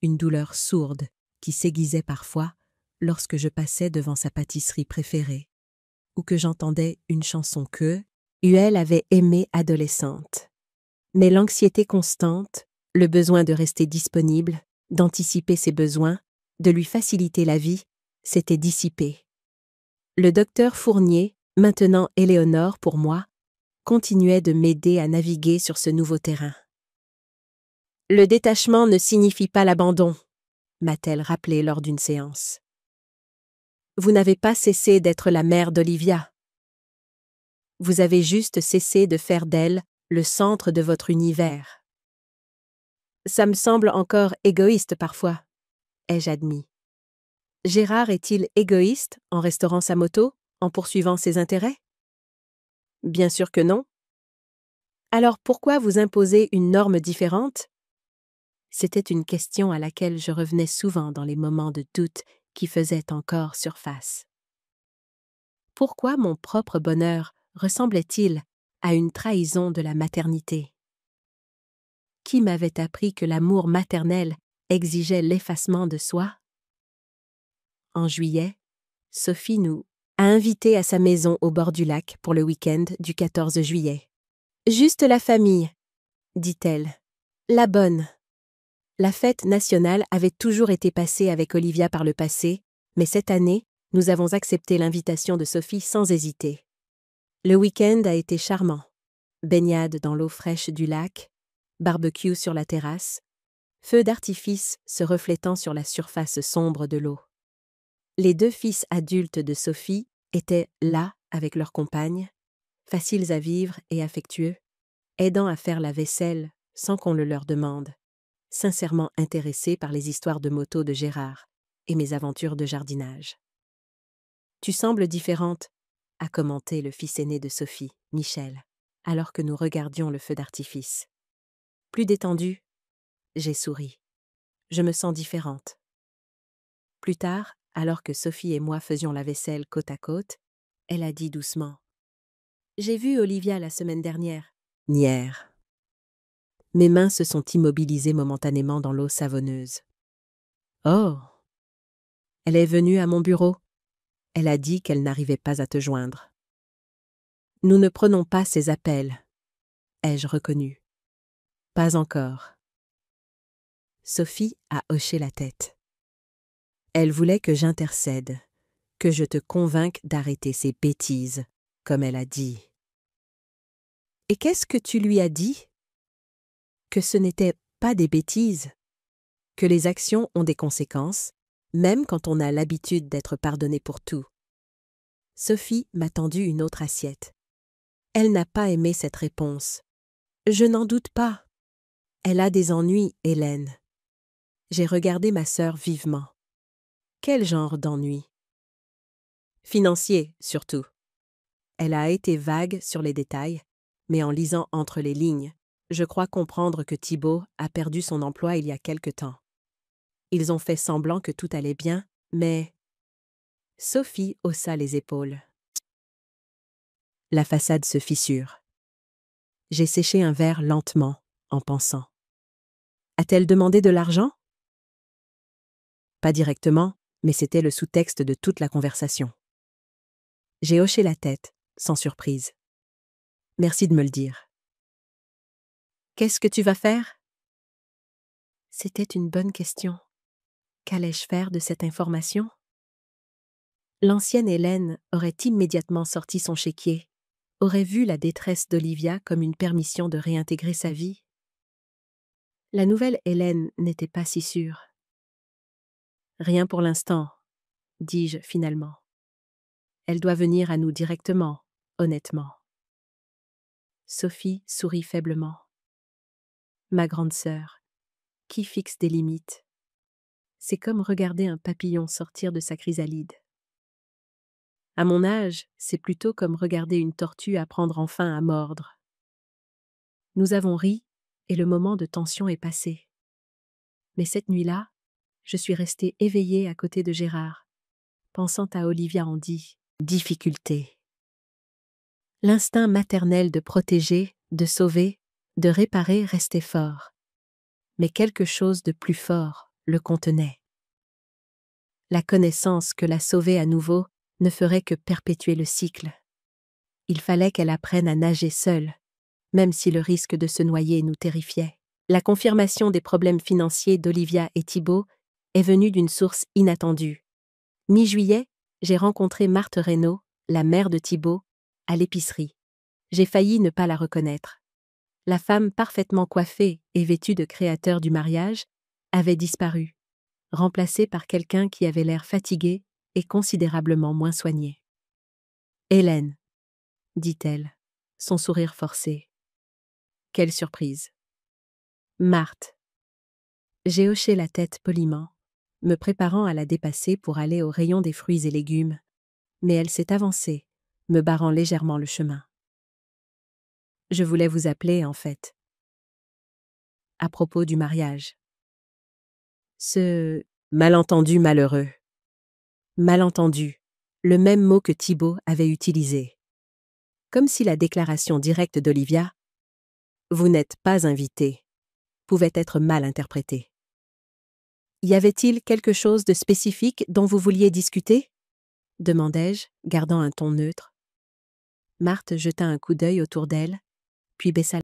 Une douleur sourde qui s'aiguisait parfois lorsque je passais devant sa pâtisserie préférée ou que j'entendais une chanson que elle avait aimée adolescente. Mais l'anxiété constante, le besoin de rester disponible, d'anticiper ses besoins, de lui faciliter la vie, s'était dissipé. Le docteur Fournier, maintenant Éléonore pour moi, continuait de m'aider à naviguer sur ce nouveau terrain. Le détachement ne signifie pas l'abandon, m'a-t-elle rappelé lors d'une séance. Vous n'avez pas cessé d'être la mère d'Olivia. Vous avez juste cessé de faire d'elle le centre de votre univers. Ça me semble encore égoïste parfois, ai-je admis. Gérard est-il égoïste en restaurant sa moto, en poursuivant ses intérêts? Bien sûr que non. Alors pourquoi vous imposer une norme différente? C'était une question à laquelle je revenais souvent dans les moments de doute qui faisaient encore surface. Pourquoi mon propre bonheur ressemblait-il à une trahison de la maternité? Qui m'avait appris que l'amour maternel exigeait l'effacement de soi? En juillet, Sophie nous a invités à sa maison au bord du lac pour le week-end du 14 juillet. Juste la famille, dit-elle. La bonne. La fête nationale avait toujours été passée avec Olivia par le passé, mais cette année, nous avons accepté l'invitation de Sophie sans hésiter. Le week-end a été charmant. Baignade dans l'eau fraîche du lac, barbecue sur la terrasse, feux d'artifice se reflétant sur la surface sombre de l'eau. Les 2 fils adultes de Sophie étaient là avec leurs compagnes, faciles à vivre et affectueux, aidant à faire la vaisselle sans qu'on le leur demande, sincèrement intéressés par les histoires de moto de Gérard et mes aventures de jardinage. « Tu sembles différente », a commenté le fils aîné de Sophie, Michel, alors que nous regardions le feu d'artifice. Plus détendue, j'ai souri. Je me sens différente. Plus tard, alors que Sophie et moi faisions la vaisselle côte à côte, elle a dit doucement. « J'ai vu Olivia la semaine dernière. » Nière. Mes mains se sont immobilisées momentanément dans l'eau savonneuse. « Oh ! Elle est venue à mon bureau. Elle a dit qu'elle n'arrivait pas à te joindre. » « Nous ne prenons pas ses appels, » ai-je reconnu. « Pas encore. » Sophie a hoché la tête. Elle voulait que j'intercède, que je te convainque d'arrêter ces bêtises, comme elle a dit. Et qu'est-ce que tu lui as dit? Que ce n'était pas des bêtises, que les actions ont des conséquences, même quand on a l'habitude d'être pardonné pour tout. Sophie m'a tendu une autre assiette. Elle n'a pas aimé cette réponse. Je n'en doute pas. Elle a des ennuis, Hélène. J'ai regardé ma sœur vivement. Quel genre d'ennui? Financier, surtout. Elle a été vague sur les détails, mais en lisant entre les lignes, je crois comprendre que Thibaut a perdu son emploi il y a quelque temps. Ils ont fait semblant que tout allait bien, mais... Sophie haussa les épaules. La façade se fissure. J'ai séché un verre lentement, en pensant. A-t-elle demandé de l'argent? Pas directement, mais c'était le sous-texte de toute la conversation. J'ai hoché la tête, sans surprise. Merci de me le dire. Qu'est-ce que tu vas faire? C'était une bonne question. Qu'allais-je faire de cette information? L'ancienne Hélène aurait immédiatement sorti son chéquier, aurait vu la détresse d'Olivia comme une permission de réintégrer sa vie. La nouvelle Hélène n'était pas si sûre. Rien pour l'instant, dis-je finalement. Elle doit venir à nous directement, honnêtement. Sophie sourit faiblement. Ma grande sœur, qui fixe des limites? C'est comme regarder un papillon sortir de sa chrysalide. À mon âge, c'est plutôt comme regarder une tortue apprendre enfin à mordre. Nous avons ri, et le moment de tension est passé. Mais cette nuit-là, je suis restée éveillée à côté de Gérard, pensant à Olivia en difficulté. L'instinct maternel de protéger, de sauver, de réparer restait fort. Mais quelque chose de plus fort le contenait. La connaissance que la sauver à nouveau ne ferait que perpétuer le cycle. Il fallait qu'elle apprenne à nager seule, même si le risque de se noyer nous terrifiait. La confirmation des problèmes financiers d'Olivia et Thibaut est venue d'une source inattendue. Mi-juillet, j'ai rencontré Marthe Reynaud, la mère de Thibaut, à l'épicerie. J'ai failli ne pas la reconnaître. La femme parfaitement coiffée et vêtue de créateur du mariage avait disparu, remplacée par quelqu'un qui avait l'air fatigué et considérablement moins soigné. « Hélène », dit-elle, son sourire forcé. Quelle surprise. Marthe. J'ai hoché la tête poliment, me préparant à la dépasser pour aller au rayon des fruits et légumes, mais elle s'est avancée, me barrant légèrement le chemin. Je voulais vous appeler, en fait. À propos du mariage. Ce malentendu malheureux. Malentendu, le même mot que Thibaut avait utilisé. Comme si la déclaration directe d'Olivia « Vous n'êtes pas invité » pouvait être mal interprétée. Y avait-il quelque chose de spécifique dont vous vouliez discuter? demandai-je, gardant un ton neutre. Marthe jeta un coup d'œil autour d'elle, puis baissa